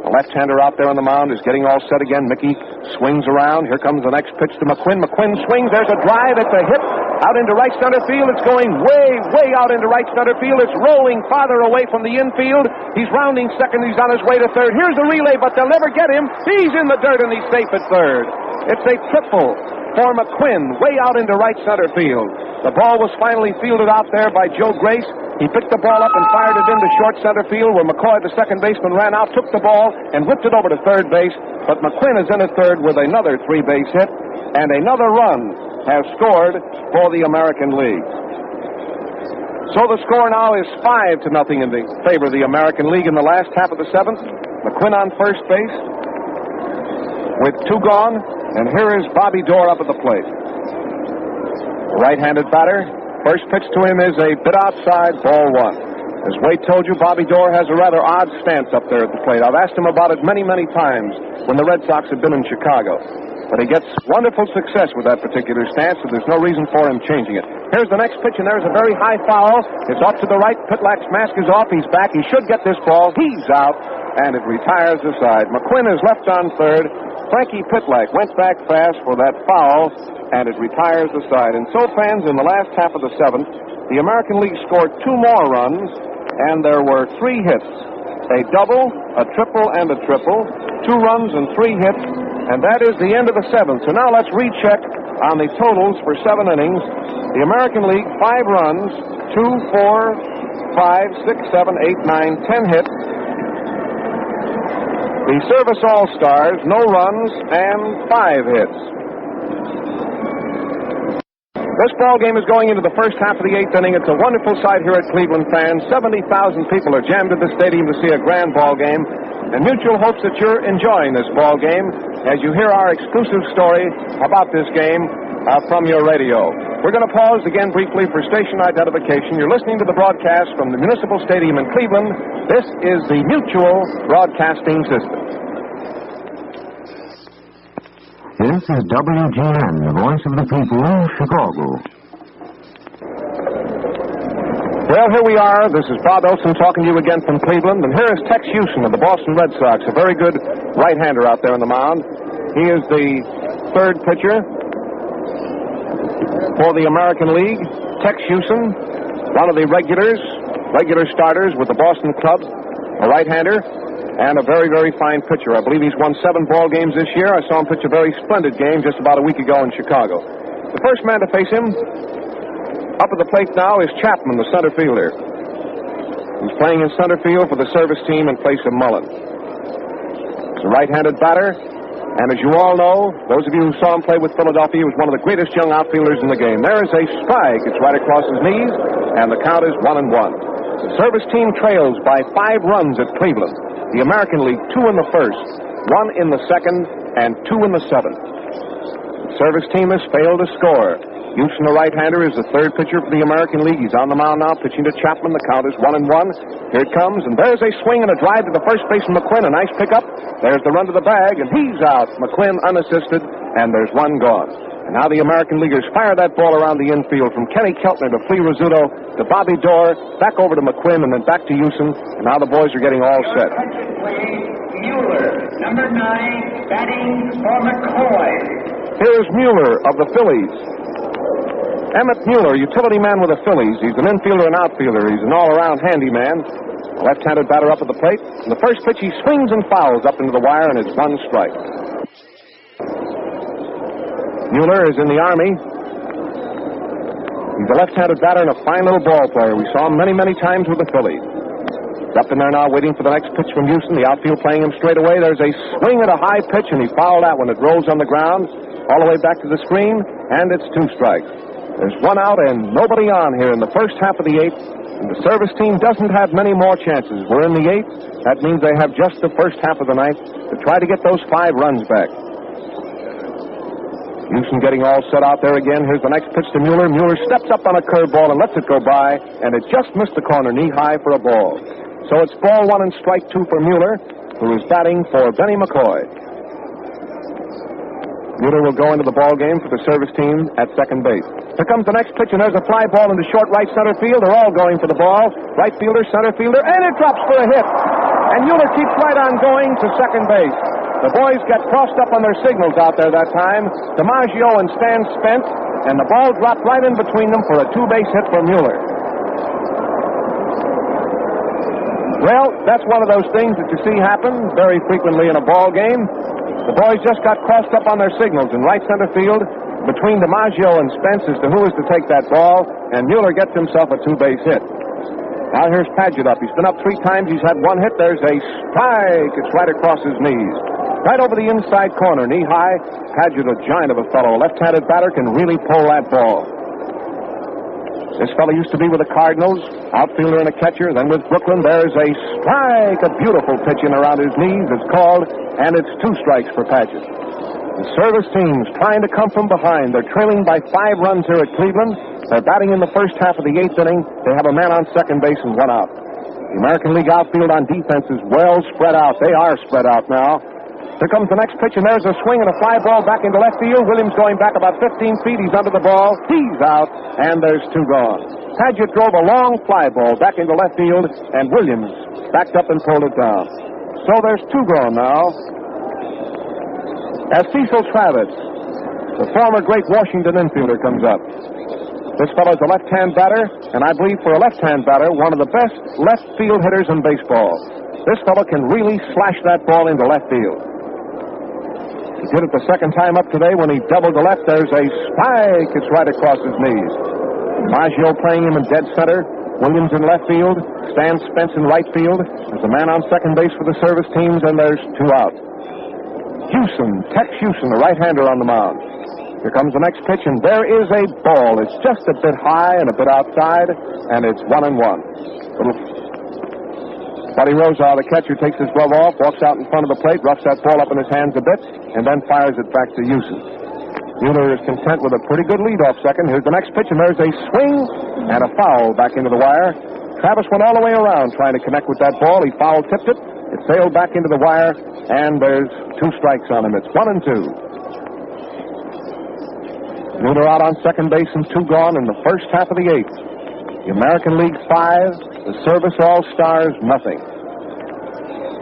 the left-hander out there on the mound, is getting all set again. Mickey swings around. Here comes the next pitch to McQuinn. McQuinn swings. There's a drive. It's a hit. Out into right center field. It's going way, way out into right center field. It's rolling farther away from the infield. He's rounding second. He's on his way to third. Here's the relay, but they'll never get him. He's in the dirt, and he's safe at third. It's a triple for McQuinn, way out into right center field. The ball was finally fielded out there by Joe Grace. He picked the ball up and fired it into short center field, where McCoy, the second baseman, ran out, took the ball, and whipped it over to third base. But McQuinn is in at third with another three-base hit, and another run has scored for the American League. So the score now is 5-0 in favor of the American League in the last half of the seventh. McQuinn on first base with two gone, and here is Bobby Doerr up at the plate. The right-handed batter. First pitch to him is a bit outside, ball one. As Wade told you, Bobby Doerr has a rather odd stance up there at the plate. I've asked him about it many, many times when the Red Sox have been in Chicago. But he gets wonderful success with that particular stance, so there's no reason for him changing it. Here's the next pitch, and there's a very high foul. It's off to the right. Pitlack's mask is off. He's back. He should get this ball. He's out, and it retires the side. McQuinn is left on third. Frankie Pitlack went back fast for that foul, and it retires the side. And so, fans, in the last half of the seventh, the American League scored two more runs, and there were three hits. A double, a triple, and a triple. 2 runs and 3 hits, and that is the end of the seventh. So now let's recheck on the totals for 7 innings. The American League, 5 runs, 2, 4, 5, 6, 7, 8, 9, 10 hits. The Service All-Stars, no runs and 5 hits. This ball game is going into the first half of the 8th inning. It's a wonderful sight here at Cleveland, fans. 70,000 people are jammed at the stadium to see a grand ball game. And Mutual hopes that you're enjoying this ball game as you hear our exclusive story about this game from your radio. We're going to pause again briefly for station identification. You're listening to the broadcast from the Municipal Stadium in Cleveland. This is the Mutual Broadcasting System. This is WGN, the voice of the people, Chicago. Well, here we are. This is Bob Elson talking to you again from Cleveland. And here is Tex Houston of the Boston Red Sox, a very good right-hander out there on the mound. He is the third pitcher for the American League. Tex Houston, one of the regular starters with the Boston club, a right-hander, and a very, very fine pitcher. I believe he's won 7 ball games this year. I saw him pitch a very splendid game just about a week ago in Chicago. The first man to face him up at the plate now is Chapman, the center fielder. He's playing in center field for the service team in place of Mullen. He's a right-handed batter, and as you all know, those of you who saw him play with Philadelphia, he was one of the greatest young outfielders in the game. There is a strike. It's right across his knees, and the count is 1-1. The service team trails by 5 runs at Cleveland. The American League, 2 in the first, 1 in the second, and 2 in the seventh. The service team has failed to score. Houston, the right-hander, is the third pitcher for the American League. He's on the mound now, pitching to Chapman. The count is 1-1. Here it comes, and there's a swing and a drive to the first baseman, McQuinn. A nice pickup. There's the run to the bag, and he's out. McQuinn unassisted, and there's 1 gone. And now the American Leaguers fire that ball around the infield from Kenny Keltner to Flea Rizzuto to Bobby Doerr, back over to McQuinn, and then back to Houston. And now the boys are getting all set. Mueller, number 9, batting for McCoy. Here's Mueller of the Phillies. Emmett Mueller, utility man with the Phillies. He's an infielder and outfielder. He's an all-around handyman. Left-handed batter up at the plate. And the first pitch, he swings and fouls up into the wire, and it's 1 strike. Mueller is in the Army. He's a left-handed batter and a fine little ball player. We saw him many, many times with the Phillies. He's up in there now waiting for the next pitch from Houston. The outfield playing him straight away. There's a swing at a high pitch, and he fouled out when it rolls on the ground all the way back to the screen, and it's 2 strikes. There's 1 out and nobody on here in the first half of the 8th. And the service team doesn't have many more chances. We're in the 8th. That means they have just the first half of the 9th to try to get those 5 runs back. Houston getting all set out there again. Here's the next pitch to Mueller. Mueller steps up on a curveball and lets it go by, and it just missed the corner, knee-high for a ball. So it's ball 1 and strike 2 for Mueller, who is batting for Benny McCoy. Mueller will go into the ball game for the service team at second base. Here comes the next pitch, and there's a fly ball into short right center field. They're all going for the ball. Right fielder, center fielder, and it drops for a hit. And Mueller keeps right on going to second base. The boys get crossed up on their signals out there that time. DiMaggio and Stan Spence and the ball dropped right in between them for a two-base hit for Mueller. Well, that's one of those things that you see happen very frequently in a ball game. The boys just got crossed up on their signals in right center field between DiMaggio and Spence as to who is to take that ball, and Mueller gets himself a two-base hit. Now here's Paget up. He's been up 3 times. He's had 1 hit. There's a strike. It's right across his knees. Right over the inside corner, knee high. Paget, a giant of a fellow. A left-handed batter can really pull that ball. This fellow used to be with the Cardinals, outfielder and a catcher. Then with Brooklyn, there's a strike. A beautiful pitch in around his knees. It's called, and it's 2 strikes for Paget. The service team's trying to come from behind. They're trailing by 5 runs here at Cleveland. They're batting in the first half of the 8th inning. They have a man on second base and 1 out. The American League outfield on defense is well spread out. They are spread out now. Here comes the next pitch, and there's a swing and a fly ball back into left field. Williams going back about 15 feet. He's under the ball. He's out, and there's 2 gone. Paget drove a long fly ball back into left field, and Williams backed up and pulled it down. So there's 2 gone now. As Cecil Travis, the former great Washington infielder, comes up. This fellow's a left-hand batter, and I believe for a left-hand batter, one of the best left field hitters in baseball. This fellow can really slash that ball into left field. He did it the second time up today when he doubled to left. There's a spike. It's right across his knees. Maggio playing him in dead center. Williams in left field. Stan Spence in right field. There's a man on second base for the service teams, and there's 2 out. Tex Houston, the right-hander on the mound. Here comes the next pitch, and there is a ball. It's just a bit high and a bit outside, and it's 1-1. Buddy Rosa, the catcher, takes his glove off, walks out in front of the plate, roughs that ball up in his hands a bit, and then fires it back to Houston. Mueller is content with a pretty good leadoff second. Here's the next pitch, and there's a swing and a foul back into the wire. Travis went all the way around trying to connect with that ball. He foul-tipped it. It sailed back into the wire, and there's 2 strikes on him. It's 1-2. Mueller out on second base and 2 gone in the first half of the 8th. The American League 5, the Service All-Stars nothing.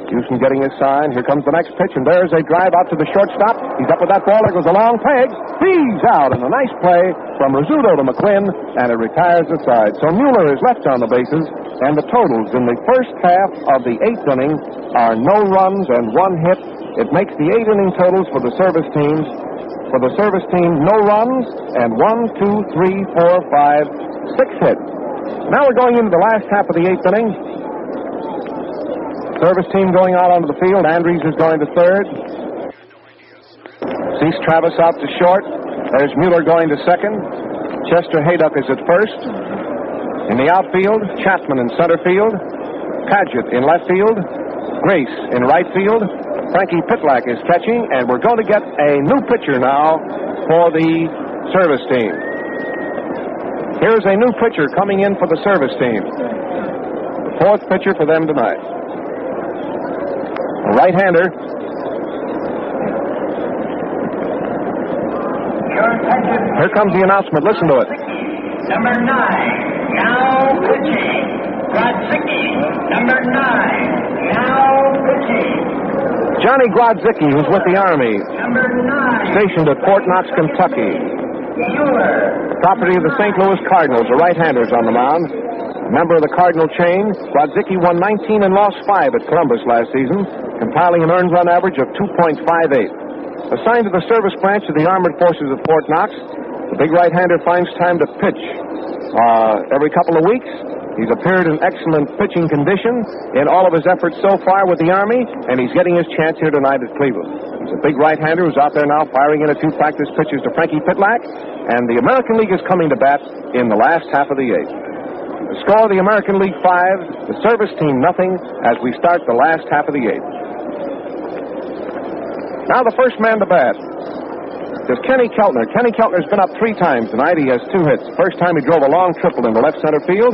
Houston getting his sign. Here comes the next pitch, and there's a drive out to the shortstop. He's up with that ball. There goes a long peg. He's out, and a nice play from Rizzuto to McQuinn, and it retires the side. So Mueller is left on the bases, and the totals in the first half of the 8th inning are no runs and 1 hit. It makes the 8-inning totals for the service teams. For the service team, no runs and 1, 2, 3, 4, 5, 6 hits. Now we're going into the last half of the 8th inning. Service team going out onto the field. Andrews is going to third. Cease Travis out to short. There's Mueller going to second. Chester Hayduck is at first. In the outfield, Chapman in center field. Paget in left field. Grace in right field. Frankie Pitlack is catching, and we're going to get a new pitcher now for the service team. Here's a new pitcher coming in for the service team. The 4th pitcher for them tonight. A right-hander. Here comes the announcement. Listen to it. Number 9, now pitching. Grodzicki. Number 9, now pitching. Johnny Grodzicki, who's with the Army. Number 9. Stationed at Fort Knox, Kentucky. Mueller. Property of the St. Louis Cardinals. The right-hander's on the mound. A member of the Cardinal chain, Grodzicki won 19 and lost 5 at Columbus last season, compiling an earned run average of 2.58. Assigned to the service branch of the Armored Forces of Fort Knox, the big right-hander finds time to pitch every couple of weeks. He's appeared in excellent pitching condition in all of his efforts so far with the Army, and he's getting his chance here tonight at Cleveland. He's a big right-hander who's out there now firing in a few practice pitches to Frankie Pitlack, and the American League is coming to bat in the last half of the 8th. The score of the American League 5, the service team nothing, as we start the last half of the 8th. Now the first man to bat is Kenny Keltner. Kenny Keltner's been up 3 times tonight. He has 2 hits. First time he drove a long triple into left center field.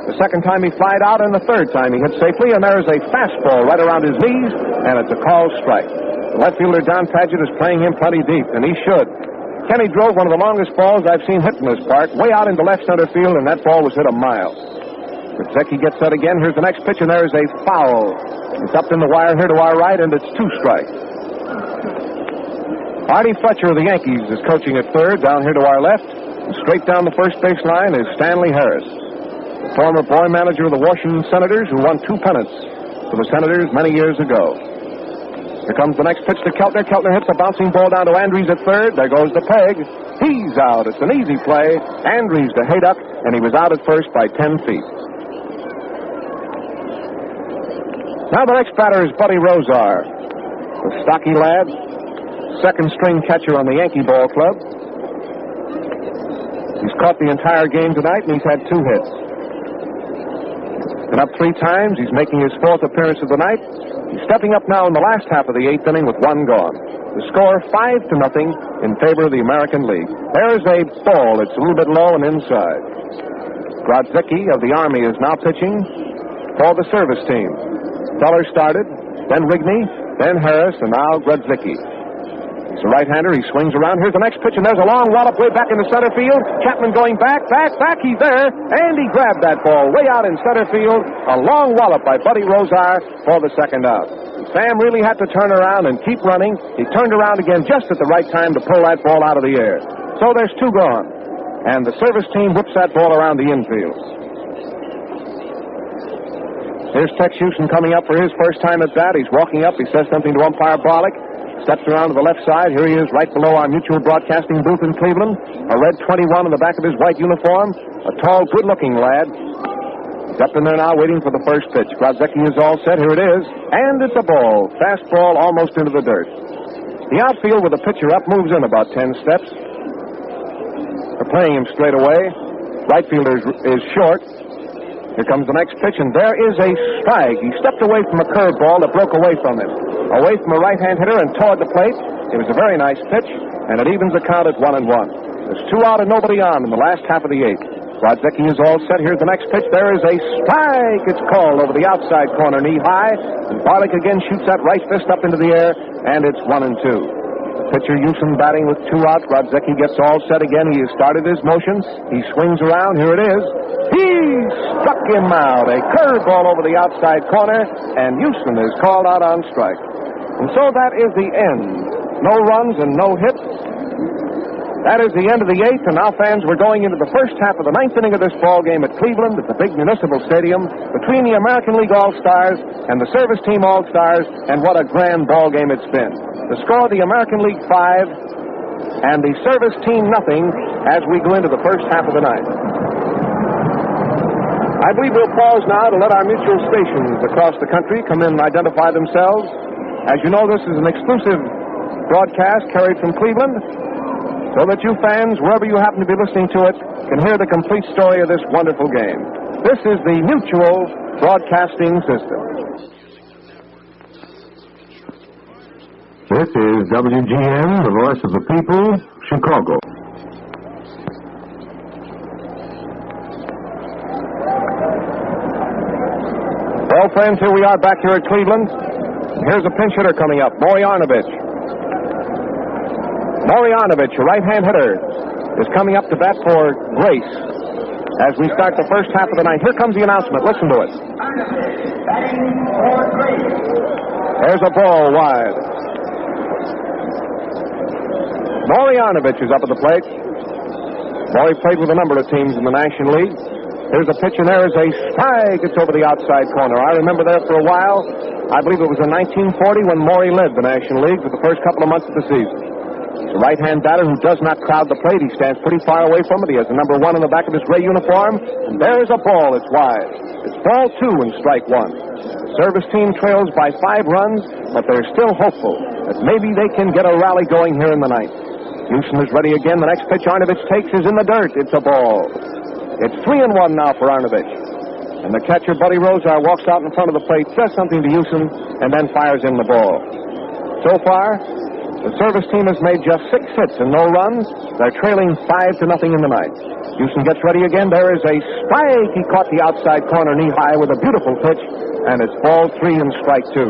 The second time he flied out, and the third time he hit safely, and there is a fastball right around his knees, and it's a called strike. The left fielder, Don Paget, is playing him plenty deep, and he should. Kenny drove one of the longest balls I've seen hit in this park, way out into left center field, and that ball was hit a mile. Grodzicki gets set again. Here's the next pitch, and there is a foul. It's up in the wire here to our right, and it's 2 strikes. Artie Fletcher of the Yankees is coaching at third, down here to our left. Straight down the first base line is Stanley Harris, the former boy manager of the Washington Senators who won 2 pennants for the Senators many years ago. Here comes the next pitch to Keltner. Keltner hits a bouncing ball down to Andrews at third. There goes the peg. He's out. It's an easy play. Andrews to Hayduck, and he was out at first by 10 feet. Now the next batter is Buddy Rozar, the stocky lad, second-string catcher on the Yankee Ball Club. He's caught the entire game tonight, and he's had 2 hits. Been up 3 times. He's making his 4th appearance of the night. He's stepping up now in the last half of the 8th inning with 1 gone. The score 5-0 in favor of the American League. There's a ball. It's a little bit low and inside. Grodzicki of the Army is now pitching for the service team. Feller started, then Rigney, then Harris, and now Grodzicki. He's a right-hander. He swings around. Here's the next pitch, and there's a long wallop way back in the center field. Chapman going back. He's there, and he grabbed that ball way out in center field. A long wallop by Buddy Rozar for the second out. Sam really had to turn around and keep running. He turned around again just at the right time to pull that ball out of the air. So there's 2 gone, and the service team whips that ball around the infield. Here's Tex Houston coming up for his first time at bat. He's walking up. He says something to umpire Barlick. Steps around to the left side. Here he is right below our Mutual Broadcasting booth in Cleveland. A red 21 on the back of his white uniform. A tall, good-looking lad. He's up in there now waiting for the first pitch. Grodzicki is all set. Here it is. And it's a ball. Fastball almost into the dirt. The outfield with the pitcher up moves in about 10 steps. They're playing him straight away. Right fielder is short. Here comes the next pitch, and there is a strike. He stepped away from a curveball that broke away from him. Away from a right-hand hitter and toward the plate. It was a very nice pitch, and it evens the count at 1-1. There's 2 out and nobody on in the last half of the 8th. Grodzicki is all set. Here's the next pitch. There is a strike. It's called over the outside corner, knee high. And Barlick again shoots that right fist up into the air, and it's 1-2. Pitcher Houston batting with 2 out. Grodzicki gets all set again. He has started his motion. He swings around. Here it is. He struck him out. A curveball over the outside corner, and Houston is called out on strike. And so that is the end. No runs and no hits. That is the end of the 8th, and now, fans, we're going into the first half of the 9th inning of this ball game at Cleveland at the big municipal stadium between the American League All-Stars and the Service Team All-Stars, and what a grand ball game it's been. The score, the American League 5 and the Service Team nothing as we go into the first half of the night. I believe we'll pause now to let our mutual stations across the country come in and identify themselves. As you know, this is an exclusive broadcast carried from Cleveland, so that you fans, wherever you happen to be listening to it, can hear the complete story of this wonderful game. This is the Mutual Broadcasting System. This is WGN, the voice of the people, Chicago. Well, friends, here we are back here at Cleveland. Here's a pinch hitter coming up, Maury Arnovich. Maury Arnovich, a right-hand hitter, is coming up to bat for Grace as we start the first half of the night. Here comes the announcement. Listen to it. There's a ball wide. Maury Arnovich is up at the plate. Maury played with a number of teams in the National League. Here's a pitch, and there is a strike. It's over the outside corner. I remember there for a while. I believe it was in 1940 when Maury led the National League for the first couple of months of the season. He's a right-hand batter who does not crowd the plate. He stands pretty far away from it. He has the number 1 on the back of his gray uniform. And there is a ball. It's wide. It's ball 2 and strike 1. The service team trails by 5 runs, but they're still hopeful that maybe they can get a rally going here in the ninth. Houston is ready again. The next pitch Arnovich takes is in the dirt. It's a ball. It's 3-1 now for Arnovich. And the catcher, Buddy Rozar, walks out in front of the plate, says something to Houston, and then fires in the ball. So far, the service team has made just 6 hits and no runs. They're trailing 5-0 in the ninth. Houston gets ready again. There is a strike. He caught the outside corner knee high with a beautiful pitch, and it's ball 3 and strike 2.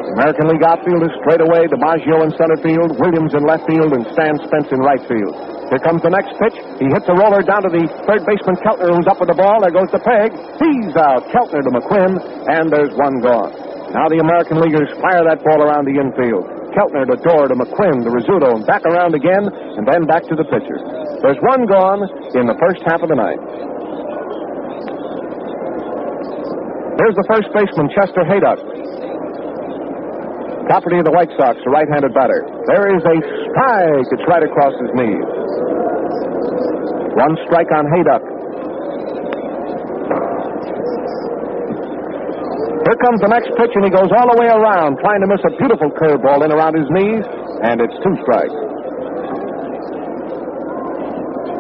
The American League outfield is straight away. DiMaggio in center field, Williams in left field, and Stan Spence in right field. Here comes the next pitch. He hits a roller down to the third baseman, Keltner, who's up with the ball. There goes the peg. He's out. Keltner to McQuinn, and there's 1 gone. Now the American Leaguers fire that ball around the infield. Keltner to Dorr to McQuinn to Rizzuto, and back around again, and then back to the pitcher. There's one gone in the first half of the ninth. Here's the first baseman, Chester Haydock. Property of the White Sox, a right-handed batter. There is a strike. It's right across his knees. One strike on Haydock. Here comes the next pitch, and he goes all the way around, trying to miss a beautiful curveball in around his knees, and it's two strikes.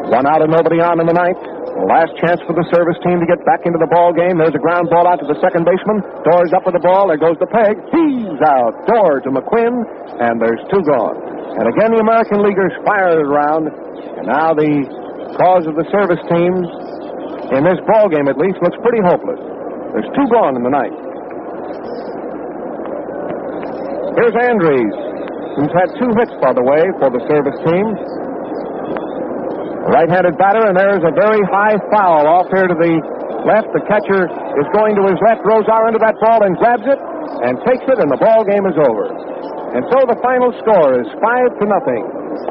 One out and nobody on in the ninth. Last chance for the service team to get back into the ball game. There's a ground ball out to the second baseman. Dorr's up with the ball. There goes the peg. He's out. Dorr to McQuinn, and there's two gone. And again, the American Leaguers fire it around, and now the cause of the service teams in this ball game, at least, looks pretty hopeless. There's two gone in the ninth. Here's Andries, who's had two hits, by the way, for the service team. Right-handed batter, and there's a very high foul off here to the left. The catcher is going to his left, Rosar into that ball and grabs it and takes it, and the ball game is over. And so the final score is 5-0.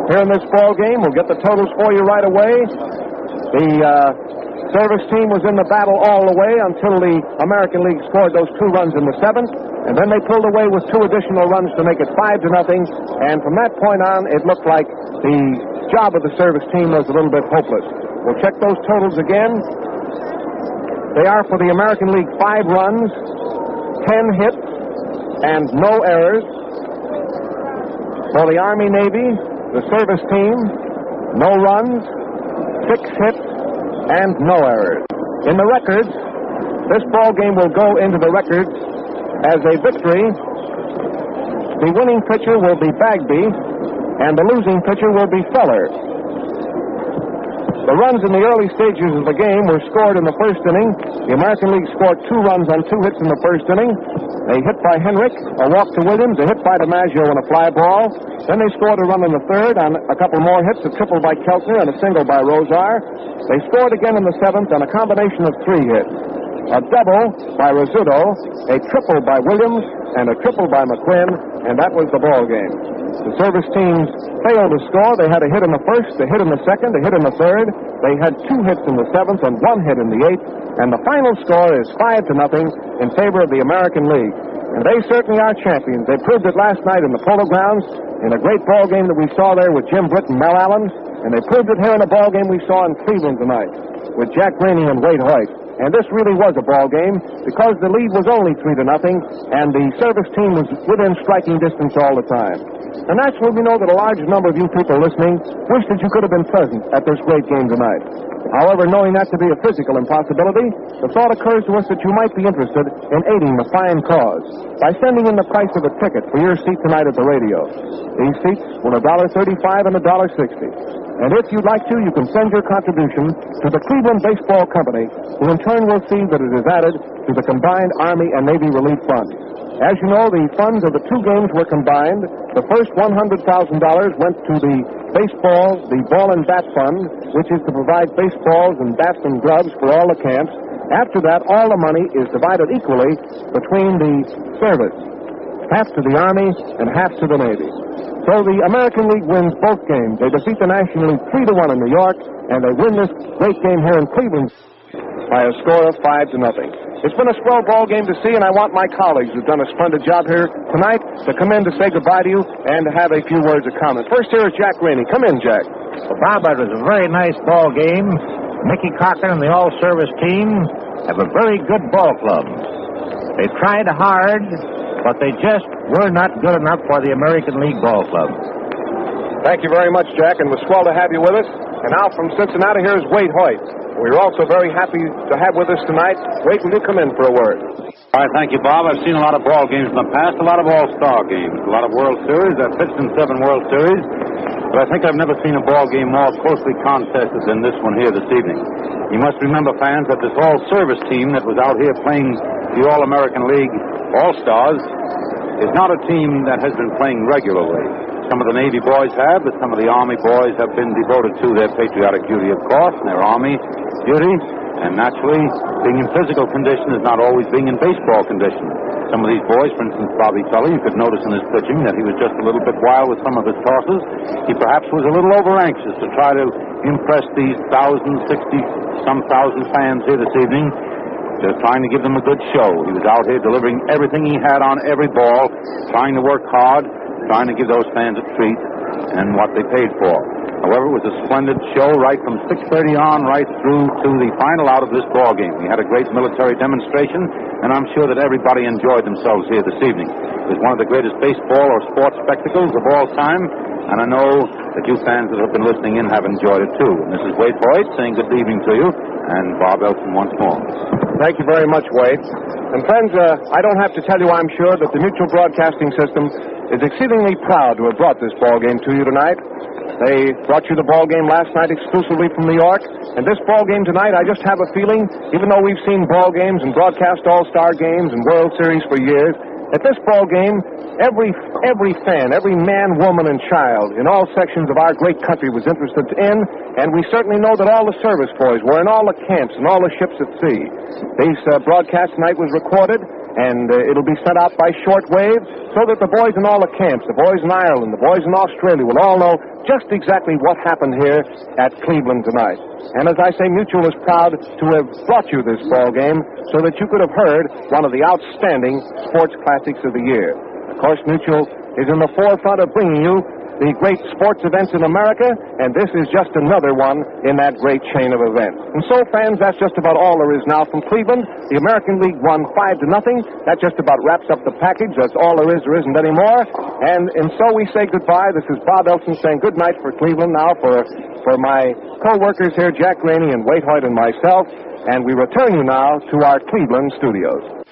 Here in this ball game, we'll get the totals for you right away. The service team was in the battle all the way until the American League scored those two runs in the seventh, and then they pulled away with two additional runs to make it 5-0. And from that point on, it looked like the job of the service team was a little bit hopeless. We'll check those totals again. They are for the American League 5 runs, 10 hits, and no errors. For the Army-Navy, the service team, no runs, 6 hits, and no errors. In the records, this ball game will go into the records as a victory. The winning pitcher will be Bagby, and the losing pitcher will be Feller. The runs in the early stages of the game were scored in the first inning. The American League scored 2 runs on 2 hits in the first inning. A hit by Henrik, a walk to Williams, a hit by DiMaggio, and a fly ball. Then they scored a run in the third on a couple more hits, a triple by Keltner and a single by Rosar. They scored again in the seventh on a combination of 3 hits. A double by Rizzuto, a triple by Williams, and a triple by McQuinn, and that was the ball game. The service teams failed to score. They had a hit in the first, a hit in the second, a hit in the third. They had 2 hits in the seventh and 1 hit in the eighth, and the final score is 5-0 in favor of the American League. And they certainly are champions. They proved it last night in the Polo Grounds in a great ball game that we saw there with Jim Britt and Mel Allen, and they proved it here in a ball game we saw in Cleveland tonight with Jack Graney and Wade Hoyt. And this really was a ball game because the lead was only 3-0, and the service team was within striking distance all the time. And naturally, we know that a large number of you people listening wish that you could have been present at this great game tonight. However, knowing that to be a physical impossibility, the thought occurs to us that you might be interested in aiding the fine cause by sending in the price of a ticket for your seat tonight at the radio. These seats were $1.35 and $1.60. And if you'd like to, you can send your contribution to the Cleveland Baseball Company, who in turn will see that it is added to the combined Army and Navy Relief Fund. As you know, the funds of the 2 games were combined. The first $100,000 went to the baseball, the ball and bat fund, which is to provide baseballs and bats and gloves for all the camps. After that, all the money is divided equally between the service, half to the Army and half to the Navy. So the American League wins both games. They defeat the National League 3-1 in New York, and they win this great game here in Cleveland by a score of 5-0. It's been a swell ball game to see, and I want my colleagues who've done a splendid job here tonight to come in to say goodbye to you and to have a few words of comment. First, here is Jack Graney. Come in, Jack. Well, Bob, it was a very nice ball game. Mickey Cochran and the all-service team have a very good ball club. They tried hard, but they just were not good enough for the American League Ball Club. Thank you very much, Jack, and it was swell to have you with us. And now from Cincinnati, here's Wade Hoyt. We're also very happy to have with us tonight. Wade, will you come in for a word? All right, thank you, Bob. I've seen a lot of ball games in the past, a lot of all-star games, a lot of World Series. I've pitched in 7 World Series, but I think I've never seen a ball game more closely contested than this one here this evening. You must remember, fans, that this all-service team that was out here playing the All-American League All-Stars is not a team that has been playing regularly. Some of the Navy boys have, but some of the Army boys have been devoted to their patriotic duty, of course, and their Army duty. And naturally, being in physical condition is not always being in baseball condition. Some of these boys, for instance, Bobby Feller, you could notice in his pitching that he was just a little bit wild with some of his tosses. He perhaps was a little over-anxious to try to impress these 60-some thousand fans here this evening, just trying to give them a good show. He was out here delivering everything he had on every ball, trying to work hard, trying to give those fans a treat and what they paid for. However, it was a splendid show right from 6:30 on, right through to the final out of this ball game. We had a great military demonstration, and I'm sure that everybody enjoyed themselves here this evening. It was one of the greatest baseball or sports spectacles of all time, and I know that you fans that have been listening in have enjoyed it too. And this is Wade Hoyt saying good evening to you, and Bob Elson once more. Thank you very much, Wade. And friends, I don't have to tell you, I'm sure, that the Mutual Broadcasting System is exceedingly proud to have brought this ball game to you tonight. They brought you the ball game last night exclusively from New York, and this ball game tonight, I just have a feeling, even though we've seen ball games and broadcast all-star games and World Series for years, at this ball game, every fan, every man, woman, and child in all sections of our great country was interested in, and we certainly know that all the service boys were in all the camps and all the ships at sea. This broadcast tonight was recorded, and it'll be sent out by shortwave so that the boys in all the camps, the boys in Ireland, the boys in Australia, will all know just exactly what happened here at Cleveland tonight. And as I say, Mutual is proud to have brought you this ball game so that you could have heard one of the outstanding sports classics of the year. Of course, Mutual is in the forefront of bringing you the great sports events in America, and this is just another one in that great chain of events. And so, fans, that's just about all there is now from Cleveland. The American League won 5-0. That just about wraps up the package. That's all there isn't any more. And so we say goodbye. This is Bob Elson saying good night for Cleveland now for my co-workers here, Jack Rainey and Wade Hoyt and myself. And we return you now to our Cleveland studios.